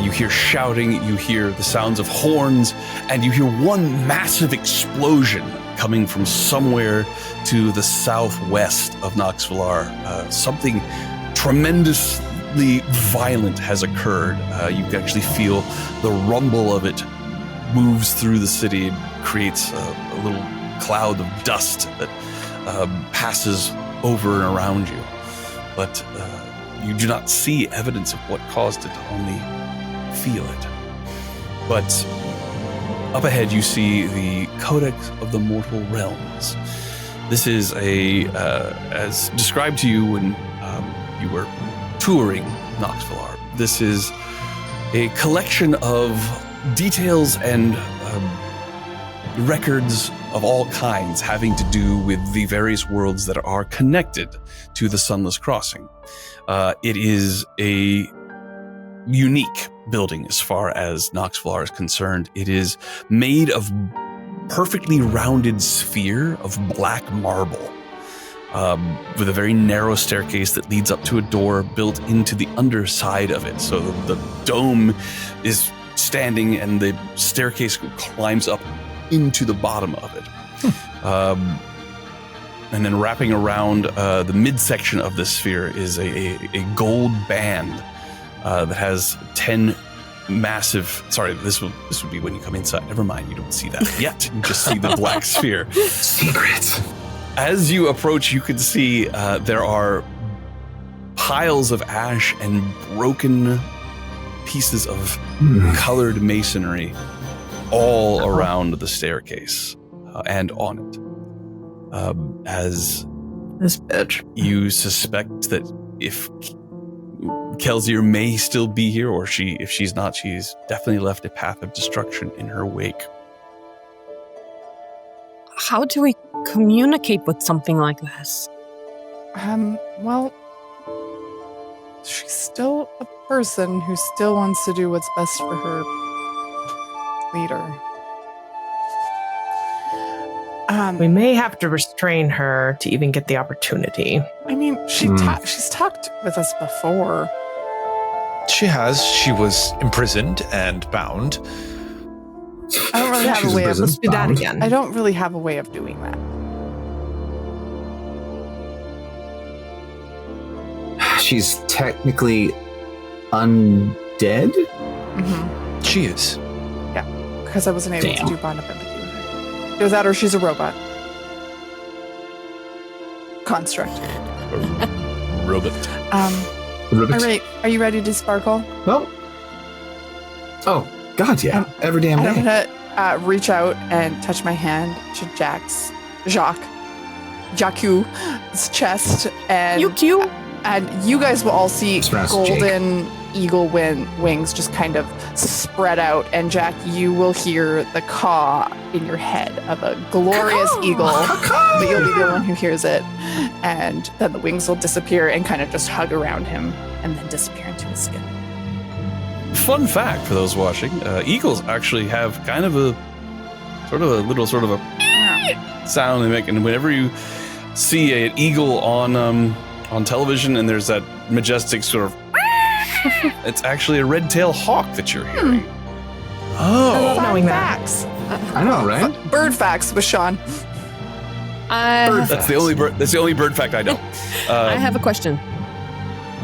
You hear shouting, you hear the sounds of horns, and you hear one massive explosion coming from somewhere to the southwest of Nox Valar. Something tremendously violent has occurred. You can actually feel the rumble of it moves through the city and creates a little cloud of dust that passes over and around you. But you do not see evidence of what caused it, only feel it. But up ahead, you see the Codex of the Mortal Realms. This is as described to you when you were touring Nox Valar. This is a collection of details and records of all kinds having to do with the various worlds that are connected to the Sunless Crossing. It is a unique building as far as Nox Valar is concerned. It is made of perfectly rounded sphere of black marble with a very narrow staircase that leads up to a door built into the underside of it. So the dome is standing and the staircase climbs up into the bottom of it. And then wrapping around the midsection of the sphere is a gold band that has 10 massive. Sorry, this would be when you come inside. Never mind, you don't see that yet. You just see the black sphere. Secrets. As you approach, you can see there are piles of ash and broken pieces of colored masonry all around the staircase and on it. As this bitch, you suspect that if Kelzir may still be here, or if she's not, she's definitely left a path of destruction in her wake. How do we communicate with something like this? Well, she's still a person who still wants to do what's best for her leader. We may have to restrain her to even get the opportunity. I mean, she's talked with us before. She has. She was imprisoned and bound. I don't really have a way of. Let's do that again. I don't really have a way of doing that. She's technically undead? Mm-hmm. She is. Yeah, because I wasn't able to do bond of empathy with her. Either that or she's a robot. Construct. Robot. All right, are you ready to sparkle? Well. Oh, God, yeah. Every damn day. I'm gonna reach out and touch my hand to Jakku's chest, and you guys will all see golden eagle wings just kind of spread out, and Jack, you will hear the caw in your head of a glorious eagle, but you'll be the one who hears it, and then the wings will disappear and kind of just hug around him and then disappear into his skin. Fun fact for those watching, eagles actually have kind of a little sound they make, and whenever you see an eagle on television and there's that majestic sort of it's actually a red-tailed hawk that you're hearing. Oh, knowing facts. I know, right? Bird facts with Sean. That's the only bird fact I know. I have a question.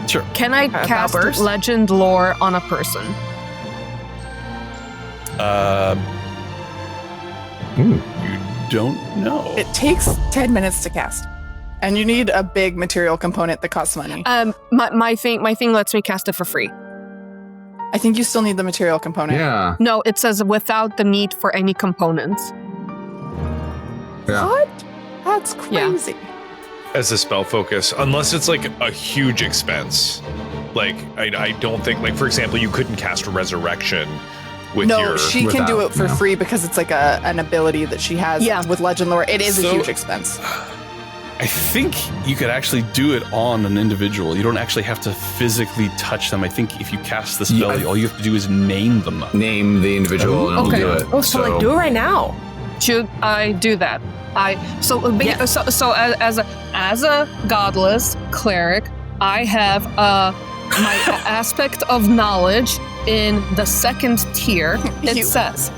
Sure. Can I cast legend lore on a person? You don't know. It takes 10 minutes to cast. And you need a big material component that costs money. My thing lets me cast it for free. I think you still need the material component. Yeah. No, it says without the need for any components. Yeah. What? That's crazy. Yeah. As a spell focus, unless it's like a huge expense. Like, I don't think, like, for example, you couldn't cast Resurrection with No, she can do it for free because it's like an ability that she has with Legend Lore. It is a huge expense. I think you could actually do it on an individual. You don't actually have to physically touch them. I think if you cast the spell, all you have to do is name them. Name the individual and it'll do it. Oh, so like do it right now. Should I do that? So as a godless cleric, I have my aspect of knowledge in the second tier. It says,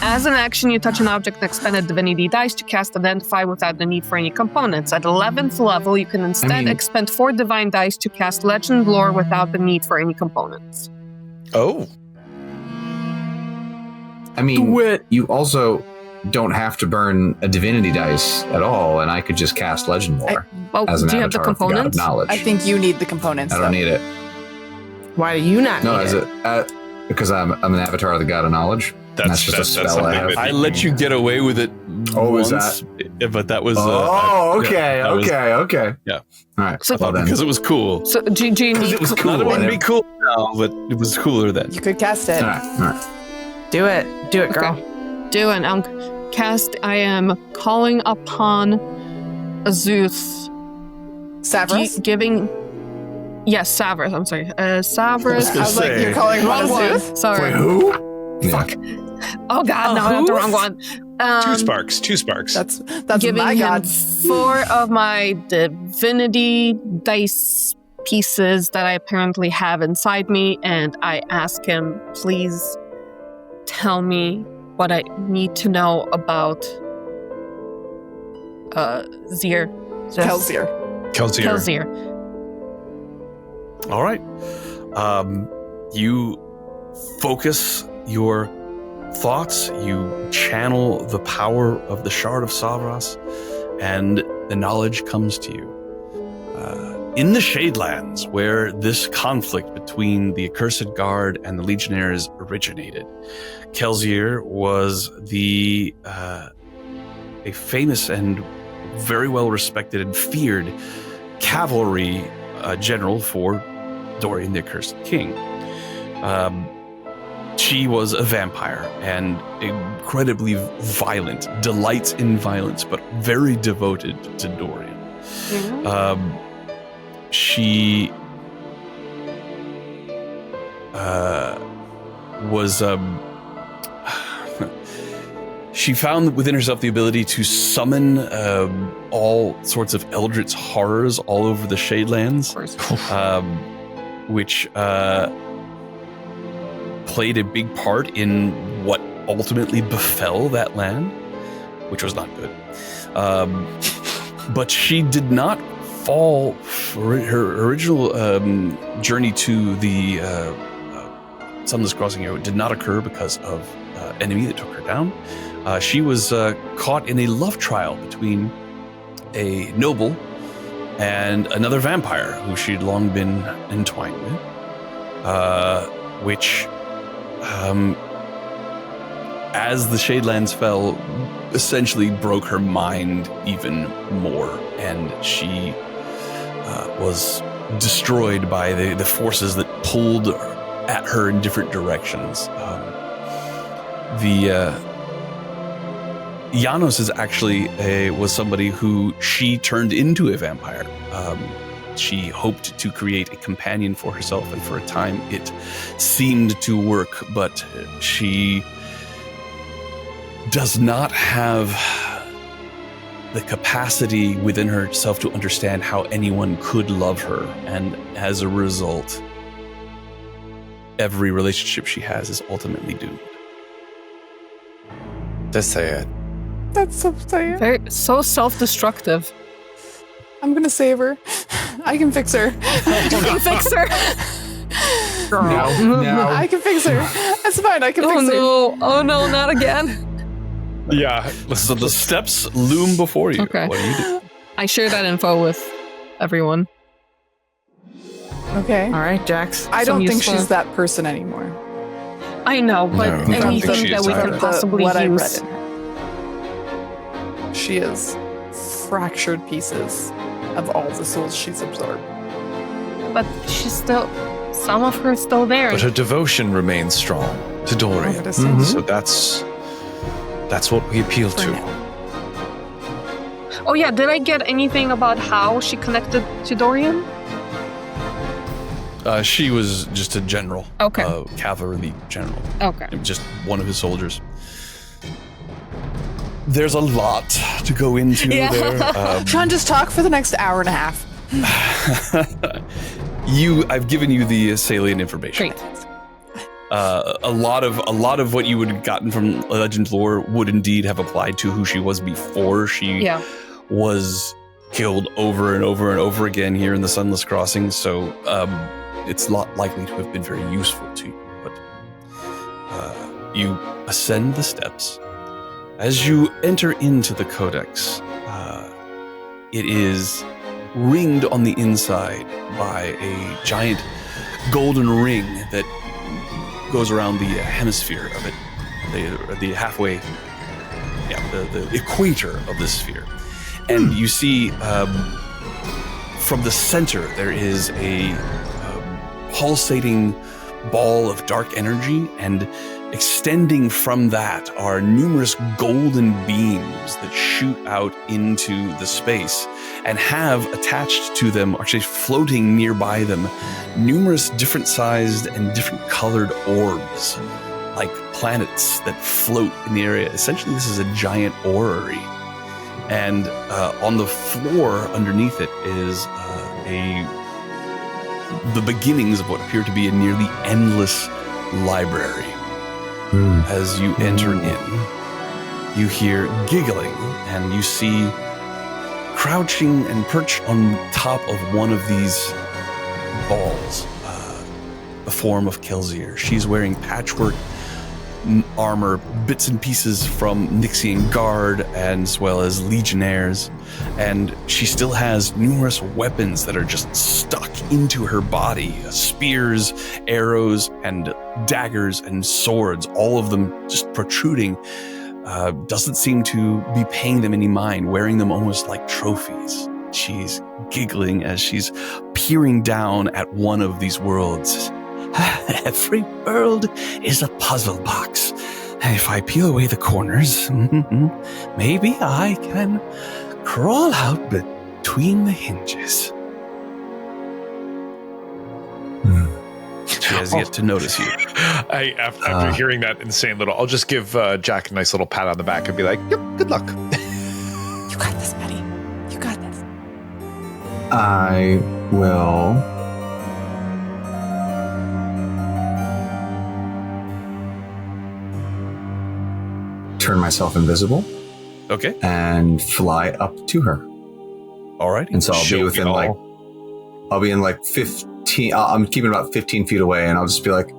as an action, you touch an object and expend a divinity dice to cast Identify without the need for any components. At 11th level, you can instead expend 4 divine dice to cast Legend Lore without the need for any components. Oh. I mean, you also don't have to burn a divinity dice at all, and I could just cast Legend Lore as an do you have the components? God of knowledge. I think you need the components. I don't need it. Why do you not need it? Because I'm an avatar of the God of Knowledge. That's just a spell I have. I let you get away with it once, but that was... okay. Yeah. All right. So, because it was cool. So do you need... It was cool. It wouldn't be cool now, but it was cooler then. You could cast it. All right. Do it, girl. Okay. Do it. I am calling upon Azuth. Savras? Yes, Savras. I'm sorry. Savras. I was like, you're calling wrong one. Azuth? Sorry. Wait, who? Fuck. Oh God, no, I got the wrong one. Two sparks. That's giving my him god. 4 of my divinity dice pieces that I apparently have inside me, and I ask him, please tell me what I need to know about Kelzir. All right. You focus your thoughts, you channel the power of the Shard of Savras, and the knowledge comes to you. In the Shadelands, where this conflict between the Accursed Guard and the Legionnaires originated, Kelzir was a famous and very well respected and feared cavalry general for Dorian the Accursed King. She was a vampire and incredibly violent, delights in violence, but very devoted to Dorian. Mm-hmm. She was she found within herself the ability to summon all sorts of eldritch horrors all over the Shadelands, which played a big part in what ultimately befell that land, which was not good. But she did not fall for her original journey to the Sunless Crossing area. Did not occur because of enemy that took her down. She was caught in a love trial between a noble and another vampire who she'd long been entwined with, which, as the Shadelands fell, essentially broke her mind even more, and she was destroyed by the forces that pulled at her in different directions. Janos is actually was somebody who she turned into a vampire. She hoped to create a companion for herself, and for a time it seemed to work, but she does not have the capacity within herself to understand how anyone could love her, and as a result, every relationship she has is ultimately doomed. That's sad. That's so sad. So self-destructive. I'm gonna save her. I can fix her. You can fix her. No. I can fix her. That's fine. I can fix her. Oh no, not again. Yeah. So the steps loom before you. Okay. What do you do? I share that info with everyone. Okay. All right, Jax. I don't think useful. she's that person anymore. I know, but No, I don't think anything she that is we either. can possibly what I read use. in her. She is fractured pieces of all the souls she's absorbed. But she's still, some of her still there. But her devotion remains strong to Dorian. Mhm. So that's what we appeal For to. now. Oh yeah, did I get anything about how she connected to Dorian? She was just a general. Okay. Cavalry general. Okay. Just one of his soldiers. There's a lot to go into there. Sean, just talk for the next hour and a half. I've given you the salient information. Great. A lot of what you would have gotten from Legend lore would indeed have applied to who she was before she was killed over and over and over again here in the Sunless Crossing. So it's not likely to have been very useful to you. But you ascend the steps. As you enter into the Codex, it is ringed on the inside by a giant golden ring that goes around the hemisphere of it, the halfway, the equator of the sphere. And you see from the center there is a pulsating ball of dark energy, and extending from that are numerous golden beams that shoot out into the space and have attached to them, actually floating nearby them, numerous different sized and different colored orbs. like planets that float in the area. Essentially, this is a giant orrery. And on the floor underneath it is the beginnings of what appear to be a nearly endless library. As you enter in, you hear giggling, and you see crouching and perched on top of one of these balls, the form of Kelzir. She's wearing patchwork armor, bits and pieces from Nixian Guard, as well as Legionnaires, and she still has numerous weapons that are just stuck into her body. Spears, arrows, and daggers and swords, all of them just protruding. Doesn't seem to be paying them any mind, wearing them almost like trophies. She's giggling as she's peering down at one of these worlds. Every world is a puzzle box. If I peel away the corners, maybe I can crawl out between the hinges. She has yet to notice you. After hearing that insane little, I'll just give Jack a nice little pat on the back and be like, yep, good luck. You got this, buddy. You got this. I will turn myself invisible. Okay. And fly up to her. All right. And so I'll be within I'll be in like 15, I'm keeping about 15 feet away, and I'll just be like,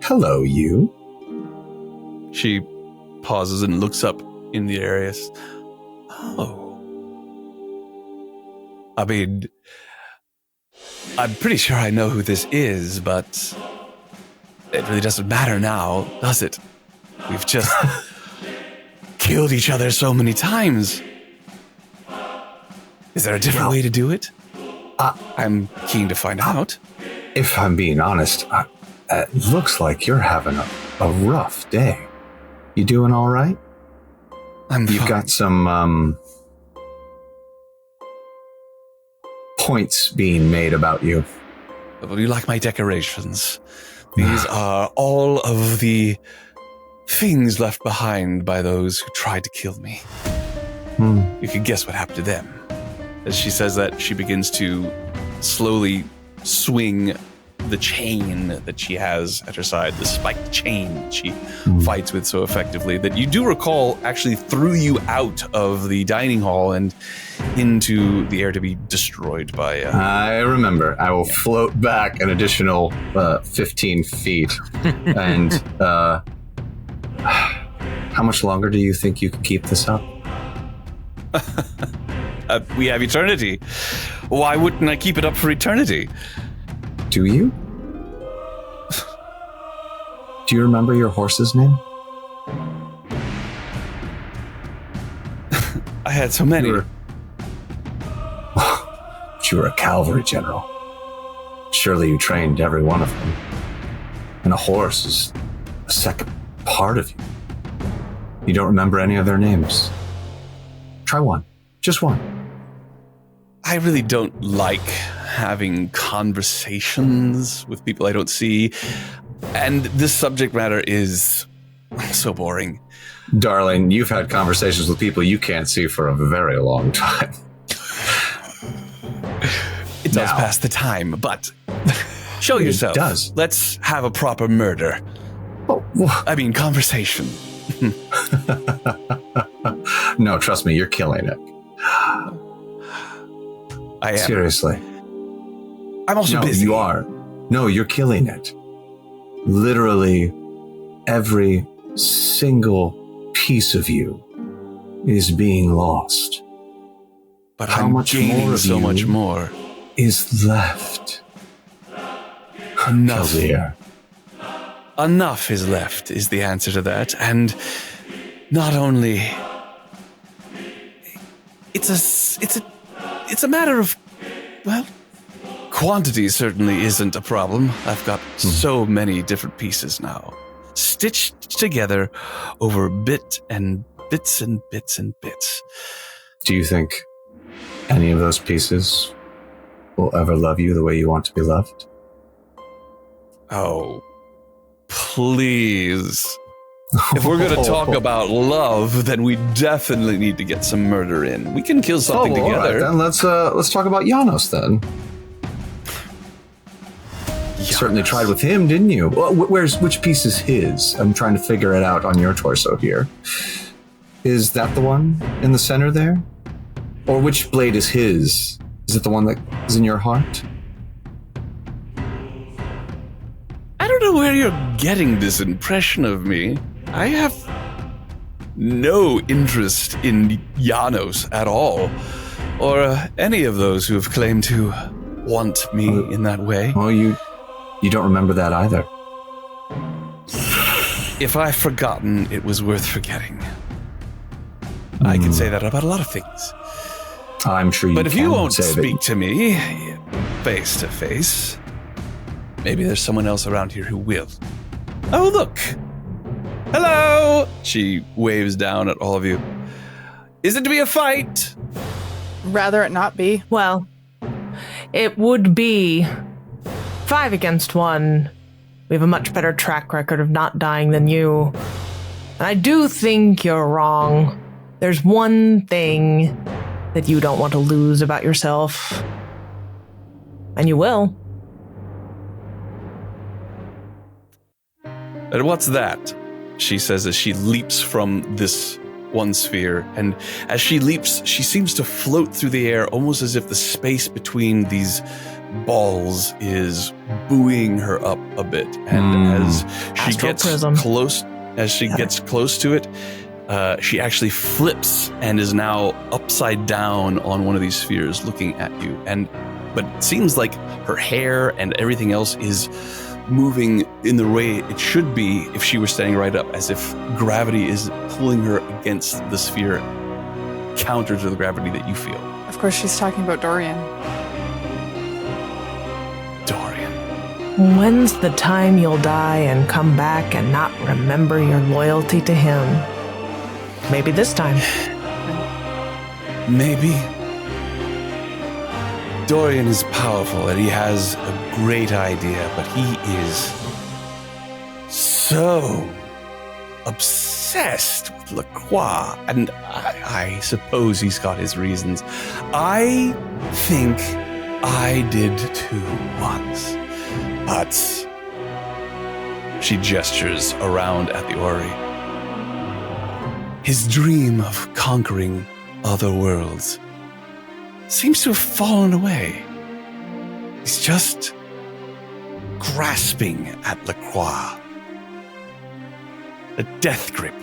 hello, you. She pauses and looks up in the area. Oh. I mean, I'm pretty sure I know who this is, but it really doesn't matter now, does it? We've just killed each other so many times. Is there a different way to do it? I'm keen to find out. If I'm being honest, it looks like you're having a rough day. You doing all right? You've fine. Got some points being made about you. Well, you like my decorations. These are all of the things left behind by those who tried to kill me. You can guess what happened to them. As she says that, she begins to slowly swing the chain that she has at her side, the spiked chain that she fights with so effectively that you do recall actually threw you out of the dining hall and into the air to be destroyed by... I remember. I will float back an additional 15 feet. And how much longer do you think you can keep this up? We have eternity. Why wouldn't I keep it up for eternity? Do you? Do you remember your horse's name? I had so many. You were a cavalry general. Surely you trained every one of them. And a horse is a second part of you. You don't remember any of their names. Try one. Just one. I really don't like having conversations with people I don't see. And this subject matter is so boring. Darling, you've had conversations with people you can't see for a very long time. It does pass the time, but show yourself. It does. Let's have a proper murder. I mean, conversation. No, trust me, you're killing it. I am. Seriously. I'm also busy. You are. No, you're killing it. Literally, every single piece of you is being lost. But how I'm much gaining more of so you much more is left? Enough. Kelzir. Enough is left is the answer to that. And not only it's a matter of, well, quantity certainly isn't a problem. I've got so many different pieces now, stitched together over bits and bits. Do you think any of those pieces will ever love you the way you want to be loved? Oh, please. If we're going to talk about love, then we definitely need to get some murder in. We can kill something together. All right, then let's talk about Janos then. Certainly tried with him, didn't you? Well, which piece is his? I'm trying to figure it out on your torso here. Is that the one in the center there? Or which blade is his? Is it the one that is in your heart? I don't know where you're getting this impression of me. I have no interest in Janos at all, or any of those who have claimed to want me in that way. Well, you don't remember that either. If I've forgotten, it was worth forgetting. I can say that about a lot of things. I'm sure you can. But if you won't say speak to me face to face, maybe there's someone else around here who will. Oh, look. Hello! She waves down at all of you. Is it to be a fight? Rather it not be. Well, it would be 5 against 1. We have a much better track record of not dying than you. And I do think you're wrong. There's one thing that you don't want to lose about yourself. And you will. And what's that? She says as she leaps from this one sphere. And as she leaps, she seems to float through the air, almost as if the space between these balls is buoying her up a bit. And as she gets gets close to it, she actually flips and is now upside down on one of these spheres looking at you. But it seems like her hair and everything else is moving in the way it should be if she were standing right up, as if gravity is pulling her against the sphere, counter to the gravity that you feel. Of course, she's talking about Dorian. Dorian. When's the time you'll die and come back and not remember your loyalty to him? Maybe this time. Maybe. Dorian is powerful and he has a great idea, but he is so obsessed with Lacroix, and I suppose he's got his reasons. I think I did too once, but she gestures around at the orrery. His dream of conquering other worlds seems to have fallen away. He's just grasping at Lacroix. A death grip.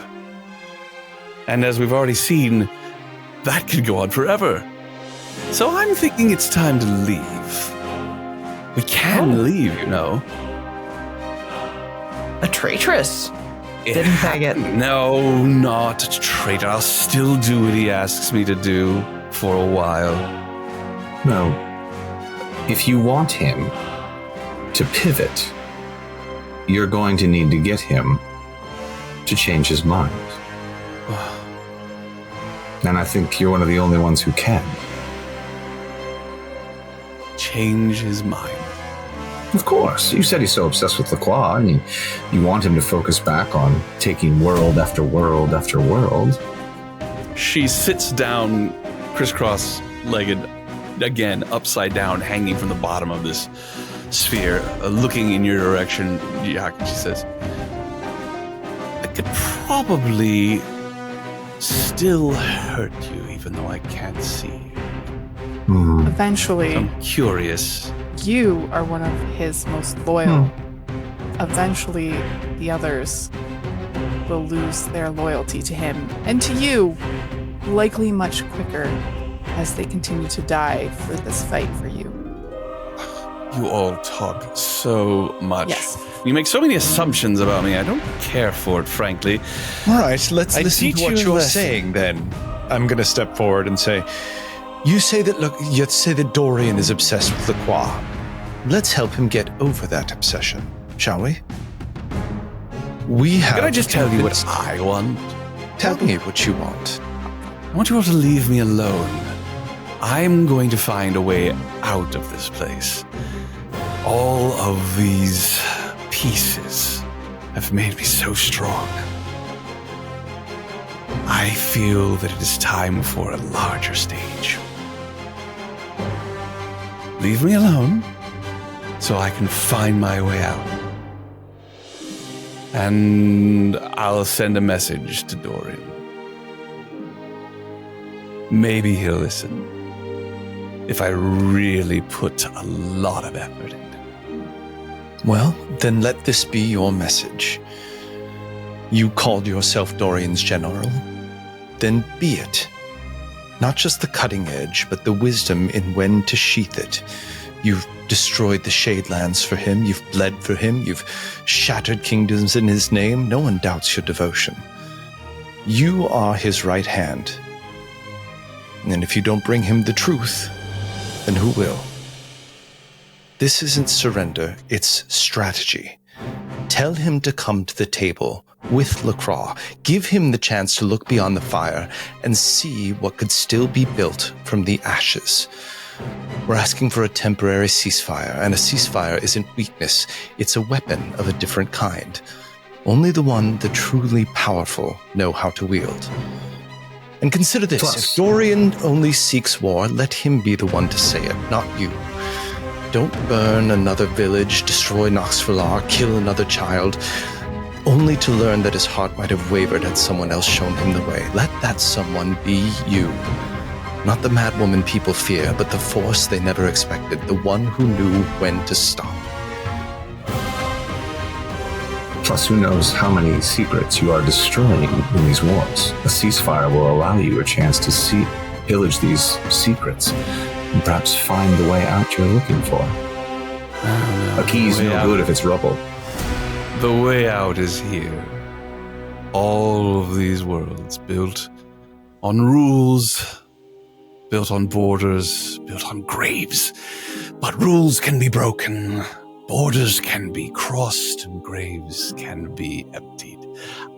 And as we've already seen, that could go on forever. So I'm thinking it's time to leave. We can leave, you know. A traitress. Didn't beg it. No, not a traitor. I'll still do what he asks me to do for a while. No. If you want him to pivot, you're going to need to get him to change his mind. And I think you're one of the only ones who can. Change his mind. Of course. You said he's so obsessed with Lacroix, and you want him to focus back on taking world after world after world. She sits down, crisscross-legged, again, upside down, hanging from the bottom of this sphere, looking in your direction. She says, I could probably still hurt you, even though I can't see you. Eventually, I'm curious. You are one of his most loyal. Eventually, the others will lose their loyalty to him and to you, likely much quicker as they continue to die for this fight for you. You all talk so much. Yes. You make so many assumptions about me. I don't care for it, frankly. All right, let's I listen teach to what you a you're lesson. saying then. I'm going to step forward and say, you say that Dorian is obsessed with Lacroix. Let's help him get over that obsession, shall we? Can I just tell you what I want? Tell me what you want. I want you all to leave me alone. I'm going to find a way out of this place. All of these pieces have made me so strong. I feel that it is time for a larger stage. Leave me alone so I can find my way out. And I'll send a message to Dorian. Maybe he'll listen if I really put a lot of effort into it. Well, then let this be your message. You called yourself Dorian's general. Then be it. Not just the cutting edge, but the wisdom in when to sheath it. You've destroyed the Shadelands for him. You've bled for him. You've shattered kingdoms in his name. No one doubts your devotion. You are his right hand. And if you don't bring him the truth, then who will? This isn't surrender, it's strategy. Tell him to come to the table with LaCroix. Give him the chance to look beyond the fire and see what could still be built from the ashes. We're asking for a temporary ceasefire, and a ceasefire isn't weakness. It's a weapon of a different kind. Only the one the truly powerful know how to wield. And consider this, Plus, if Dorian only seeks war, let him be the one to say it, not you. Don't burn another village, destroy Nox Valar, kill another child, only to learn that his heart might have wavered had someone else shown him the way. Let that someone be you. Not the madwoman people fear, but the force they never expected, the one who knew when to stop. Plus, who knows how many secrets you are destroying in these wars. A ceasefire will allow you a chance to pillage these secrets and perhaps find the way out you're looking for. A key's no good if it's rubble. The way out is here. All of these worlds built on rules, built on borders, built on graves. But rules can be broken. Borders can be crossed and graves can be emptied.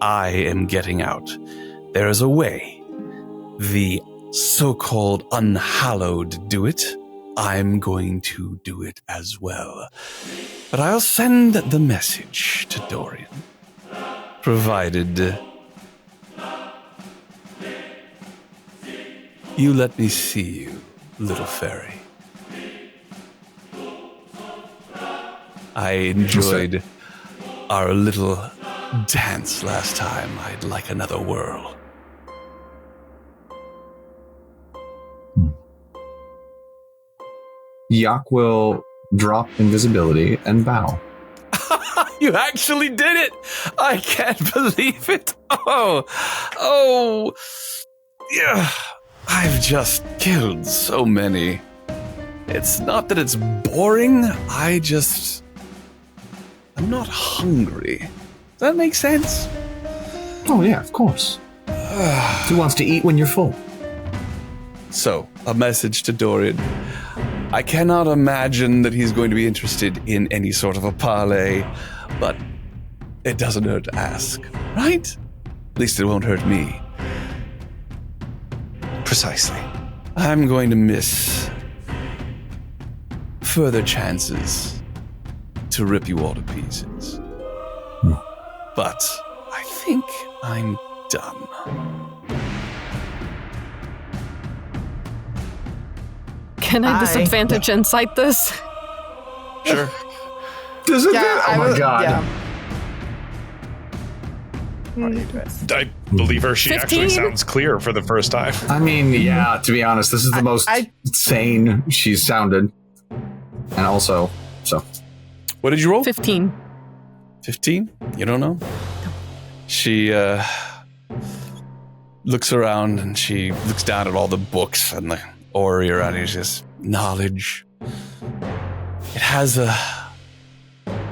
I am getting out. There is a way. The so-called unhallowed do it. I'm going to do it as well. But I'll send the message to Dorian, provided you let me see you, little fairy. I enjoyed our little dance last time. I'd like another whirl. Yak will drop invisibility and bow. You actually did it! I can't believe it! Oh, yeah. I've just killed so many. It's not that it's boring, I'm not hungry. Does that make sense? Oh yeah, of course. Who wants to eat when you're full? So, a message to Dorian. I cannot imagine that he's going to be interested in any sort of a parley, but it doesn't hurt to ask, right? At least it won't hurt me. Precisely. I'm going to miss further chances to rip you all to pieces. But I think I'm done. Can I disadvantage insight this? Sure. Oh my god. I believe her. She 15? actually sounds clear for the first time. I mean, yeah, to be honest, this is the most sane she's sounded. And also, so. What did you roll? 15. 15? You don't know? She looks around and she looks down at all the books and the orrery around here. She says, knowledge. It has a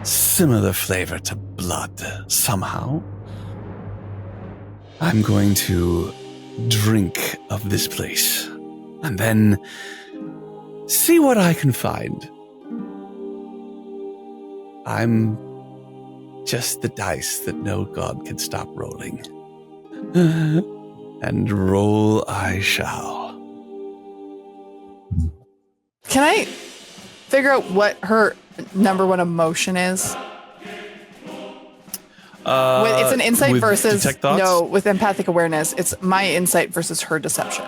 similar flavor to blood somehow. I'm going to drink of this place and then see what I can find. I'm just the dice that no god can stop rolling. And roll I shall. Can I figure out what her number one emotion is? It's an insight with versus detect thoughts? no, with empathic awareness. It's my insight versus her deception.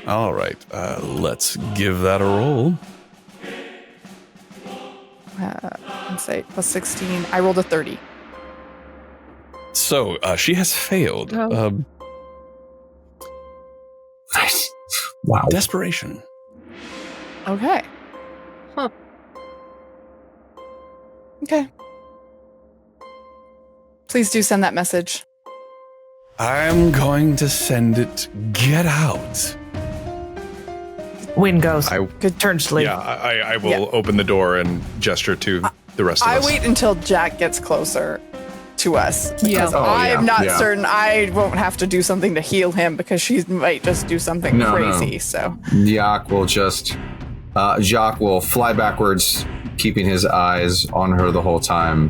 All right, let's give that a roll. Insight plus 16. I rolled a 30. So she has failed. Nice. Wow. Desperation. Okay. Huh. Okay. Please do send that message. I'm going to send it. Get out. Wynn goes. I- Turns to leave. Yeah, I will open the door and gesture to the rest of I us. wait until Jack gets closer to us because Oh, I'm not yeah. certain I won't have to do something to heal him because she might just do something No, crazy. no. So Jacques will fly backwards, keeping his eyes on her the whole time.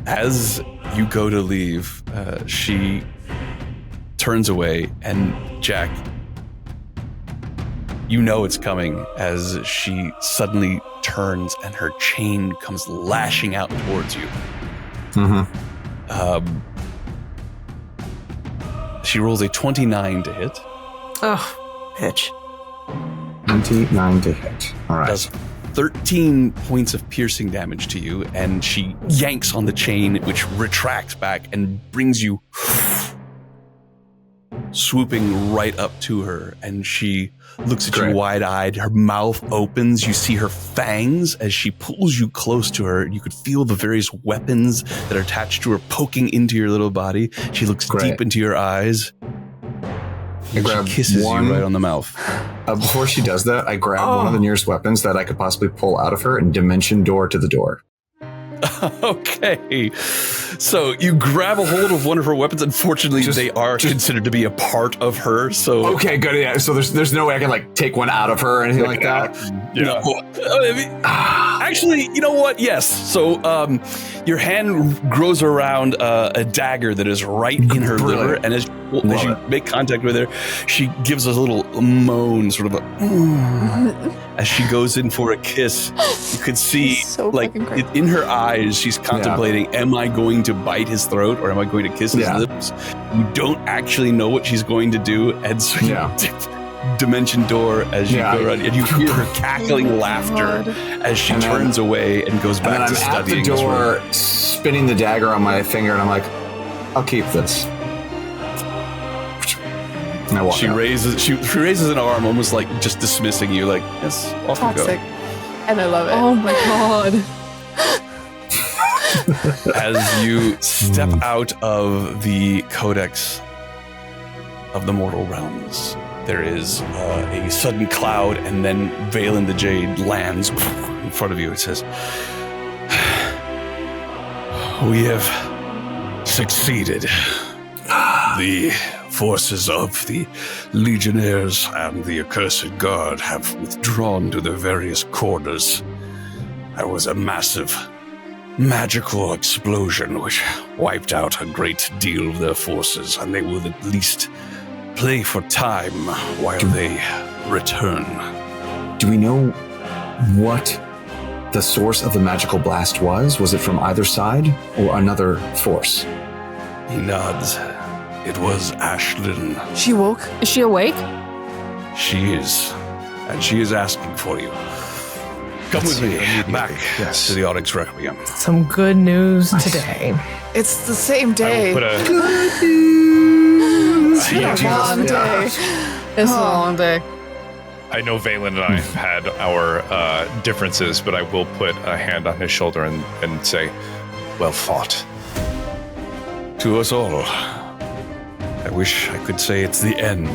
As you go to leave, she turns away, and Jack, you know it's coming as she suddenly turns and her chain comes lashing out towards you. Mm-hmm. She rolls a 29 to hit. Oh, bitch. 29 to hit. All right. Does 13 points of piercing damage to you, and she yanks on the chain, which retracts back and brings you swooping right up to her, and she looks at you Great. wide-eyed. Her mouth opens. You see her fangs as she pulls you close to her. You could feel the various weapons that are attached to her poking into your little body. She looks Great. deep into your eyes. I And grab she kisses one- you right on the mouth. Before she does that, I grab one of the nearest weapons that I could possibly pull out of her and dimension door to the door. Okay. So you grab a hold of one of her weapons. Unfortunately, they are considered to be a part of her. So Okay, good. Yeah. So there's no way I can like take one out of her or anything like that. No. I mean, actually, you know what? Yes. So your hand grows around a dagger that is right in her liver, Brilliant. and as Love you it. make contact with her, she gives a little moan, sort of a as she goes in for a kiss. You could see, So like, fucking great. in her eyes, she's contemplating: Am I going to bite his throat, or am I going to kiss his Yeah. lips? You don't actually know what she's going to do, and so you dimension door as you Yeah. go around, and you hear her cackling laughter as she And then- turns away and goes And then back I'm to at the studying. this door, room. spinning the dagger on my finger, and I'm like, I'll keep this. And I walk She out. raises an arm, almost like just dismissing you, like, yes, off you toxic. And I love it. Oh my god. go. As you step out of the Codex of the Mortal Realms, there is a sudden cloud, and then Valen the Jade lands in front of you. It says, "We have succeeded. The forces of the Legionnaires and the Accursed Guard have withdrawn to their various corners. There was a massive magical explosion which wiped out a great deal of their forces, and they will at least play for time while they return." Do we know what the source of the magical blast was? Was it from either side or another force? He nods. It was Ashlyn. She woke. Is she awake? She is. And she is asking for you. Come with me back to the Onyx Requiem. Some good news today. It's the same day. Put a, It's been a long day. It's a long day. I know Valen and I have had our differences, but I will put a hand on his shoulder and say, well fought. To us all. I wish I could say it's the end,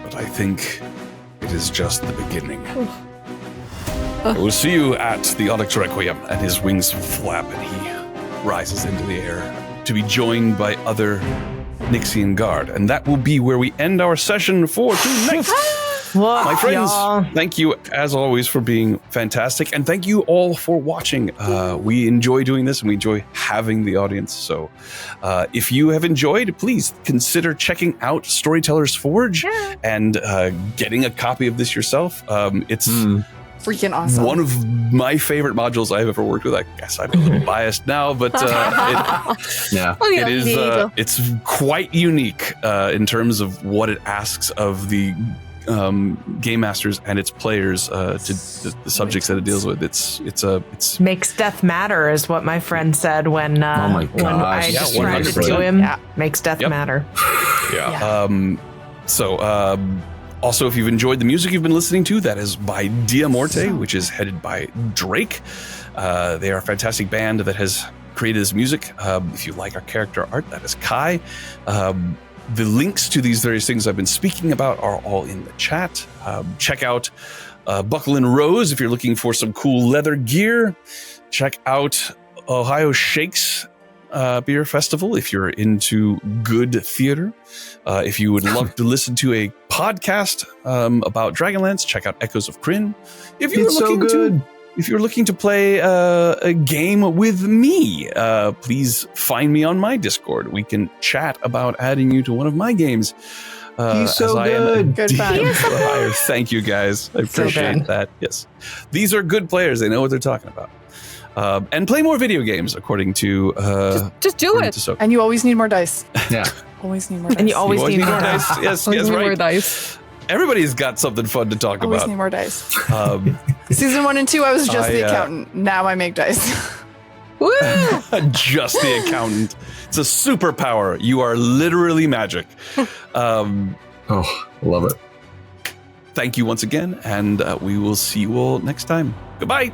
but I think it is just the beginning. I will see you at the Onyx Requiem, and his wings flap and he rises into the air to be joined by other Nixian Guard. And that will be where we end our session for tonight. What, My friends, y'all? thank you as always for being fantastic, and thank you all for watching. We enjoy doing this, and we enjoy having the audience. So, if you have enjoyed, please consider checking out Storyteller's Forge and getting a copy of this yourself. It's freaking awesome. One of my favorite modules I've ever worked with. I guess I'm a little biased now, but it is it's quite unique in terms of what it asks of the game masters and its players to the subjects that it deals with. It's makes death matter is what my friend said when I described it to him. Yeah. Makes death matter. Also, if you've enjoyed the music you've been listening to, that is by Dia Morte, which is headed by Drake. They are a fantastic band that has created this music. If you like our character art, that is Kai. The links to these various things I've been speaking about are all in the chat. Check out Buckle and Rose if you're looking for some cool leather gear. Check out Ohio Shakes Beer Festival if you're into good theater. If you would love to listen to a podcast about Dragonlance, check out Echoes of Kryn. If you're looking to play a game with me, please find me on my Discord. We can chat about adding you to one of my games. He's so good. Good fun. Thank you, guys. I appreciate that. Yes, these are good players. They know what they're talking about. And play more video games, according to just do it. Soku. And you always need more dice. Yeah. Always need more dice. And you always need more dice. Yes, Always need right. more dice. Everybody's got something fun to talk Always about. need more dice. Season 1 and 2, I was just the accountant. Now I make dice. Woo! Just the accountant. It's a superpower. You are literally magic. Love it. Thank you once again, and we will see you all next time. Goodbye.